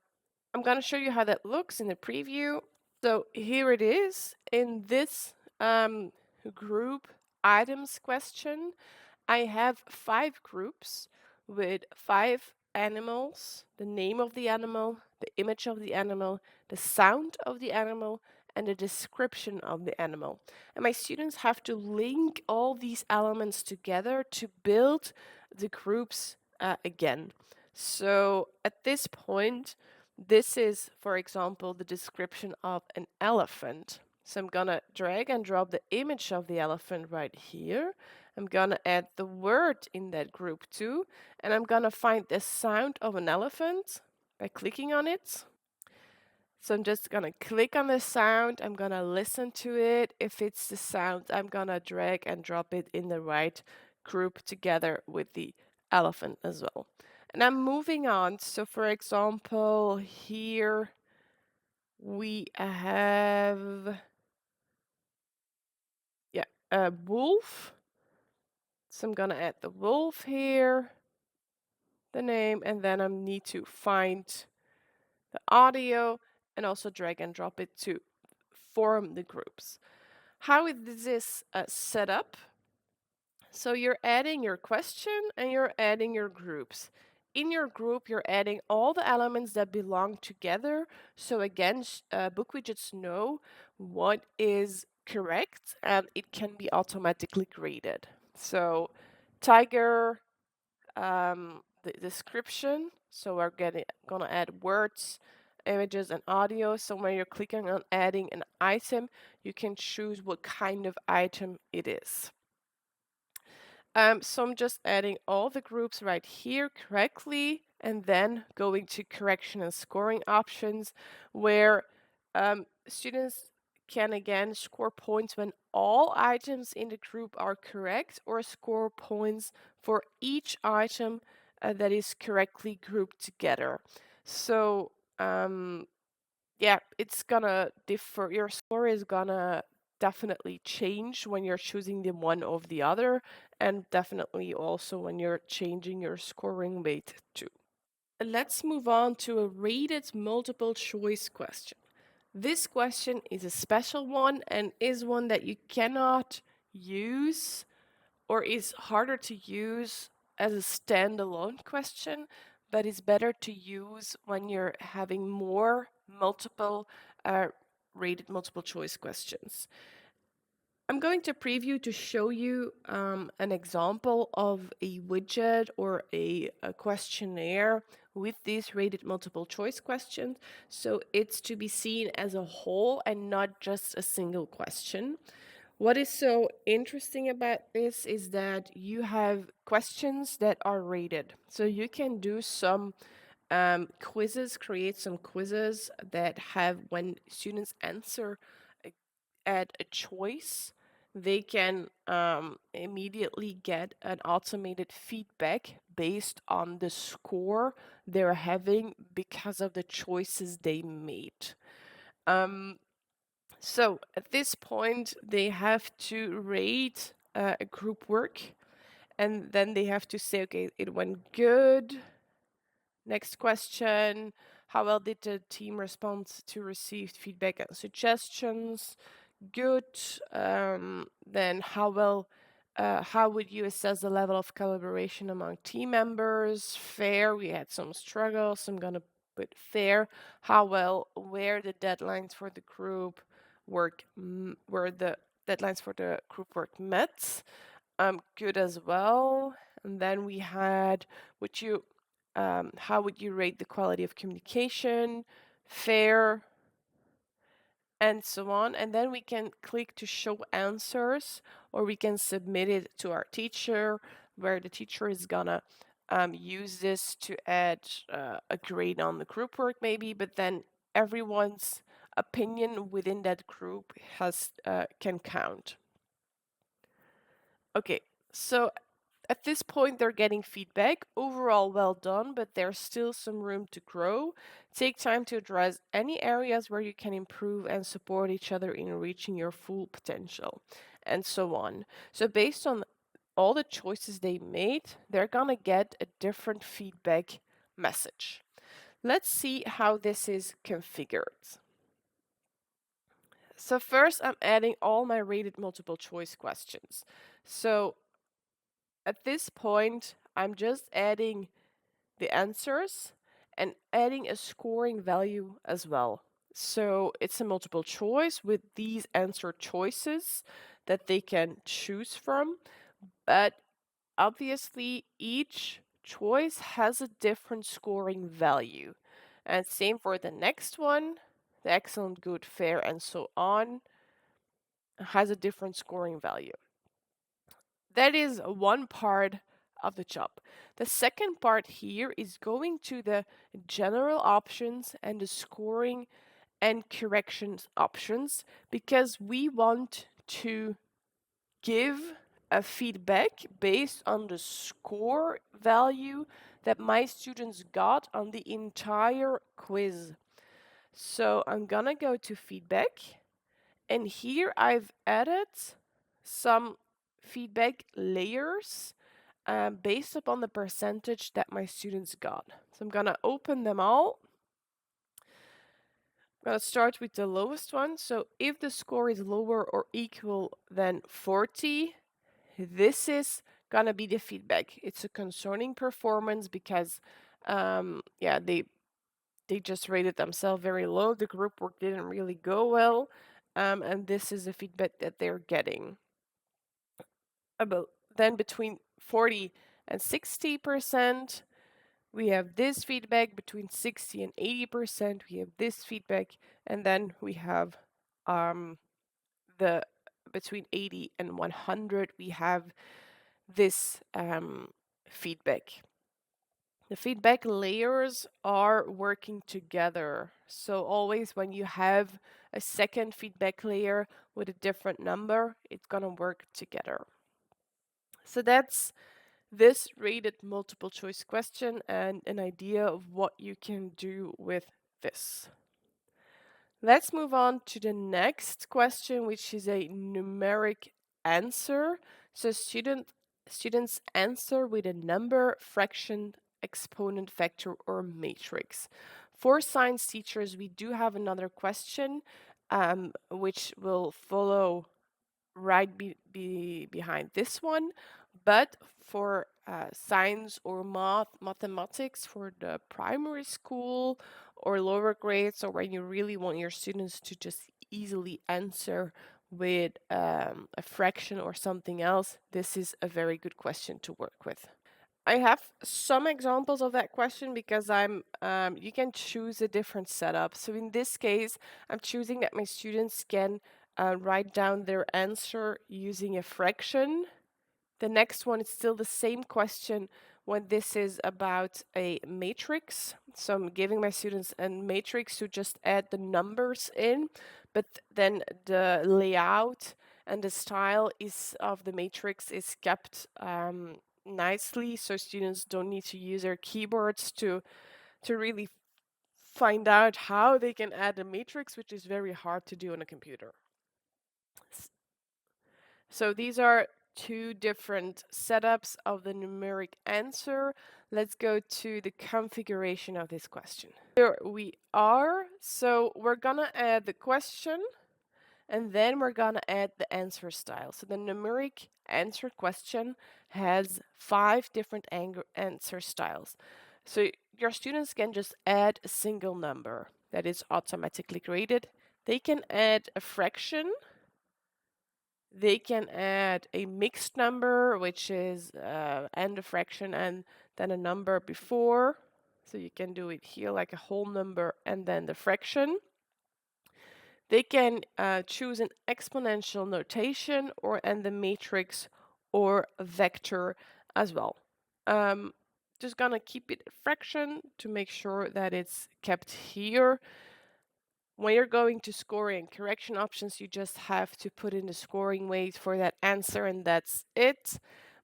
going to show you how that looks in the preview. So here it is. In this group items question, I have 5 groups with 5 animals, the name of the animal, the image of the animal, the sound of the animal, and a description of the animal. And my students have to link all these elements together to build the groups again. So at this point, this is, for example, the description of an elephant. So I'm gonna drag and drop the image of the elephant right here. I'm gonna add the word in that group too, and I'm gonna find the sound of an elephant by clicking on it. So I'm just gonna click on the sound, I'm gonna listen to it. If it's the sound, I'm gonna drag and drop it in the right group together with the elephant as well. And I'm moving on. So for example, here we have, a wolf. So I'm gonna add the wolf here, the name, and then I need to find the audio and also drag and drop it to form the groups. How is this set up? So you're adding your question and you're adding your groups. In your group, you're adding all the elements that belong together. So again, BookWidgets know what is correct and it can be automatically graded. So tiger, the description. So we're gonna add words, images, and audio. So when you're clicking on adding an item, you can choose what kind of item it is. So I'm just adding all the groups right here correctly and then going to correction and scoring options where students can again score points when all items in the group are correct or score points for each item that is correctly grouped together. So yeah, it's gonna differ. Your score is gonna definitely change when you're choosing the one over the other, and definitely also when you're changing your scoring weight too. Let's move on to a rated multiple choice question. This question is a special one and is one that you cannot use or is harder to use as a standalone question, but is better to use when you're having more multiple rated multiple choice questions. I'm going to preview to show you an example of a widget or a questionnaire with these rated multiple choice questions. So it's to be seen as a whole and not just a single question. What is so interesting about this is that you have questions that are rated. So you can do some quizzes, create some quizzes that have, when students answer at a choice, they can immediately get an automated feedback based on the score they're having because of the choices they made. So at this point, they have to rate a group work, and then they have to say, okay, it went good. Next question, how well did the team respond to received feedback and suggestions? Good. Then how would you assess the level of collaboration among team members? Fair. We had some struggles. I'm gonna put fair. How well were the deadlines for the group work met? Good as well. And then we had, how would you rate the quality of communication? Fair, and so on. And then we can click to show answers, or we can submit it to our teacher, where the teacher is gonna use this to add a grade on the group work maybe, but then everyone's opinion within that group can count. Okay, so at this point, they're getting feedback. Overall, well done, but there's still some room to grow. Take time to address any areas where you can improve and support each other in reaching your full potential, and so on. So based on all the choices they made, they're gonna get a different feedback message. Let's see how this is configured. So first, I'm adding all my rated multiple choice questions. So at this point, I'm just adding the answers and adding a scoring value as well. So it's a multiple choice with these answer choices that they can choose from. But obviously, each choice has a different scoring value. And same for the next one, the excellent, good, fair, and so on, has a different scoring value. That is one part of the job. The second part here is going to the general options and the scoring and corrections options, because we want to give a feedback based on the score value that my students got on the entire quiz. So I'm gonna go to feedback, and here I've added some feedback layers based upon the percentage that my students got. So I'm gonna open them all. I'm gonna start with the lowest one. So if the score is lower or equal than 40, this is gonna be the feedback. It's a concerning performance because, yeah, they just rated themselves very low. The group work didn't really go well, and this is the feedback that they're getting. About then between 40 and 60%, we have this feedback. Between 60 and 80%, we have this feedback, and then we have the between 80 and 100, we have this feedback. The feedback layers are working together. So always when you have a second feedback layer with a different number, it's gonna work together. So that's this rated multiple choice question and an idea of what you can do with this. Let's move on to the next question, which is a numeric answer. So students answer with a number, fraction, exponent, vector, or matrix. For science teachers, we do have another question, which will follow right behind this one. But for science or mathematics for the primary school or lower grades, or when you really want your students to just easily answer with a fraction or something else, this is a very good question to work with. I have some examples of that question because you can choose a different setup. So in this case, I'm choosing that my students can write down their answer using a fraction. The next one is still the same question when this is about a matrix. So I'm giving my students a matrix to just add the numbers in, but then the layout and the style of the matrix is kept nicely, so students don't need to use their keyboards to really find out how they can add a matrix, which is very hard to do on a computer. So these are two different setups of the numeric answer. Let's go to the configuration of this question. Here we are. So we're gonna add the question, and then we're gonna add the answer style. So the numeric answer question has 5 different answer styles. So your students can just add a single number that is automatically graded. They can add a fraction. They can add a mixed number, which is and a fraction and then a number before. So you can do it here like a whole number and then the fraction. They can choose an exponential notation and the matrix or a vector as well. Just gonna keep it a fraction to make sure that it's kept here. When you're going to scoring and correction options, you just have to put in the scoring weight for that answer, and that's it.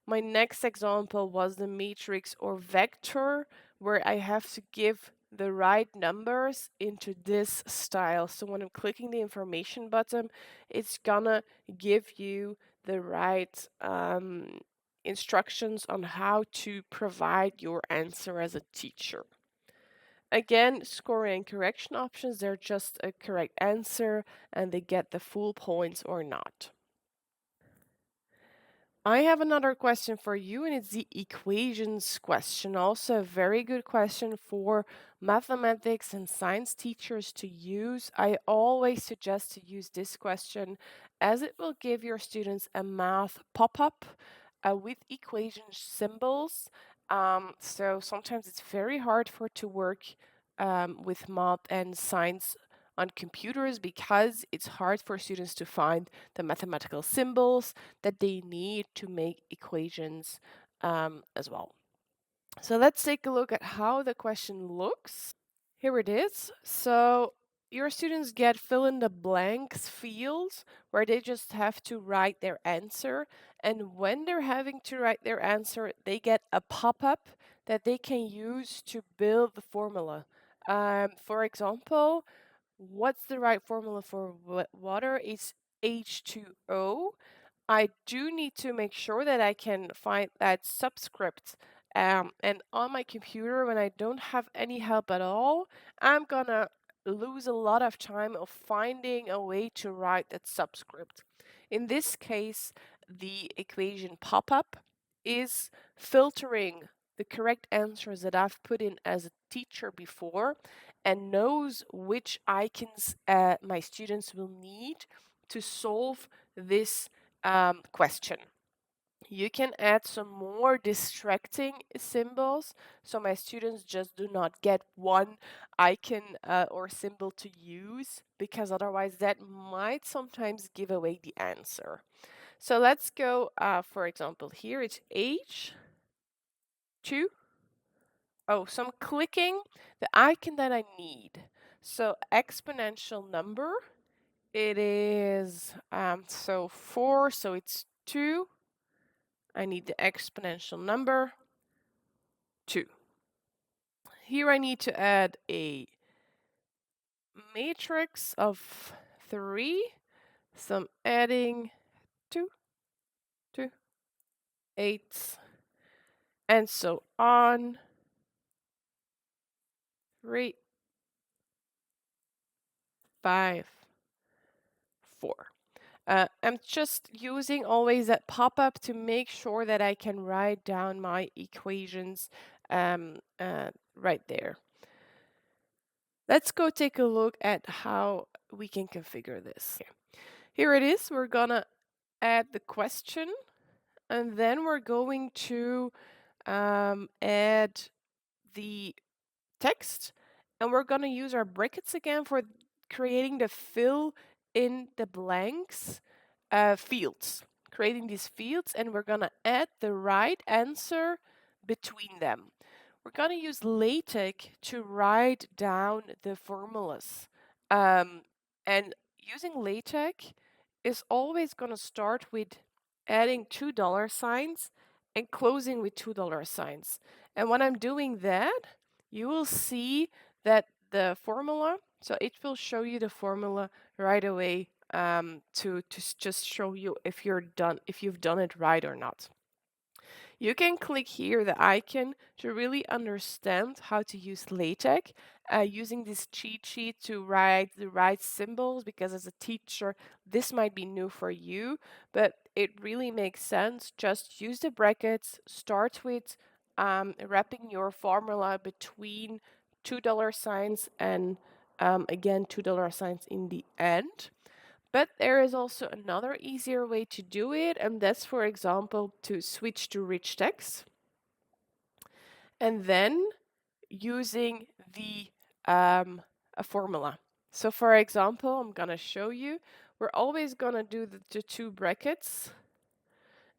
My next example was the matrix or vector, where I have to give the right numbers into this style. So when I'm clicking the information button, it's gonna give you the right instructions on how to provide your answer as a teacher. Again, scoring and correction options, they're just a correct answer and they get the full points or not. I have another question for you, and it's the equations question. Also, a very good question for mathematics and science teachers to use. I always suggest to use this question as it will give your students a math pop-up with equation symbols. So sometimes it's very hard for to work with math and science on computers because it's hard for students to find the mathematical symbols that they need to make equations as well. So let's take a look at how the question looks. Here it is. So your students get fill in the blanks fields where they just have to write their answer. And when they're having to write their answer, they get a pop-up that they can use to build the formula. For example, what's the right formula for water? It's H2O. I do need to make sure that I can find that subscript. And on my computer, when I don't have any help at all, I'm gonna lose a lot of time of finding a way to write that subscript. In this case, the equation pop-up is filtering the correct answers that I've put in as a teacher before and knows which icons my students will need to solve this question. You can add some more distracting symbols so my students just do not get one icon or symbol to use, because otherwise that might sometimes give away the answer. So let's go, for example, here it's H2. Oh, so I'm clicking the icon that I need. So exponential number, it is, so 4, so it's 2. I need the exponential number 2. Here I need to add a matrix of 3. So I'm adding 2, 2, 8, and so on. 3, 5, 4. I'm just using always that pop-up to make sure that I can write down my equations right there. Let's go take a look at how we can configure this. Here it is. We're gonna add the question, and then we're going to add the text, and we're gonna use our brackets again for creating the fill in the blanks fields, creating these fields, and we're gonna add the right answer between them. We're gonna use LaTeX to write down the formulas. And using LaTeX is always gonna start with adding $2 and closing with $2. And when I'm doing that, you will see that the formula, so it will show you the formula right away to just show you if you've done it right or not. You can click here the icon to really understand how to use LaTeX using this cheat sheet to write the right symbols, because as a teacher this might be new for you, but it really makes sense. Just use the brackets, start with wrapping your formula between $2 and again $2 in the end. But there is also another easier way to do it, and that's, for example, to switch to rich text and then using the a formula. So for example, I'm gonna show you, we're always gonna do the two brackets,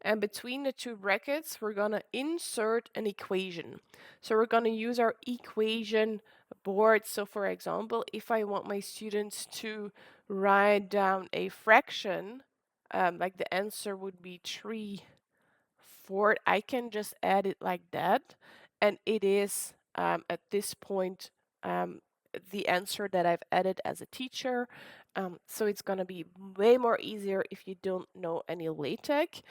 and between the two brackets we're gonna insert an equation. So we're gonna use our equation board. So for example, if I want my students to write down a fraction, like the answer would be 3/4, I can just add it like that, and it is at this point the answer that I've added as a teacher. So it's gonna be way more easier if you don't know any LaTeX.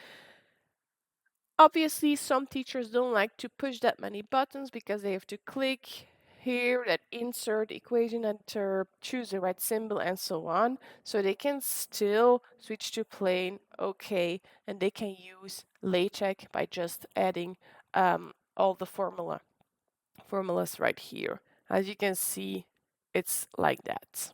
Obviously, some teachers don't like to push that many buttons because they have to click here that insert equation editor, choose the right symbol, and so on. So they can still switch to plain, okay, and they can use LaTeX by just adding all the formulas right here. As you can see, it's like that.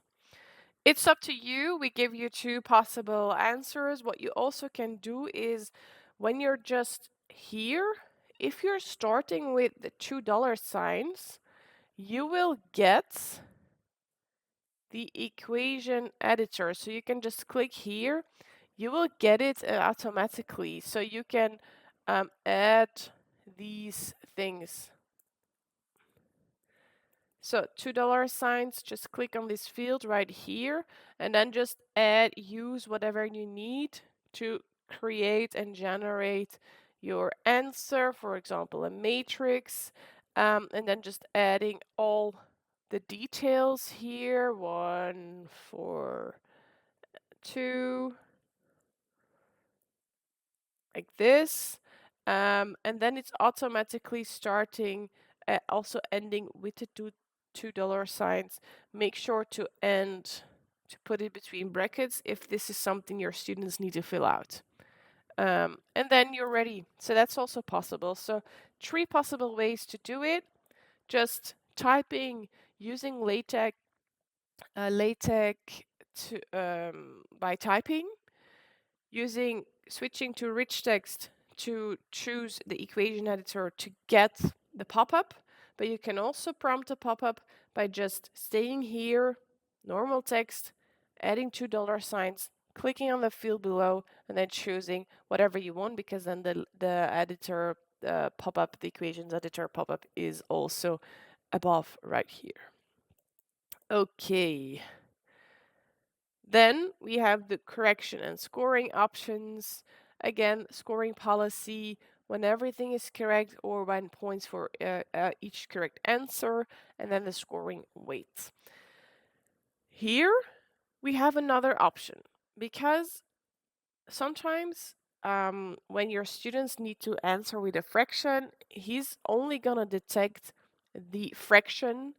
It's up to you. We give you two possible answers. What you also can do is when you're just here, if you're starting with the $2 signs, you will get the equation editor. So you can just click here. You will get it automatically. So you can add these things. So $2 signs, just click on this field right here and then just use whatever you need to create and generate your answer, for example, a matrix, and then just adding all the details here, 1, 4, 2, like this. And then it's automatically starting, also ending with the $2 signs. Make sure to put it between brackets if this is something your students need to fill out. And then you're ready. So that's also possible. So 3 possible ways to do it. Just typing using LaTeX by typing, switching to rich text to choose the equation editor to get the pop-up, but you can also prompt a pop-up by just staying here, normal text, adding $2 signs, clicking on the field below, and then choosing whatever you want, because then the editor pop-up, the equations editor pop-up is also above right here. Okay. Then we have the correction and scoring options. Again, scoring policy when everything is correct or when points for each correct answer, and then the scoring weight. Here we have another option because sometimes when your students need to answer with a fraction, he's only gonna detect the fraction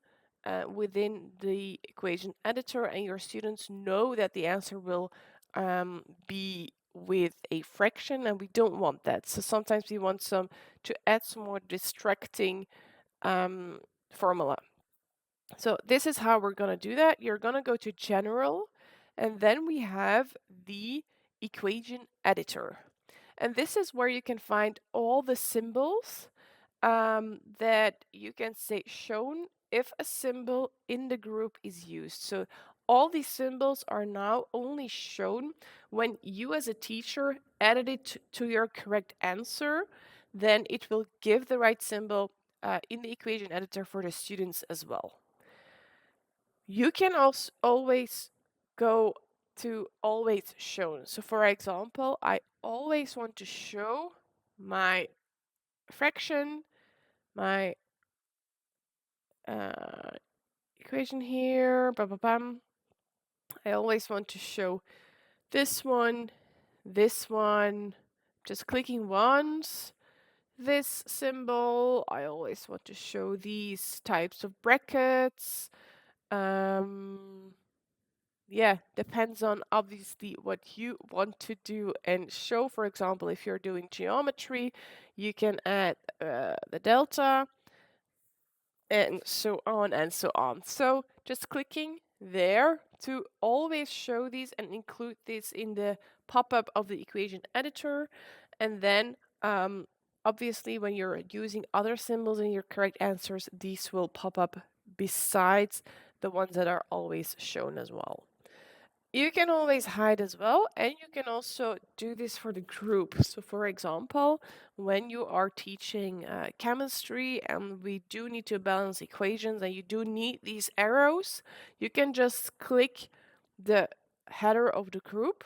within the equation editor, and your students know that the answer will be with a fraction, and we don't want that. So sometimes we want to add some more distracting formula. So this is how we're going to do that. You're going to go to General, and then we have the equation editor. And this is where you can find all the symbols that you can say shown if a symbol in the group is used. So all these symbols are now only shown when you as a teacher added it to your correct answer. Then it will give the right symbol in the equation editor for the students as well. You can also always go to always shown. So for example, I always want to show my fraction, my equation here, I always want to show this one, just clicking once, this symbol. I always want to show these types of brackets. Yeah, depends on obviously what you want to do and show. For example, if you're doing geometry, you can add the delta and so on and so on. So just clicking there to always show these and include this in the pop-up of the equation editor. And then obviously when you're using other symbols in your correct answers, these will pop up besides the ones that are always shown as well. You can always hide as well, and you can also do this for the group. So for example, when you are teaching chemistry and we do need to balance equations and you do need these arrows, you can just click the header of the group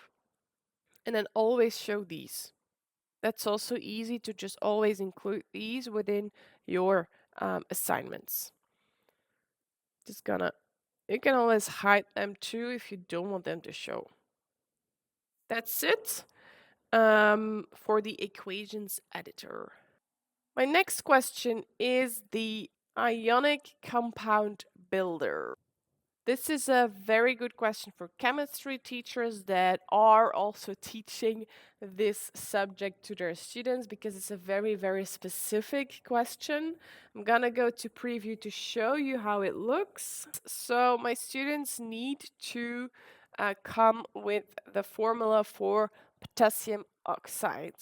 and then always show these. That's also easy to just always include these within your assignments. You can always hide them too if you don't want them to show. That's it for the equations editor. My next question is the Ionic compound builder? This is a very good question for chemistry teachers that are also teaching this subject to their students because it's a very, very specific question. I'm gonna go to preview to show you how it looks. So my students need to come with the formula for potassium oxide.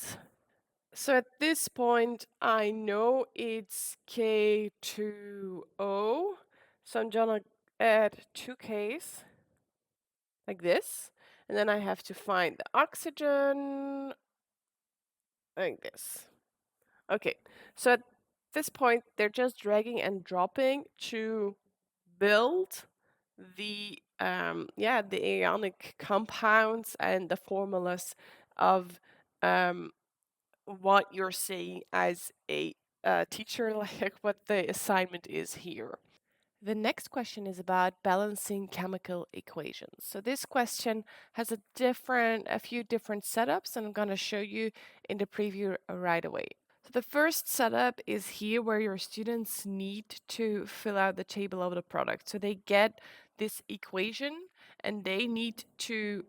So at this point, I know it's K2O. So I'm gonna add 2 Ks like this. And then I have to find the oxygen like this. Okay, so at this point, they're just dragging and dropping to build the the ionic compounds and the formulas of what you're saying as a teacher, like what the assignment is here. The next question is about balancing chemical equations. So this question has a few different setups, and I'm going to show you in the preview right away. So the first setup is here where your students need to fill out the table of the product. So they get this equation and they need to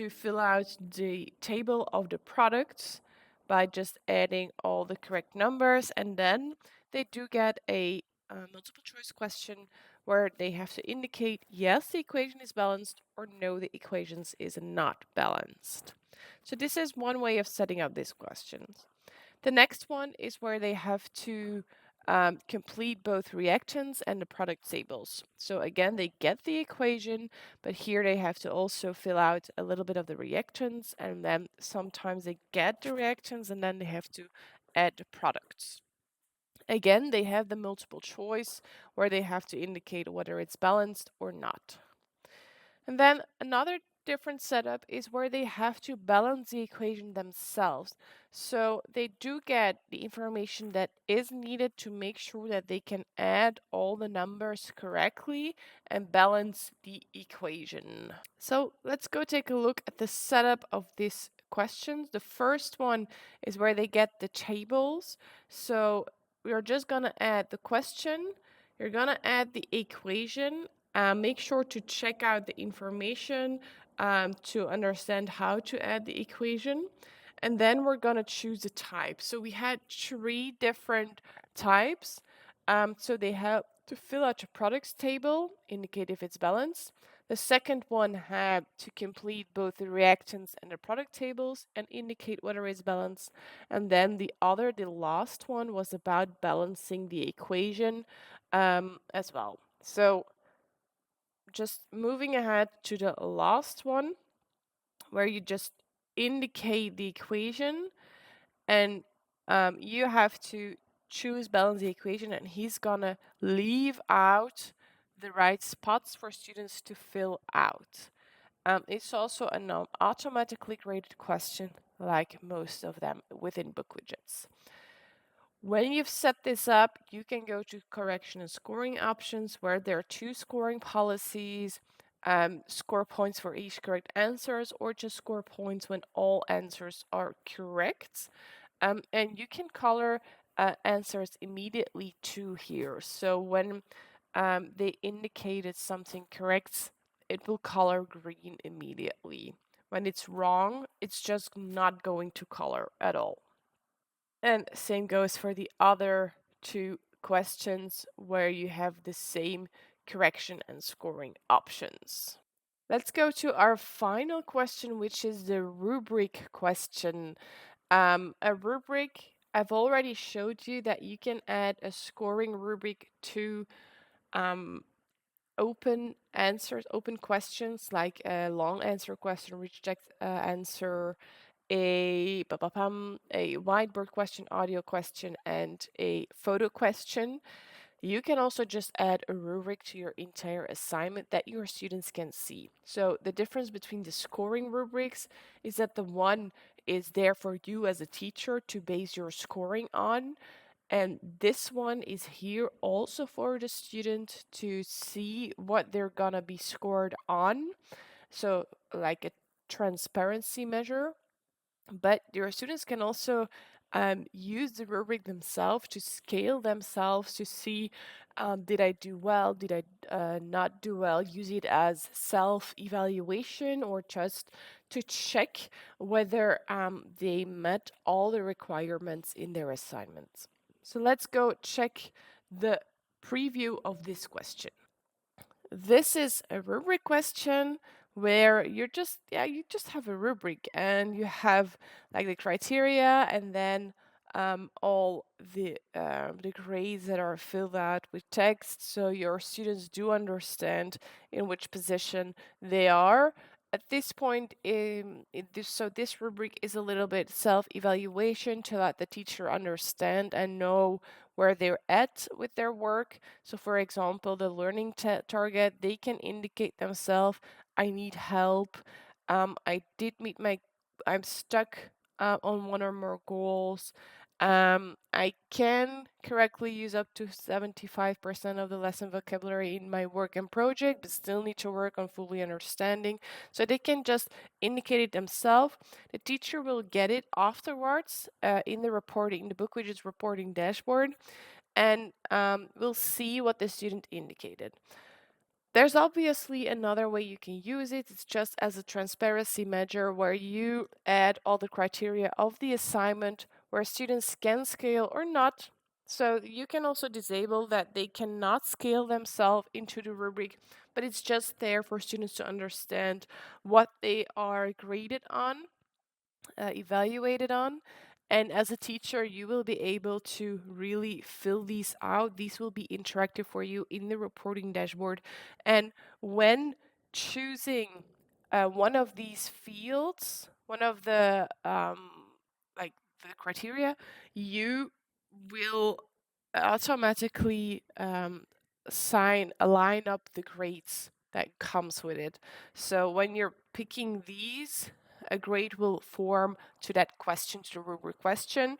fill out the table of the products by just adding all the correct numbers, and then they do get a multiple choice question where they have to indicate yes, the equation is balanced, or no, the equations is not balanced. So this is one way of setting up these questions. The next one is where they have to complete both reactants and the product tables. So again, they get the equation, but here they have to also fill out a little bit of the reactants, and then sometimes they get the reactants and then they have to add the products. Again, they have the multiple choice where they have to indicate whether it's balanced or not. And then another different setup is where they have to balance the equation themselves. So they do get the information that is needed to make sure that they can add all the numbers correctly and balance the equation. So let's go take a look at the setup of these questions. The first one is where they get the tables. So we're just going to add the question, you're going to add the equation. Make sure to check out the information to understand how to add the equation. And then we're going to choose a type. So we had 3 different types. So they have to fill out a products table, indicate if it's balanced. The second one had to complete both the reactants and the product tables and indicate whether it's balanced. And then the last one, was about balancing the equation as well. So just moving ahead to the last one, where you just indicate the equation and you have to choose balance the equation, and he's gonna leave out the right spots for students to fill out. It's also an automatically graded question, like most of them within BookWidgets. When you've set this up, you can go to correction and scoring options, where there are 2 scoring policies, score points for each correct answers, or just score points when all answers are correct. And you can color answers immediately too here. So when they indicated something correct, it will color green immediately. When it's wrong, it's just not going to color at all. And same goes for the other 2 questions where you have the same correction and scoring options. Let's go to our final question, which is the rubric question. A rubric, I've already showed you that you can add a scoring rubric to open answers, open questions, like a long answer question, reject answer, a whiteboard question, audio question, and a photo question. You can also just add a rubric to your entire assignment that your students can see. So the difference between the scoring rubrics is that the one is there for you as a teacher to base your scoring on. And this one is here also for the student to see what they're gonna be scored on. So like a transparency measure. But your students can also use the rubric themselves to scale themselves to see, did I do well, did I not do well, use it as self-evaluation or just to check whether they met all the requirements in their assignments. So let's go check the preview of this question. This is a rubric question where you just have a rubric and you have like the criteria and then all the grades that are filled out with text, so your students do understand in which position they are at this point. So this rubric is a little bit self-evaluation to let the teacher understand and know where they're at with their work. So for example, the learning target, they can indicate themselves, I need help, I'm stuck on one or more goals. I can correctly use up to 75% of the lesson vocabulary in my work and project, but still need to work on fully understanding. So they can just indicate it themselves. The teacher will get it afterwards in the BookWidgets reporting dashboard, and we'll see what the student indicated. There's obviously another way you can use it. It's just as a transparency measure where you add all the criteria of the assignment where students can scale or not. So you can also disable that they cannot scale themselves into the rubric, but it's just there for students to understand what they are graded on, evaluated on. And as a teacher, you will be able to really fill these out. These will be interactive for you in the reporting dashboard. And when choosing one of these fields, one of the like the criteria, you will automatically line up the grades that comes with it. So when you're picking these, a grade will form to that question, to the rubric question,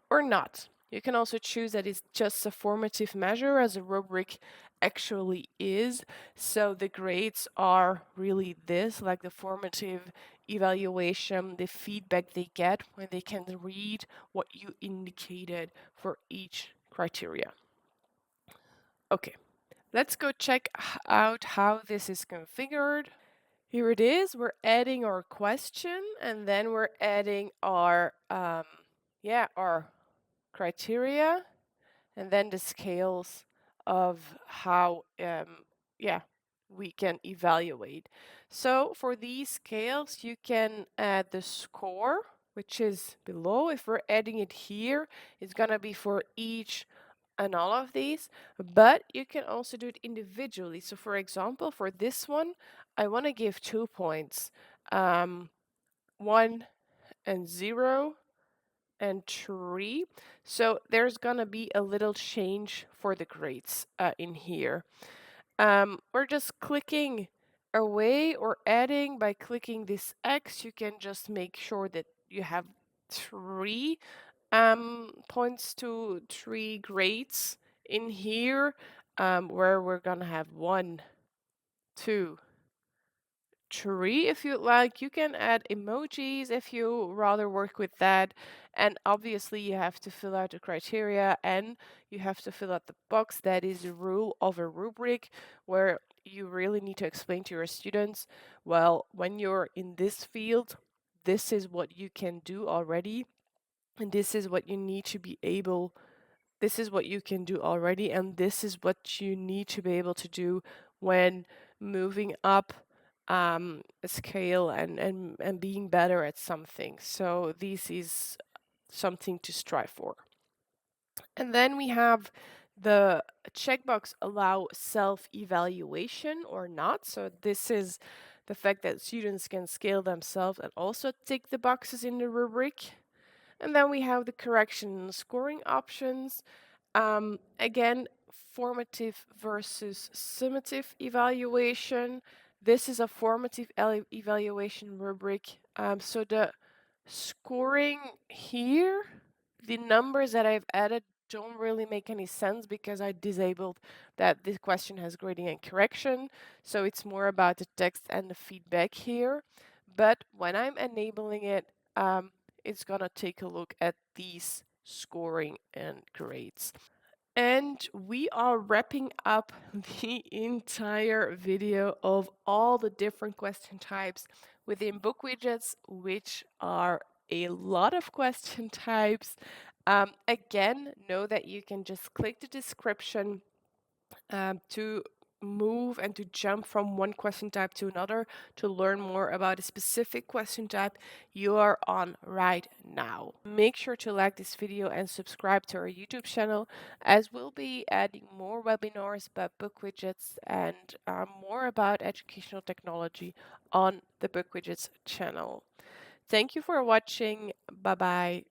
or not. You can also choose that it's just a formative measure, as a rubric actually is. So the grades are really this, like the formative evaluation, the feedback they get when they can read what you indicated for each criteria. Okay, let's go check out how this is configured. Here it is. We're adding our question, and then we're adding our our criteria, and then the scales of how we can evaluate. So for these scales, you can add the score, which is below. If we're adding it here, it's gonna be for each and all of these, but you can also do it individually. So for example, for this one, I want to give 2 points, 1 and 0 and 3. So there's gonna be a little change for the grades in here. We're just clicking away or adding. By clicking this X, you can just make sure that you have 3 points to 3 grades in here, where we're gonna have 1, 2, 3 if you'd like. You can add emojis if you rather work with that. And obviously you have to fill out the criteria and you have to fill out the box. That is the rule of a rubric, where you really need to explain to your students, well, when you're in this field, this is what you can do already. And this is what you need to be able, this is what you can do already, and this is what you need to be able to do when moving up a scale and being better at something. So this is something to strive for. And then we have the checkbox allow self-evaluation or not. So this is the fact that students can scale themselves and also tick the boxes in the rubric. And then we have the correction and scoring options. Again, formative versus summative evaluation. This is a formative evaluation rubric. So the scoring here, the numbers that I've added don't really make any sense because I disabled that this question has grading and correction. So it's more about the text and the feedback here. But when I'm enabling it, it's gonna take a look at these scoring and grades. And we are wrapping up the entire video of all the different question types within BookWidgets, which are a lot of question types. Again, know that you can just click the description to move and to jump from one question type to another to learn more about a specific question type you are on right now. Make sure to like this video and subscribe to our YouTube channel, as we'll be adding more webinars about BookWidgets and more about educational technology on the BookWidgets channel. Thank you for watching. Bye bye.